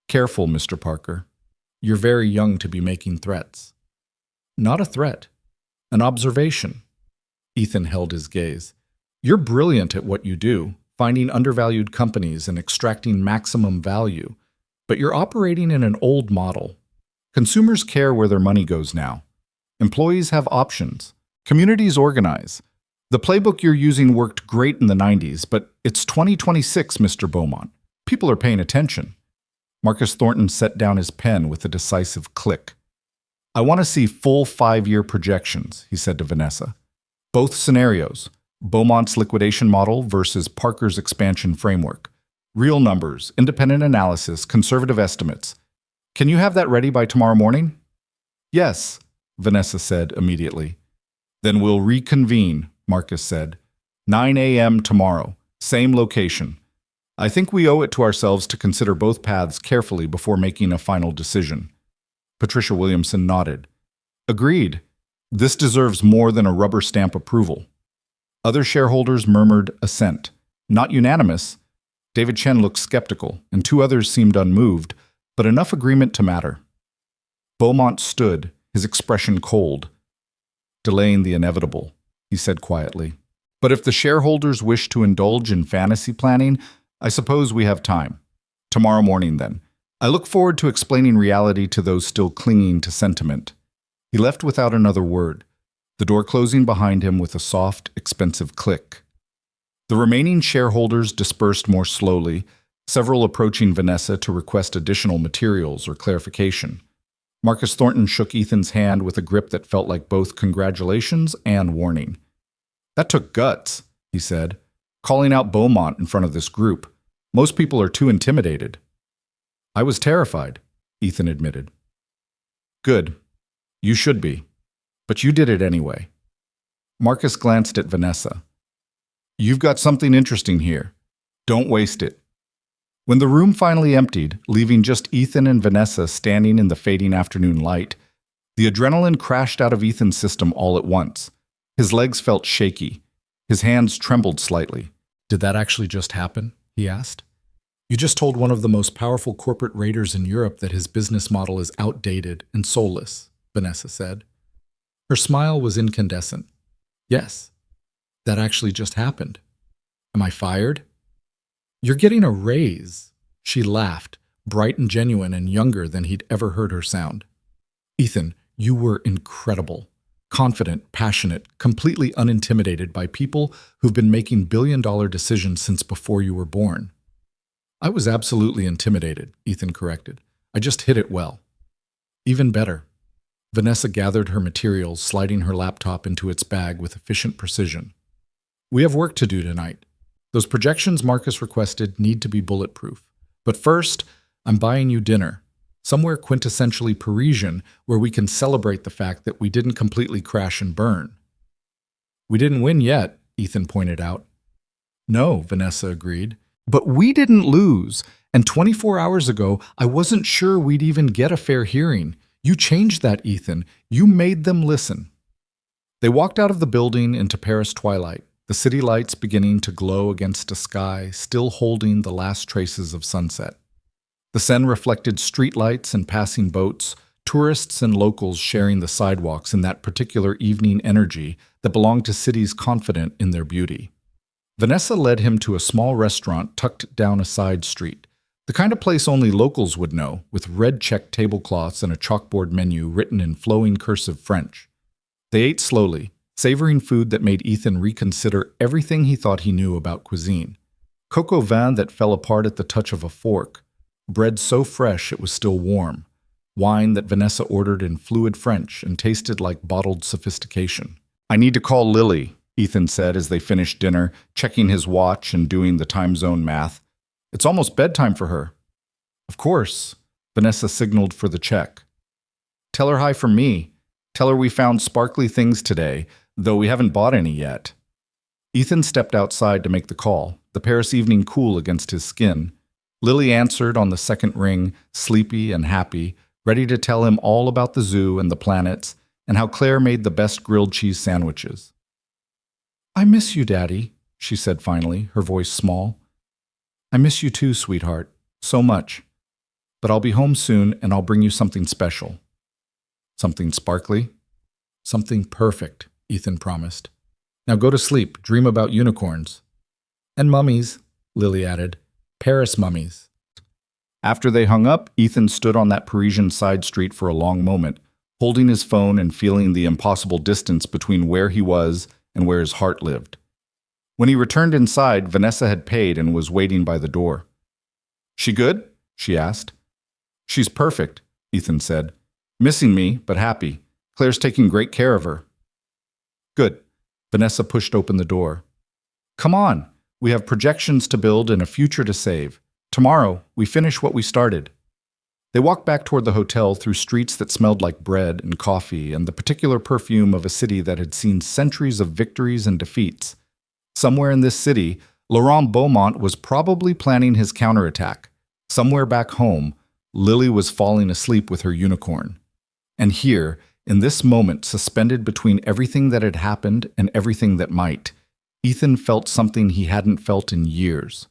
Careful, Mr. Parker. You're very young to be making threats. Not a threat. An observation. Ethan held his gaze. You're brilliant at what you do, finding undervalued companies and extracting maximum value. But you're operating in an old model. Consumers care where their money goes now. Employees have options. Communities organize. The playbook you're using worked great in the 90s, but it's 2026, Mr. Beaumont. People are paying attention. Marcus Thornton set down his pen with a decisive click. I want to see full 5-year projections, he said to Vanessa. Both scenarios, Beaumont's liquidation model versus Parker's expansion framework. Real numbers, independent analysis, conservative estimates. Can you have that ready by tomorrow morning? Yes, Vanessa said immediately. Then we'll reconvene, Marcus said. 9 a.m. tomorrow, same location. I think we owe it to ourselves to consider both paths carefully before making a final decision. Patricia Williamson nodded. Agreed. This deserves more than a rubber stamp approval. Other shareholders murmured assent. Not unanimous. David Chen looked skeptical, and 2 others seemed unmoved, but enough agreement to matter. Beaumont stood, his expression cold. "Delaying the inevitable," he said quietly. "But if the shareholders wish to indulge in fantasy planning, I suppose we have time. Tomorrow morning, then. I look forward to explaining reality to those still clinging to sentiment." He left without another word, the door closing behind him with a soft, expensive click. The remaining shareholders dispersed more slowly, several approaching Vanessa to request additional materials or clarification. Marcus Thornton shook Ethan's hand with a grip that felt like both congratulations and warning. "That took guts," he said, "calling out Beaumont in front of this group. Most people are too intimidated." "I was terrified," Ethan admitted. "Good. You should be. But you did it anyway." Marcus glanced at Vanessa. "You've got something interesting here. Don't waste it." When the room finally emptied, leaving just Ethan and Vanessa standing in the fading afternoon light, the adrenaline crashed out of Ethan's system all at once. His legs felt shaky. His hands trembled slightly. "Did that actually just happen?" he asked. "You just told one of the most powerful corporate raiders in Europe that his business model is outdated and soulless," Vanessa said. Her smile was incandescent. "Yes, that actually just happened. Am I fired?" "You're getting a raise." She laughed, bright and genuine and younger than he'd ever heard her sound. "Ethan, you were incredible. Confident, passionate, completely unintimidated by people who've been making billion-dollar decisions since before you were born." "I was absolutely intimidated," Ethan corrected. "I just hit it well." "Even better." Vanessa gathered her materials, sliding her laptop into its bag with efficient precision. "We have work to do tonight. Those projections Marcus requested need to be bulletproof. But first, I'm buying you dinner. Somewhere quintessentially Parisian where we can celebrate the fact that we didn't completely crash and burn." "We didn't win yet," Ethan pointed out. "No," Vanessa agreed. "But we didn't lose, and 24 hours ago, I wasn't sure we'd even get a fair hearing. You changed that, Ethan. You made them listen." They walked out of the building into Paris twilight, the city lights beginning to glow against a sky still holding the last traces of sunset. The Seine reflected streetlights and passing boats, tourists and locals sharing the sidewalks in that particular evening energy that belonged to cities confident in their beauty. Vanessa led him to a small restaurant tucked down a side street, the kind of place only locals would know, with red-checked tablecloths and a chalkboard menu written in flowing cursive French. They ate slowly, savoring food that made Ethan reconsider everything he thought he knew about cuisine. Coq au vin that fell apart at the touch of a fork, bread so fresh it was still warm, wine that Vanessa ordered in fluid French and tasted like bottled sophistication. "I need to call Lily," Ethan said as they finished dinner, checking his watch and doing the time zone math. "It's almost bedtime for her." "Of course," Vanessa signaled for the check. "Tell her hi from me. Tell her we found sparkly things today, though we haven't bought any yet." Ethan stepped outside to make the call, the Paris evening cool against his skin. Lily answered on the second ring, sleepy and happy, ready to tell him all about the zoo and the planets, and how Claire made the best grilled cheese sandwiches. "I miss you, Daddy," she said finally, her voice small. "I miss you too, sweetheart. So much. But I'll be home soon, and I'll bring you something special." "Something sparkly?" "Something perfect," Ethan promised. "Now go to sleep, dream about unicorns." "And mummies," Lily added. "Paris mummies." After they hung up, Ethan stood on that Parisian side street for a long moment, holding his phone and feeling the impossible distance between where he was and where his heart lived. When he returned inside, Vanessa had paid and was waiting by the door. "She good?" she asked. "She's perfect," Ethan said. "Missing me, but happy. Claire's taking great care of her." "Good." Vanessa pushed open the door. "Come on. We have projections to build and a future to save. Tomorrow, we finish what we started." They walked back toward the hotel through streets that smelled like bread and coffee and the particular perfume of a city that had seen centuries of victories and defeats. Somewhere in this city, Laurent Beaumont was probably planning his counterattack. Somewhere back home, Lily was falling asleep with her unicorn. And here, in this moment suspended between everything that had happened and everything that might, Ethan felt something he hadn't felt in years.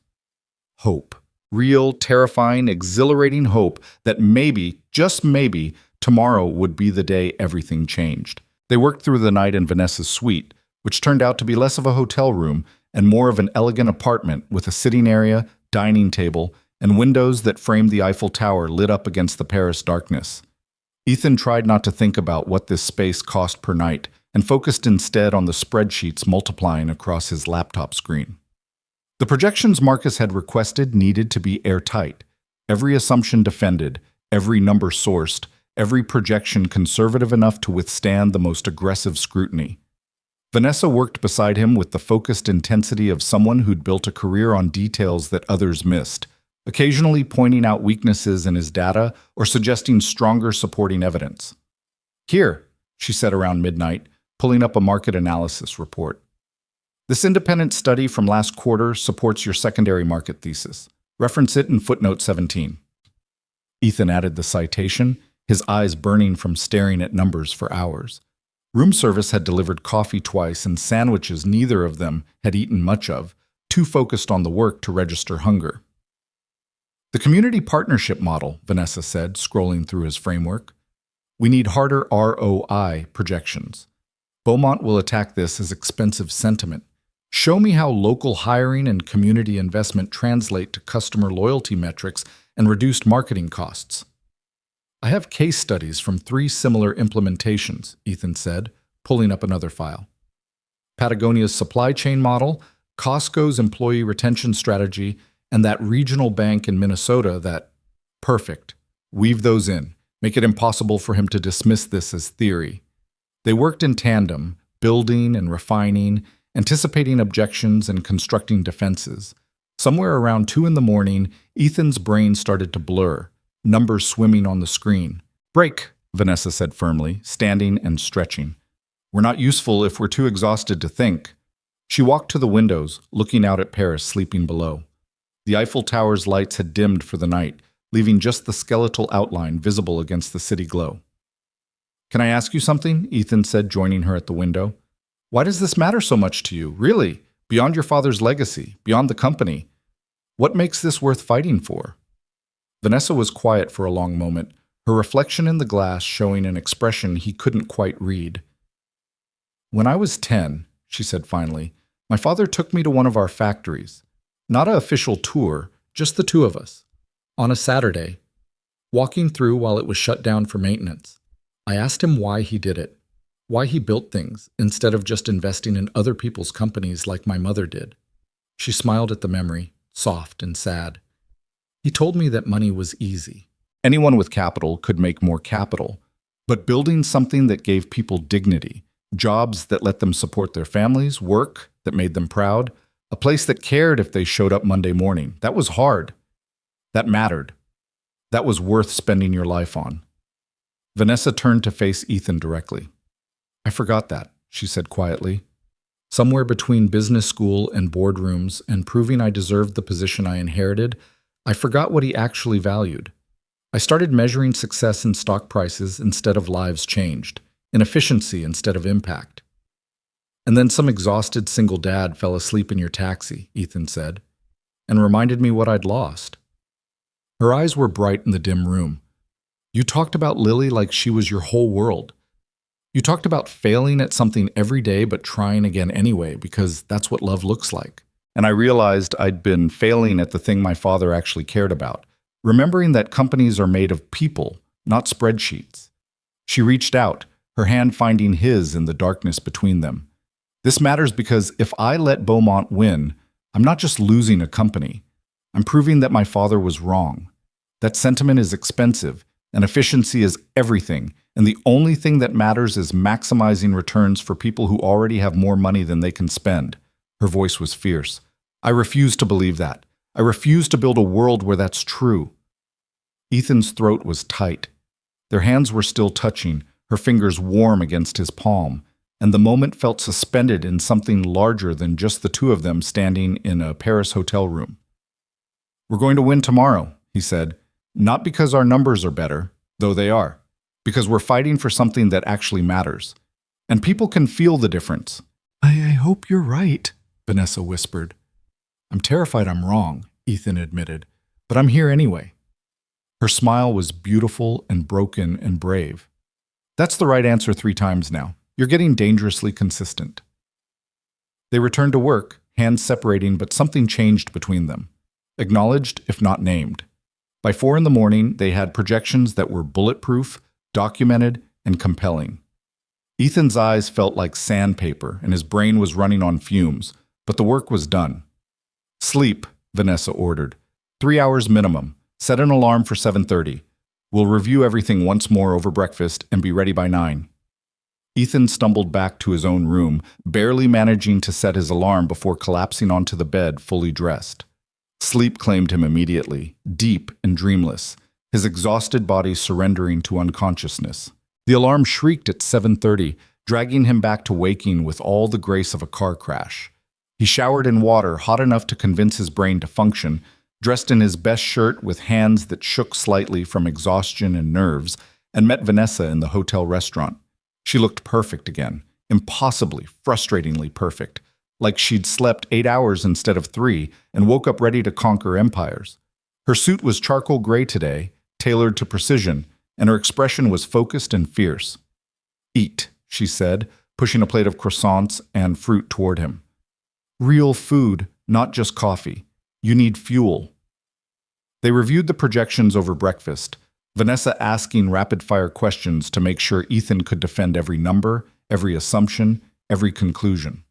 Hope. Real, terrifying, exhilarating hope that maybe, just maybe, Tomorrow would be the day everything changed. They worked through the night in Vanessa's suite, which turned out to be less of a hotel room and more of an elegant apartment with a sitting area, dining table, and windows that framed the Eiffel Tower lit up against the Paris darkness. Ethan tried not to think about what this space cost per night and focused instead on the spreadsheets multiplying across his laptop screen. The projections Marcus had requested needed to be airtight, every assumption defended, every number sourced, every projection conservative enough to withstand the most aggressive scrutiny. Vanessa worked beside him with the focused intensity of someone who'd built a career on details that others missed, occasionally pointing out weaknesses in his data or suggesting stronger supporting evidence. "Here," she said around midnight, pulling up a market analysis report. "This independent study from last quarter supports your secondary market thesis. Reference it in footnote 17. Ethan added the citation, his eyes burning from staring at numbers for hours. Room service had delivered coffee twice and sandwiches neither of them had eaten much of, too focused on the work to register hunger. "The community partnership model," Vanessa said, scrolling through his framework. "We need harder ROI projections. Beaumont will attack this as expensive sentiment. Show me how local hiring and community investment translate to customer loyalty metrics and reduced marketing costs." "I have case studies from 3 similar implementations," Ethan said, pulling up another file. "Patagonia's supply chain model, Costco's employee retention strategy, and that regional bank in Minnesota that—" "Perfect. Weave those in. Make it impossible for him to dismiss this as theory." They worked in tandem, building and refining, anticipating objections and constructing defenses. Somewhere around 2 in the morning, Ethan's brain started to blur, numbers swimming on the screen. "Break," Vanessa said firmly, standing and stretching. "We're not useful if we're too exhausted to think." She walked to the windows, looking out at Paris sleeping below. The Eiffel Tower's lights had dimmed for the night, leaving just the skeletal outline visible against the city glow. "Can I ask you something?" Ethan said, joining her at the window. "Why does this matter so much to you, really? Beyond your father's legacy, beyond the company? What makes this worth fighting for?" Vanessa was quiet for a long moment, her reflection in the glass showing an expression he couldn't quite read. "When I was 10, she said finally, "my father took me to one of our factories. Not an official tour, just the 2 of us. On a Saturday, walking through while it was shut down for maintenance. I asked him why he did it, why he built things instead of just investing in other people's companies like my mother did." She smiled at the memory, soft and sad. "He told me that money was easy. Anyone with capital could make more capital, but building something that gave people dignity, jobs that let them support their families, work that made them proud, a place that cared if they showed up Monday morning, that was hard. That mattered. That was worth spending your life on." Vanessa turned to face Ethan directly. "I forgot that," she said quietly. "Somewhere between business school and boardrooms and proving I deserved the position I inherited, I forgot what he actually valued. I started measuring success in stock prices instead of lives changed, in efficiency instead of impact." "And then some exhausted single dad fell asleep in your taxi," Ethan said, "and reminded me what I'd lost." Her eyes were bright in the dim room. "You talked about Lily like she was your whole world. You talked about failing at something every day but trying again anyway because that's what love looks like. And I realized I'd been failing at the thing my father actually cared about, remembering that companies are made of people, not spreadsheets." She reached out, her hand finding his in the darkness between them. "This matters because if I let Beaumont win, I'm not just losing a company. I'm proving that my father was wrong. That sentiment is expensive, and efficiency is everything, and the only thing that matters is maximizing returns for people who already have more money than they can spend." Her voice was fierce. "I refuse to believe that. I refuse to build a world where that's true." Ethan's throat was tight. Their hands were still touching, her fingers warm against his palm, and the moment felt suspended in something larger than just the 2 of them standing in a Paris hotel room. "We're going to win tomorrow," he said, "not because our numbers are better, though they are, because we're fighting for something that actually matters. And people can feel the difference." I hope you're right," Vanessa whispered. "I'm terrified I'm wrong," Ethan admitted, "but I'm here anyway." Her smile was beautiful and broken and brave. That's the right answer 3 times now. You're getting dangerously consistent. They returned to work, hands separating, but something changed between them. Acknowledged, if not named. By 4 in the morning, they had projections that were bulletproof, documented, and compelling. Ethan's eyes felt like sandpaper, and his brain was running on fumes, but the work was done. Sleep, Vanessa ordered. 3 hours minimum. Set an alarm for 7:30. We'll review everything once more over breakfast and be ready by 9. Ethan stumbled back to his own room, barely managing to set his alarm before collapsing onto the bed fully dressed. Sleep claimed him immediately, deep and dreamless, his exhausted body surrendering to unconsciousness. The alarm shrieked at 7:30, dragging him back to waking with all the grace of a car crash. He showered in water hot enough to convince his brain to function, dressed in his best shirt with hands that shook slightly from exhaustion and nerves, and met Vanessa in the hotel restaurant. She looked perfect again, impossibly, frustratingly perfect, like she'd slept 8 hours instead of 3 and woke up ready to conquer empires. Her suit was charcoal gray today, tailored to precision, and her expression was focused and fierce. "Eat," she said, pushing a plate of croissants and fruit toward him. "Real food, not just coffee. You need fuel." They reviewed the projections over breakfast, Vanessa asking rapid-fire questions to make sure Ethan could defend every number, every assumption, every conclusion.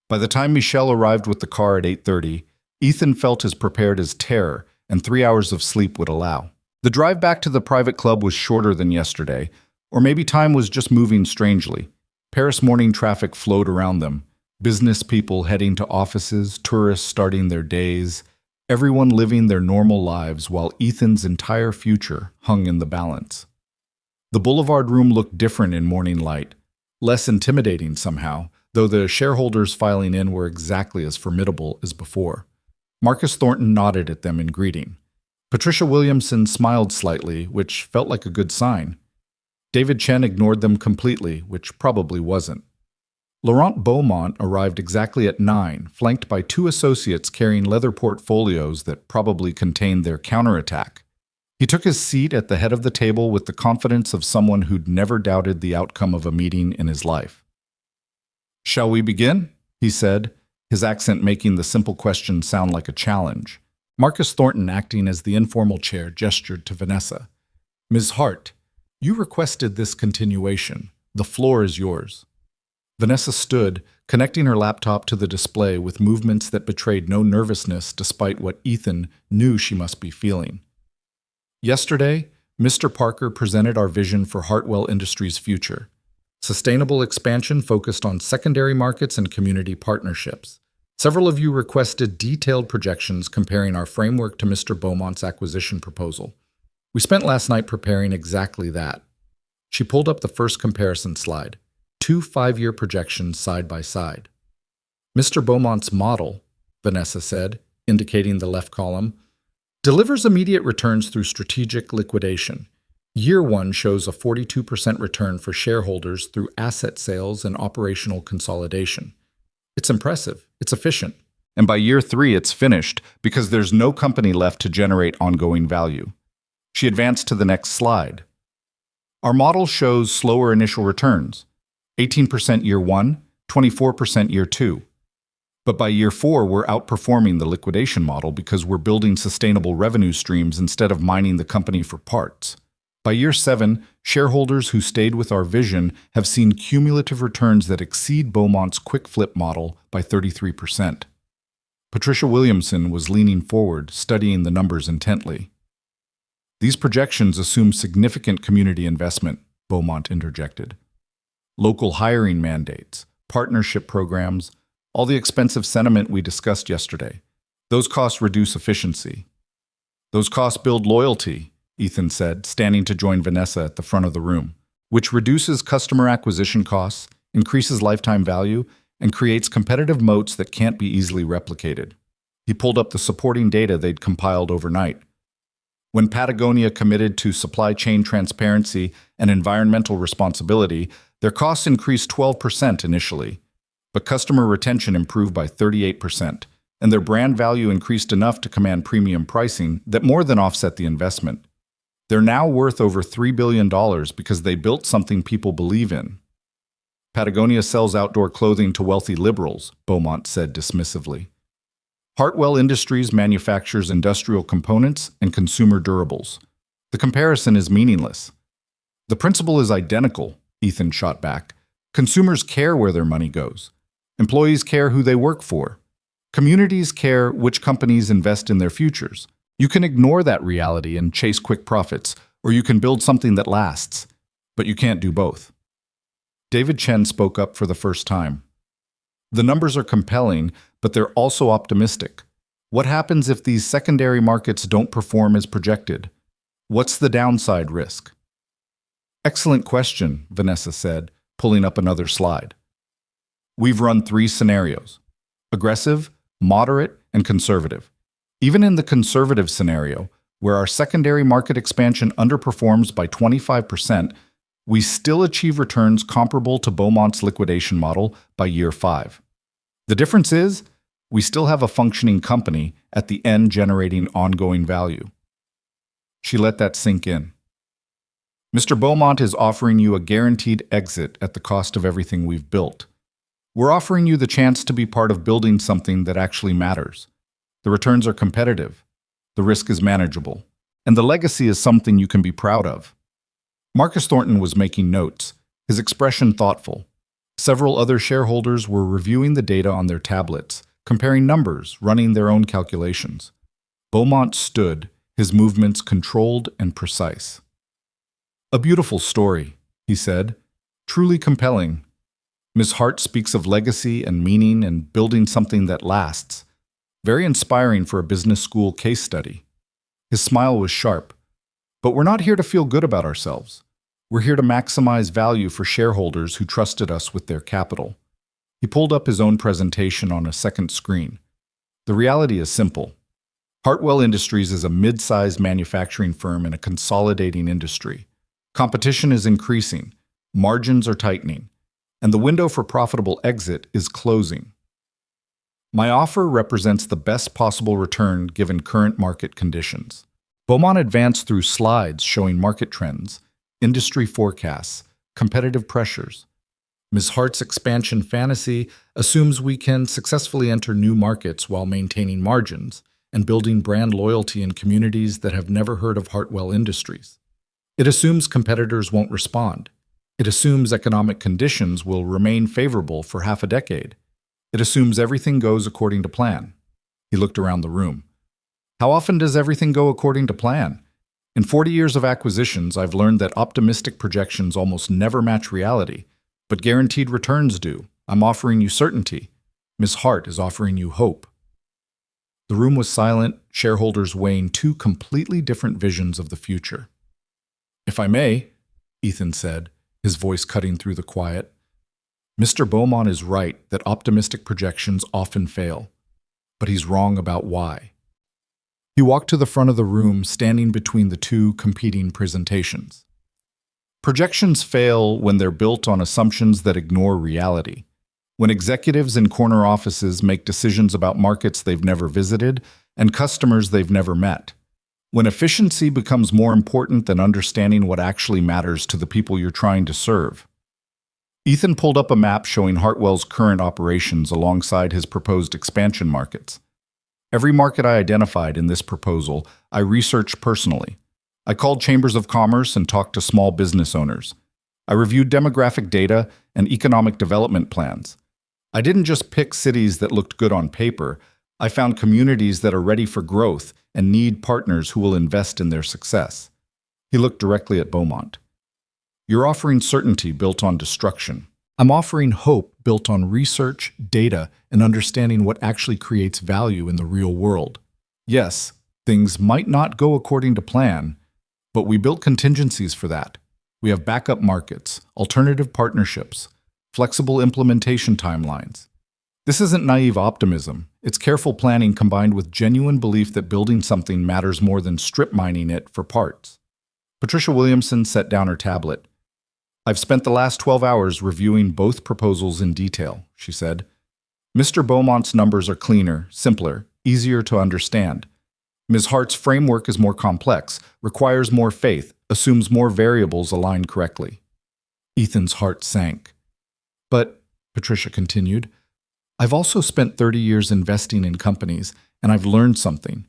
By the time Michelle arrived with the car at 8:30, Ethan felt as prepared as terror, and 3 hours of sleep would allow. The drive back to the private club was shorter than yesterday, or maybe time was just moving strangely. Paris morning traffic flowed around them. Business people heading to offices, tourists starting their days, everyone living their normal lives while Ethan's entire future hung in the balance. The boulevard room looked different in morning light, less intimidating somehow, though the shareholders filing in were exactly as formidable as before. Marcus Thornton nodded at them in greeting. Patricia Williamson smiled slightly, which felt like a good sign. David Chen ignored them completely, which probably wasn't. Laurent Beaumont arrived exactly at 9, flanked by 2 associates carrying leather portfolios that probably contained their counterattack. He took his seat at the head of the table with the confidence of someone who'd never doubted the outcome of a meeting in his life. "Shall we begin?" he said, his accent making the simple question sound like a challenge. Marcus Thornton, acting as the informal chair, gestured to Vanessa. "Ms. Hart, you requested this continuation. The floor is yours." Vanessa stood, connecting her laptop to the display with movements that betrayed no nervousness despite what Ethan knew she must be feeling. Yesterday, Mr. Parker presented our vision for Hartwell Industries' future. Sustainable expansion focused on secondary markets and community partnerships. Several of you requested detailed projections comparing our framework to Mr. Beaumont's acquisition proposal. We spent last night preparing exactly that. She pulled up the first comparison slide. 2 5-year projections side by side. Mr. Beaumont's model, Vanessa said, indicating the left column, delivers immediate returns through strategic liquidation. Year 1 shows a 42% return for shareholders through asset sales and operational consolidation. It's impressive, it's efficient. And by year 3, it's finished because there's no company left to generate ongoing value. She advanced to the next slide. Our model shows slower initial returns. 18% year 1, 24% year 2. But by year 4, we're outperforming the liquidation model because we're building sustainable revenue streams instead of mining the company for parts. By year 7, shareholders who stayed with our vision have seen cumulative returns that exceed Beaumont's quick flip model by 33%. Patricia Williamson was leaning forward, studying the numbers intently. "These projections assume significant community investment," Beaumont interjected. "Local hiring mandates, partnership programs, all the expensive sentiment we discussed yesterday. Those costs reduce efficiency." "Those costs build loyalty," Ethan said, standing to join Vanessa at the front of the room, "which reduces customer acquisition costs, increases lifetime value, and creates competitive moats that can't be easily replicated." He pulled up the supporting data they'd compiled overnight. When Patagonia committed to supply chain transparency and environmental responsibility, their costs increased 12% initially, but customer retention improved by 38%, and their brand value increased enough to command premium pricing that more than offset the investment. They're now worth over $3 billion because they built something people believe in. Patagonia sells outdoor clothing to wealthy liberals, Beaumont said dismissively. Hartwell Industries manufactures industrial components and consumer durables. The comparison is meaningless. The principle is identical, Ethan shot back. Consumers care where their money goes. Employees care who they work for. Communities care which companies invest in their futures. You can ignore that reality and chase quick profits, or you can build something that lasts. But you can't do both. David Chen spoke up for the first time. The numbers are compelling, but they're also optimistic. What happens if these secondary markets don't perform as projected? What's the downside risk? Excellent question, Vanessa said, pulling up another slide. We've run 3 scenarios: aggressive, moderate, and conservative. Even in the conservative scenario, where our secondary market expansion underperforms by 25%, we still achieve returns comparable to Beaumont's liquidation model by year 5. The difference is, we still have a functioning company at the end generating ongoing value. She let that sink in. Mr. Beaumont is offering you a guaranteed exit at the cost of everything we've built. We're offering you the chance to be part of building something that actually matters. The returns are competitive, the risk is manageable, and the legacy is something you can be proud of. Marcus Thornton was making notes, his expression thoughtful. Several other shareholders were reviewing the data on their tablets, comparing numbers, running their own calculations. Beaumont stood, his movements controlled and precise. A beautiful story, he said, truly compelling. Ms. Hart speaks of legacy and meaning and building something that lasts. Very inspiring for a business school case study. His smile was sharp. But we're not here to feel good about ourselves. We're here to maximize value for shareholders who trusted us with their capital. He pulled up his own presentation on a second screen. The reality is simple. Hartwell Industries is a mid-sized manufacturing firm in a consolidating industry. Competition is increasing, margins are tightening, and the window for profitable exit is closing. My offer represents the best possible return given current market conditions. Beaumont advanced through slides showing market trends, industry forecasts, competitive pressures. Ms. Hart's expansion fantasy assumes we can successfully enter new markets while maintaining margins and building brand loyalty in communities that have never heard of Hartwell Industries. It assumes competitors won't respond. It assumes economic conditions will remain favorable for half a decade. It assumes everything goes according to plan. He looked around the room. How often does everything go according to plan? In 40 years of acquisitions, I've learned that optimistic projections almost never match reality, but guaranteed returns do. I'm offering you certainty. Ms. Hart is offering you hope. The room was silent, shareholders weighing 2 completely different visions of the future. If I may, Ethan said, his voice cutting through the quiet, Mr. Beaumont is right that optimistic projections often fail, but he's wrong about why. He walked to the front of the room, standing between the 2 competing presentations. Projections fail when they're built on assumptions that ignore reality. When executives in corner offices make decisions about markets they've never visited and customers they've never met. When efficiency becomes more important than understanding what actually matters to the people you're trying to serve. Ethan pulled up a map showing Hartwell's current operations alongside his proposed expansion markets. Every market I identified in this proposal, I researched personally. I called chambers of commerce and talked to small business owners. I reviewed demographic data and economic development plans. I didn't just pick cities that looked good on paper. I found communities that are ready for growth and need partners who will invest in their success. He looked directly at Beaumont. You're offering certainty built on destruction. I'm offering hope built on research, data, and understanding what actually creates value in the real world. Yes, things might not go according to plan, but we built contingencies for that. We have backup markets, alternative partnerships, flexible implementation timelines. This isn't naive optimism. It's careful planning combined with genuine belief that building something matters more than strip mining it for parts. Patricia Williamson set down her tablet. I've spent the last 12 hours reviewing both proposals in detail, she said. Mr. Beaumont's numbers are cleaner, simpler, easier to understand. Ms. Hart's framework is more complex, requires more faith, assumes more variables align correctly. Ethan's heart sank. But, Patricia continued, I've also spent 30 years investing in companies, and I've learned something.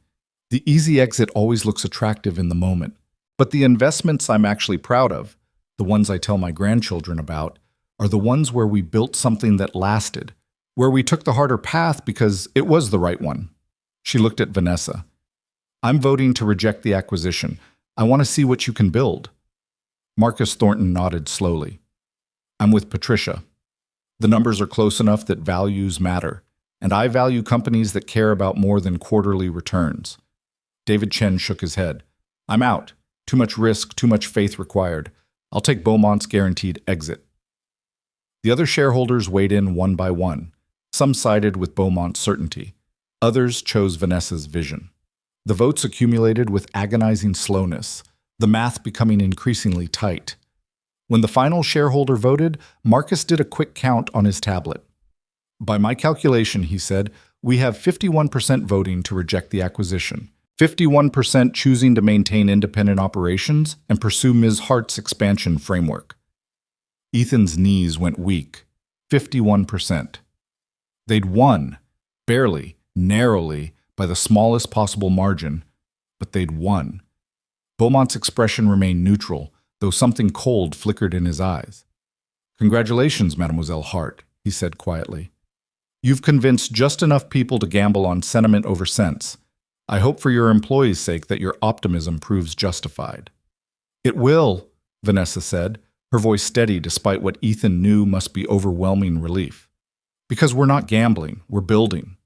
The easy exit always looks attractive in the moment, but the investments I'm actually proud of, the ones I tell my grandchildren about, are the ones where we built something that lasted, where we took the harder path because it was the right one. She looked at Vanessa. I'm voting to reject the acquisition. I want to see what you can build. Marcus Thornton nodded slowly. I'm with Patricia. The numbers are close enough that values matter, and I value companies that care about more than quarterly returns. David Chen shook his head. I'm out. Too much risk, too much faith required. I'll take Beaumont's guaranteed exit. The other shareholders weighed in one by one. Some sided with Beaumont's certainty. Others chose Vanessa's vision. The votes accumulated with agonizing slowness, the math becoming increasingly tight. When the final shareholder voted, Marcus did a quick count on his tablet. By my calculation, he said, we have 51% voting to reject the acquisition, 51% choosing to maintain independent operations and pursue Ms. Hart's expansion framework. Ethan's knees went weak. 51%. They'd won, barely, narrowly, by the smallest possible margin, but they'd won. Beaumont's expression remained neutral, though something cold flickered in his eyes. Congratulations, Mademoiselle Hart, he said quietly. You've convinced just enough people to gamble on sentiment over sense. I hope for your employees' sake that your optimism proves justified. It will, Vanessa said, her voice steady despite what Ethan knew must be overwhelming relief. Because we're not gambling, we're building.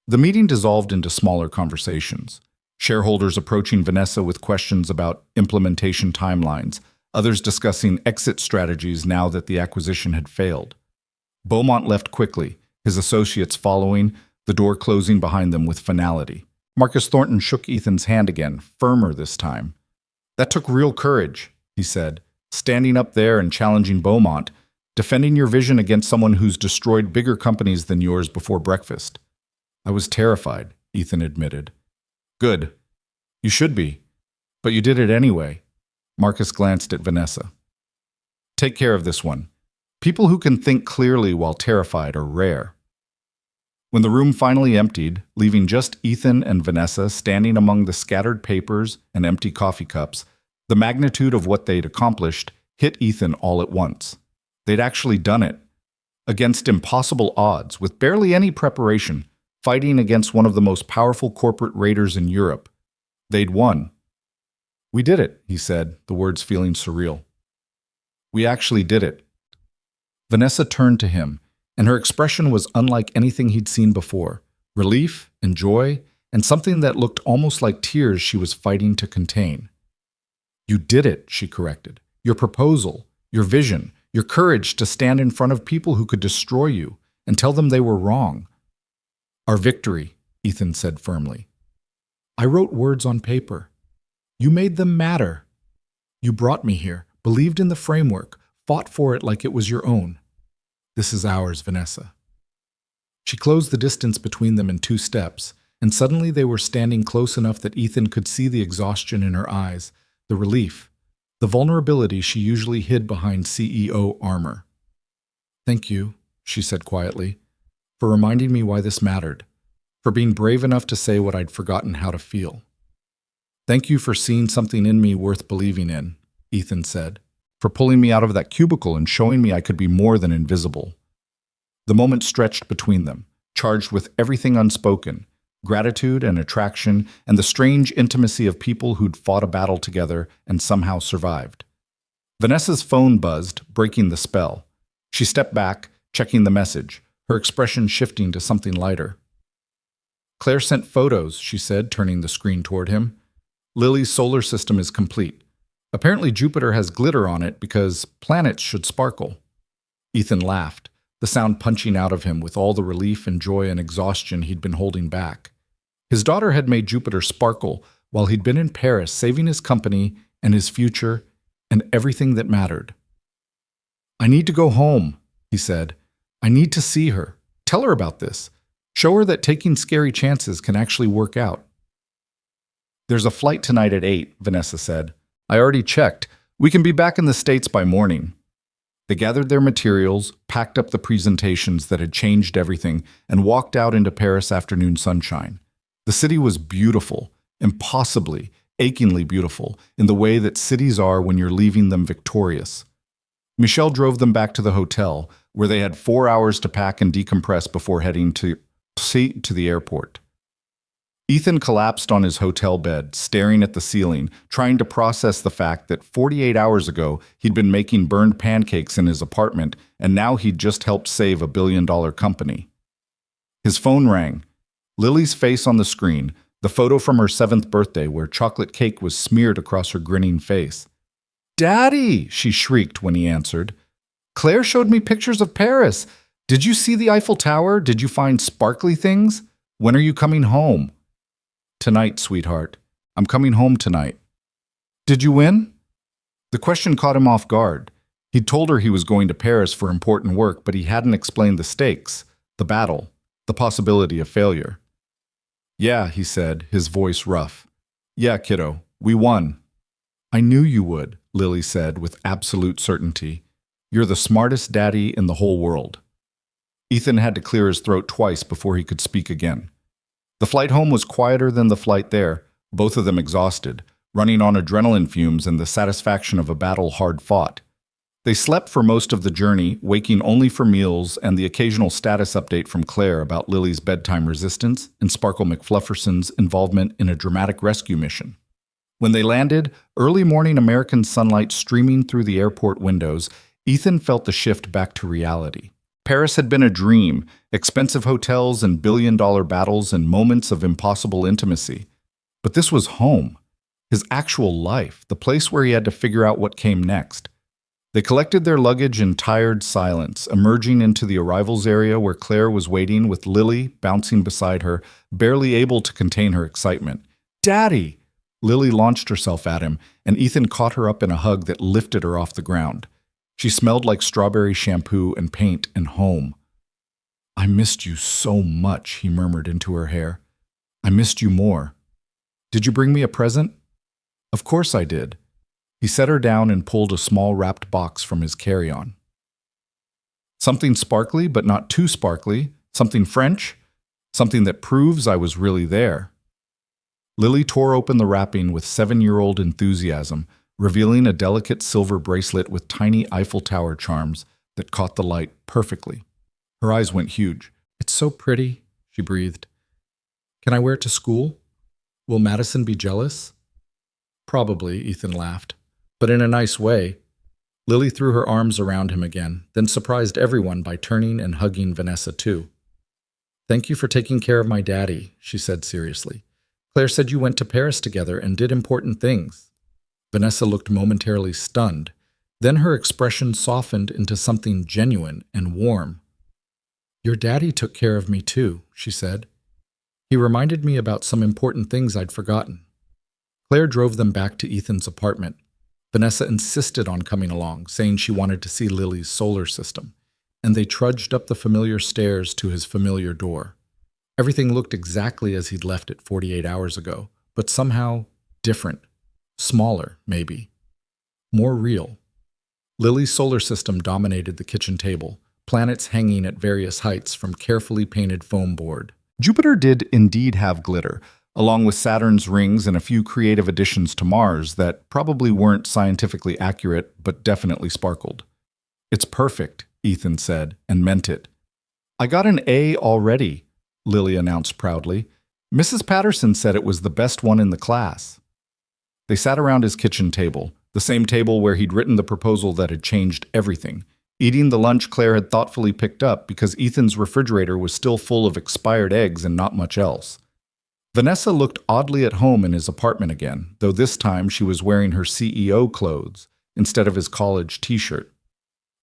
The meeting dissolved into smaller conversations. Shareholders approaching Vanessa with questions about implementation timelines, others discussing exit strategies now that the acquisition had failed. Beaumont left quickly, his associates following, the door closing behind them with finality. Marcus Thornton shook Ethan's hand again, firmer this time. That took real courage, he said, standing up there and challenging Beaumont, defending your vision against someone who's destroyed bigger companies than yours before breakfast. I was terrified, Ethan admitted. Good. You should be. But you did it anyway. Marcus glanced at Vanessa. Take care of this one. People who can think clearly while terrified are rare. When the room finally emptied, leaving just Ethan and Vanessa standing among the scattered papers and empty coffee cups, the magnitude of what they'd accomplished hit Ethan all at once. They'd actually done it. Against impossible odds, with barely any preparation, fighting against one of the most powerful corporate raiders in Europe. They'd won. We did it, he said, the words feeling surreal. We actually did it. Vanessa turned to him, and her expression was unlike anything he'd seen before. Relief and joy, and something that looked almost like tears she was fighting to contain. You did it, she corrected. Your proposal, your vision, your courage to stand in front of people who could destroy you and tell them they were wrong. Our victory, Ethan said firmly. I wrote words on paper. You made them matter. You brought me here, believed in the framework, fought for it like it was your own. This is ours, Vanessa. She closed the distance between them in 2 steps, and suddenly they were standing close enough that Ethan could see the exhaustion in her eyes, the relief, the vulnerability she usually hid behind CEO armor. Thank you, she said quietly, for reminding me why this mattered, for being brave enough to say what I'd forgotten how to feel. Thank you for seeing something in me worth believing in, Ethan said, for pulling me out of that cubicle and showing me I could be more than invisible. The moment stretched between them, charged with everything unspoken, gratitude and attraction, and the strange intimacy of people who'd fought a battle together and somehow survived. Vanessa's phone buzzed, breaking the spell. She stepped back, checking the message, her expression shifting to something lighter. Claire sent photos, she said, turning the screen toward him. Lily's solar system is complete. Apparently Jupiter has glitter on it because planets should sparkle. Ethan laughed, the sound punching out of him with all the relief and joy and exhaustion he'd been holding back. His daughter had made Jupiter sparkle while he'd been in Paris saving his company and his future and everything that mattered. I need to go home, he said. I need to see her. Tell her about this. Show her that taking scary chances can actually work out. There's a flight tonight at 8, Vanessa said. I already checked. We can be back in the States by morning. They gathered their materials, packed up the presentations that had changed everything, and walked out into Paris afternoon sunshine. The city was beautiful, impossibly, achingly beautiful, in the way that cities are when you're leaving them victorious. Michelle drove them back to the hotel, where they had 4 hours to pack and decompress before heading to the airport. Ethan collapsed on his hotel bed, staring at the ceiling, trying to process the fact that 48 hours ago he'd been making burned pancakes in his apartment, and now he'd just helped save a billion-dollar company. His phone rang. Lily's face on the screen, the photo from her 7th birthday where chocolate cake was smeared across her grinning face. "Daddy!" she shrieked when he answered. "Claire showed me pictures of Paris. Did you see the Eiffel Tower? Did you find sparkly things? When are you coming home?" "Tonight, sweetheart. I'm coming home tonight." "Did you win?" The question caught him off guard. He'd told her he was going to Paris for important work, but he hadn't explained the stakes, the battle, the possibility of failure. "Yeah," he said, his voice rough. "Yeah, kiddo, we won." "I knew you would," Lily said with absolute certainty. "You're the smartest daddy in the whole world." Ethan had to clear his throat twice before he could speak again. The flight home was quieter than the flight there, both of them exhausted, running on adrenaline fumes and the satisfaction of a battle hard fought. They slept for most of the journey, waking only for meals and the occasional status update from Claire about Lily's bedtime resistance and Sparkle McFlufferson's involvement in a dramatic rescue mission. When they landed, early morning American sunlight streaming through the airport windows, Ethan felt the shift back to reality. Paris had been a dream, expensive hotels and billion-dollar battles and moments of impossible intimacy. But this was home, his actual life, the place where he had to figure out what came next. They collected their luggage in tired silence, emerging into the arrivals area where Claire was waiting with Lily bouncing beside her, barely able to contain her excitement. "Daddy!" Lily launched herself at him, and Ethan caught her up in a hug that lifted her off the ground. She smelled like strawberry shampoo and paint and home. "I missed you so much," he murmured into her hair. "I missed you more. Did you bring me a present?" "Of course I did." He set her down and pulled a small wrapped box from his carry-on. "Something sparkly, but not too sparkly. Something French. Something that proves I was really there." Lily tore open the wrapping with 7-year-old enthusiasm, revealing a delicate silver bracelet with tiny Eiffel Tower charms that caught the light perfectly. Her eyes went huge. "It's so pretty," she breathed. "Can I wear it to school? Will Madison be jealous?" "Probably," Ethan laughed, "but in a nice way." Lily threw her arms around him again, then surprised everyone by turning and hugging Vanessa too. "Thank you for taking care of my daddy," she said seriously. "Claire said you went to Paris together and did important things." Vanessa looked momentarily stunned. Then her expression softened into something genuine and warm. "Your daddy took care of me too," she said. "He reminded me about some important things I'd forgotten." Claire drove them back to Ethan's apartment. Vanessa insisted on coming along, saying she wanted to see Lily's solar system, and they trudged up the familiar stairs to his familiar door. Everything looked exactly as he'd left it 48 hours ago, but somehow different. Smaller, maybe. More real. Lily's solar system dominated the kitchen table, planets hanging at various heights from carefully painted foam board. Jupiter did indeed have glitter, along with Saturn's rings and a few creative additions to Mars that probably weren't scientifically accurate but definitely sparkled. "It's perfect," Ethan said, and meant it. "I got an A already," Lily announced proudly. "Mrs. Patterson said it was the best one in the class." They sat around his kitchen table, the same table where he'd written the proposal that had changed everything, eating the lunch Claire had thoughtfully picked up because Ethan's refrigerator was still full of expired eggs and not much else. Vanessa looked oddly at home in his apartment again, though this time she was wearing her CEO clothes instead of his college t-shirt.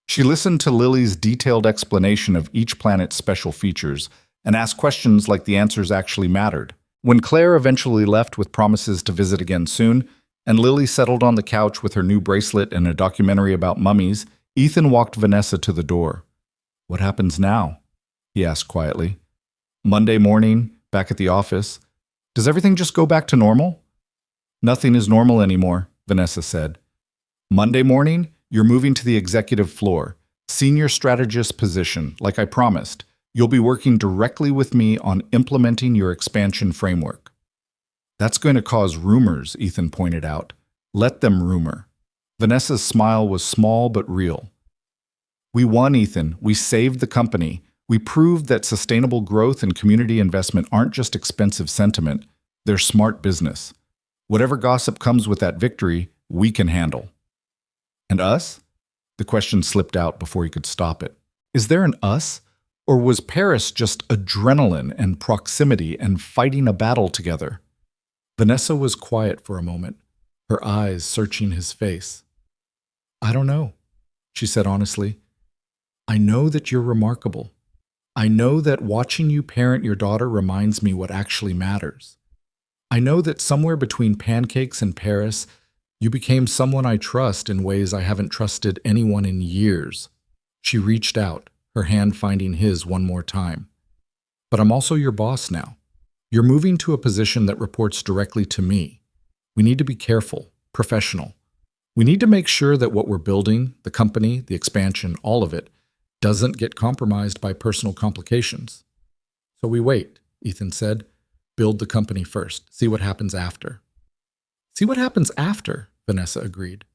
She listened to Lily's detailed explanation of each planet's special features and asked questions like the answers actually mattered. When Claire eventually left with promises to visit again soon, and Lily settled on the couch with her new bracelet and a documentary about mummies, Ethan walked Vanessa to the door. "What happens now?" he asked quietly. "Monday morning, back at the office. Does everything just go back to normal?" Nothing is normal anymore, Vanessa said. Monday morning, you're moving to the executive floor, senior strategist position, like I promised. You'll be working directly with me on implementing your expansion framework. That's going to cause rumors, Ethan pointed out. Let them rumor. Vanessa's smile was small but real. We won, Ethan. We saved the company. We proved that sustainable growth and community investment aren't just expensive sentiment, they're smart business. Whatever gossip comes with that victory, we can handle. And us? The question slipped out before he could stop it. Is there an us? Or was Paris just adrenaline and proximity and fighting a battle together? Vanessa was quiet for a moment, her eyes searching his face. I don't know, she said honestly. I know that you're remarkable. I know that watching you parent your daughter reminds me what actually matters. I know that somewhere between pancakes and Paris, you became someone I trust in ways I haven't trusted anyone in years. She reached out, her hand finding his one more time. But I'm also your boss now. You're moving to a position that reports directly to me. We need to be careful, professional. We need to make sure that what we're building, the company, the expansion, all of it, doesn't get compromised by personal complications. So we wait, Ethan said. Build the company first. See what happens after. See what happens after, Vanessa agreed.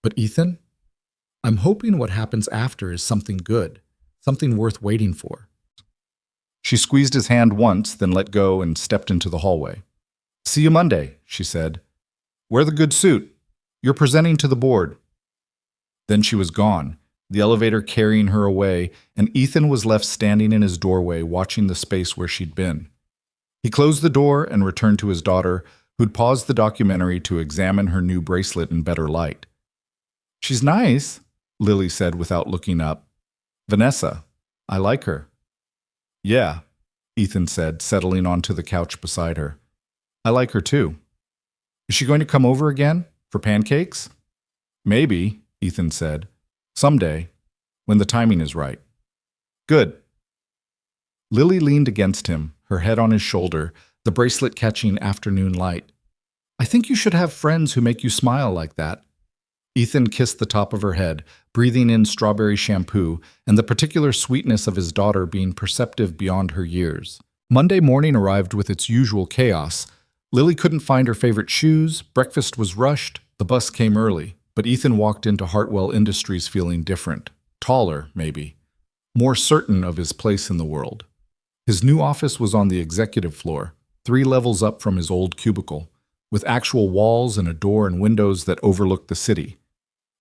But Ethan, I'm hoping what happens after is something good, something worth waiting for. She squeezed his hand once, then let go and stepped into the hallway. See you Monday, she said. Wear the good suit. You're presenting to the board. Then she was gone, the elevator carrying her away, and Ethan was left standing in his doorway watching the space where she'd been. He closed the door and returned to his daughter, who'd paused the documentary to examine her new bracelet in better light. She's nice, Lily said without looking up. Vanessa, I like her. Yeah, Ethan said, settling onto the couch beside her. I like her too. Is she going to come over again? For pancakes? Maybe, Ethan said. Someday, when the timing is right. Good. Lily leaned against him, her head on his shoulder, the bracelet catching afternoon light. I think you should have friends who make you smile like that. Ethan kissed the top of her head, breathing in strawberry shampoo and the particular sweetness of his daughter being perceptive beyond her years. Monday morning arrived with its usual chaos. Lily couldn't find her favorite shoes, breakfast was rushed, the bus came early, but Ethan walked into Hartwell Industries feeling different, taller, maybe, more certain of his place in the world. His new office was on the executive floor, 3 levels up from his old cubicle, with actual walls and a door and windows that overlooked the city.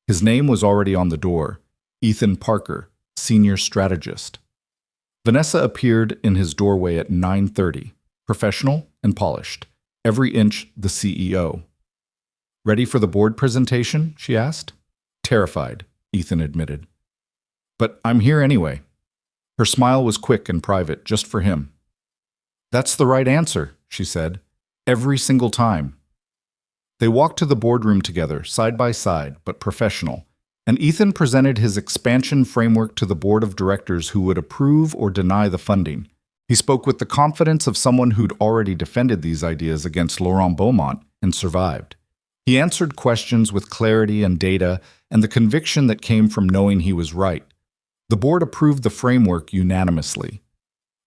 His name was already on the door, Ethan Parker, Senior Strategist. Vanessa appeared in his doorway at 9:30, professional and polished, every inch the CEO. Ready for the board presentation? She asked. Terrified, Ethan admitted. But I'm here anyway. Her smile was quick and private, just for him. That's the right answer, she said, every single time. They walked to the boardroom together, side by side, but professional, and Ethan presented his expansion framework to the board of directors who would approve or deny the funding. He spoke with the confidence of someone who'd already defended these ideas against Laurent Beaumont and survived. He answered questions with clarity and data and the conviction that came from knowing he was right. The board approved the framework unanimously.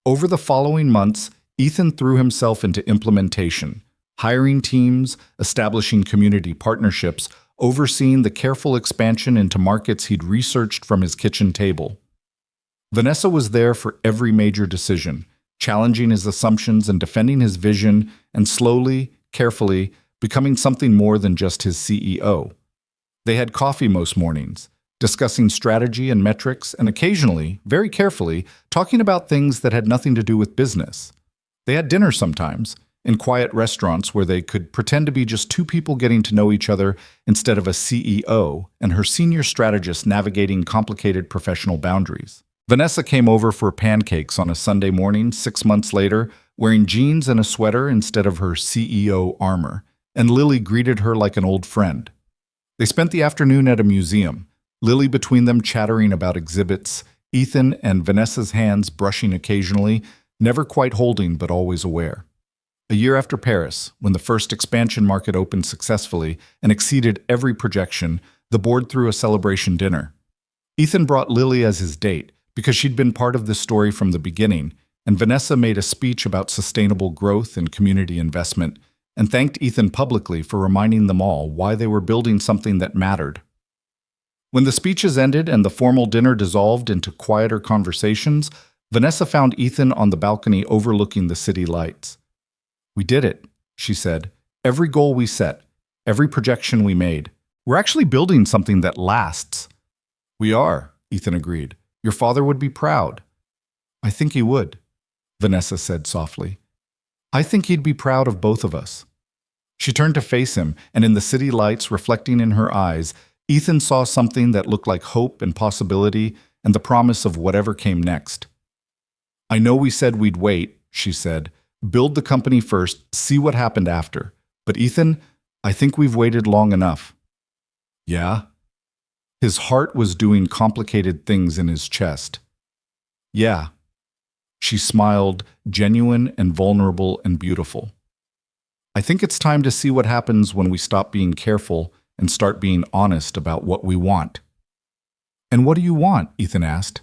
Over the following months, Ethan threw himself into implementation, hiring teams, establishing community partnerships, overseeing the careful expansion into markets he'd researched from his kitchen table. Vanessa was there for every major decision, challenging his assumptions and defending his vision, and slowly, carefully, becoming something more than just his CEO. They had coffee most mornings, discussing strategy and metrics, and occasionally, very carefully, talking about things that had nothing to do with business. They had dinner sometimes, in quiet restaurants where they could pretend to be just 2 people getting to know each other instead of a CEO and her senior strategist navigating complicated professional boundaries. Vanessa came over for pancakes on a Sunday morning 6 months later, wearing jeans and a sweater instead of her CEO armor, and Lily greeted her like an old friend. They spent the afternoon at a museum, Lily between them chattering about exhibits, Ethan and Vanessa's hands brushing occasionally, never quite holding but always aware. A year after Paris, when the first expansion market opened successfully and exceeded every projection, the board threw a celebration dinner. Ethan brought Lily as his date because she'd been part of this story from the beginning, and Vanessa made a speech about sustainable growth and community investment and thanked Ethan publicly for reminding them all why they were building something that mattered. When the speeches ended and the formal dinner dissolved into quieter conversations, Vanessa found Ethan on the balcony overlooking the city lights. "We did it," she said. "Every goal we set, every projection we made. We're actually building something that lasts." "We are," Ethan agreed. "Your father would be proud." "I think he would," Vanessa said softly. "I think he'd be proud of both of us." She turned to face him, and in the city lights reflecting in her eyes, Ethan saw something that looked like hope and possibility and the promise of whatever came next. "I know we said we'd wait," she said. "Build the company first, see what happened after. But Ethan, I think we've waited long enough." "Yeah?" His heart was doing complicated things in his chest. "Yeah." She smiled, genuine and vulnerable and beautiful. "I think it's time to see what happens when we stop being careful and start being honest about what we want." "And what do you want?" Ethan asked.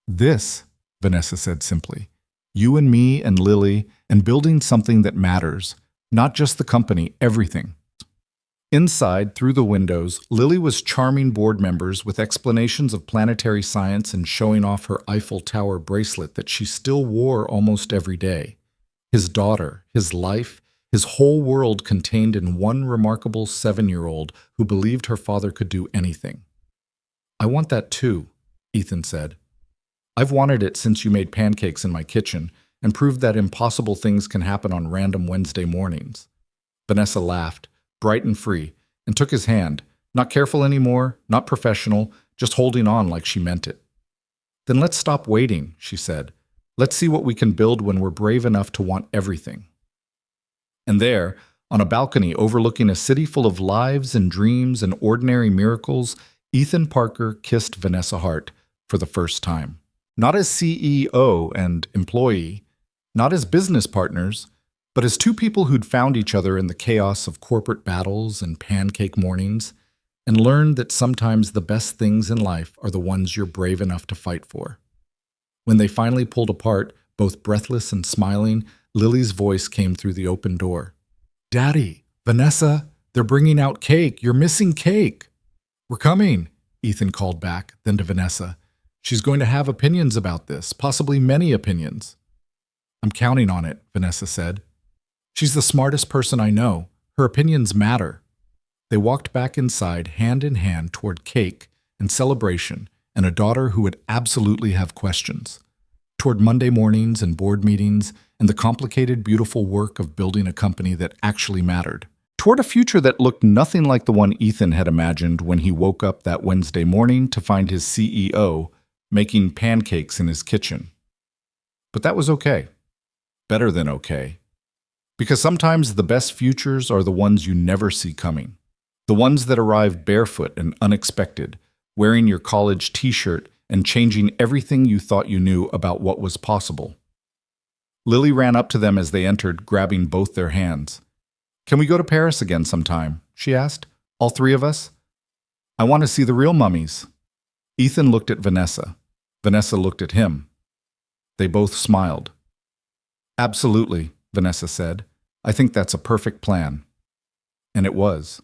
"This," Vanessa said simply. "You and me and Lily, and building something that matters. Not just the company, everything." Inside, through the windows, Lily was charming board members with explanations of planetary science and showing off her Eiffel Tower bracelet that she still wore almost every day. His daughter, his life, his whole world contained in one remarkable 7-year-old who believed her father could do anything. "I want that too," Ethan said. "I've wanted it since you made pancakes in my kitchen and proved that impossible things can happen on random Wednesday mornings." Vanessa laughed, bright and free, and took his hand, not careful anymore, not professional, just holding on like she meant it. "Then let's stop waiting," she said. "Let's see what we can build when we're brave enough to want everything." And there, on a balcony overlooking a city full of lives and dreams and ordinary miracles, Ethan Parker kissed Vanessa Hart for the first time. Not as CEO and employee, not as business partners, but as two people who'd found each other in the chaos of corporate battles and pancake mornings, and learned that sometimes the best things in life are the ones you're brave enough to fight for. When they finally pulled apart, both breathless and smiling, Lily's voice came through the open door. "Daddy, Vanessa, they're bringing out cake. You're missing cake." "We're coming," Ethan called back, then to Vanessa. "She's going to have opinions about this, possibly many opinions." "I'm counting on it," Vanessa said. "She's the smartest person I know. Her opinions matter." They walked back inside, hand in hand, toward cake and celebration and a daughter who would absolutely have questions. Toward Monday mornings and board meetings and the complicated, beautiful work of building a company that actually mattered. Toward a future that looked nothing like the one Ethan had imagined when he woke up that Wednesday morning to find his CEO making pancakes in his kitchen. But that was okay. Better than okay. Because sometimes the best futures are the ones you never see coming. The ones that arrive barefoot and unexpected, wearing your college t-shirt and changing everything you thought you knew about what was possible. Lily ran up to them as they entered, grabbing both their hands. "Can we go to Paris again sometime?" she asked. "All three of us?" "I want to see the real mummies." Ethan looked at Vanessa. Vanessa looked at him. They both smiled. "Absolutely," Vanessa said. "I think that's a perfect plan." And it was.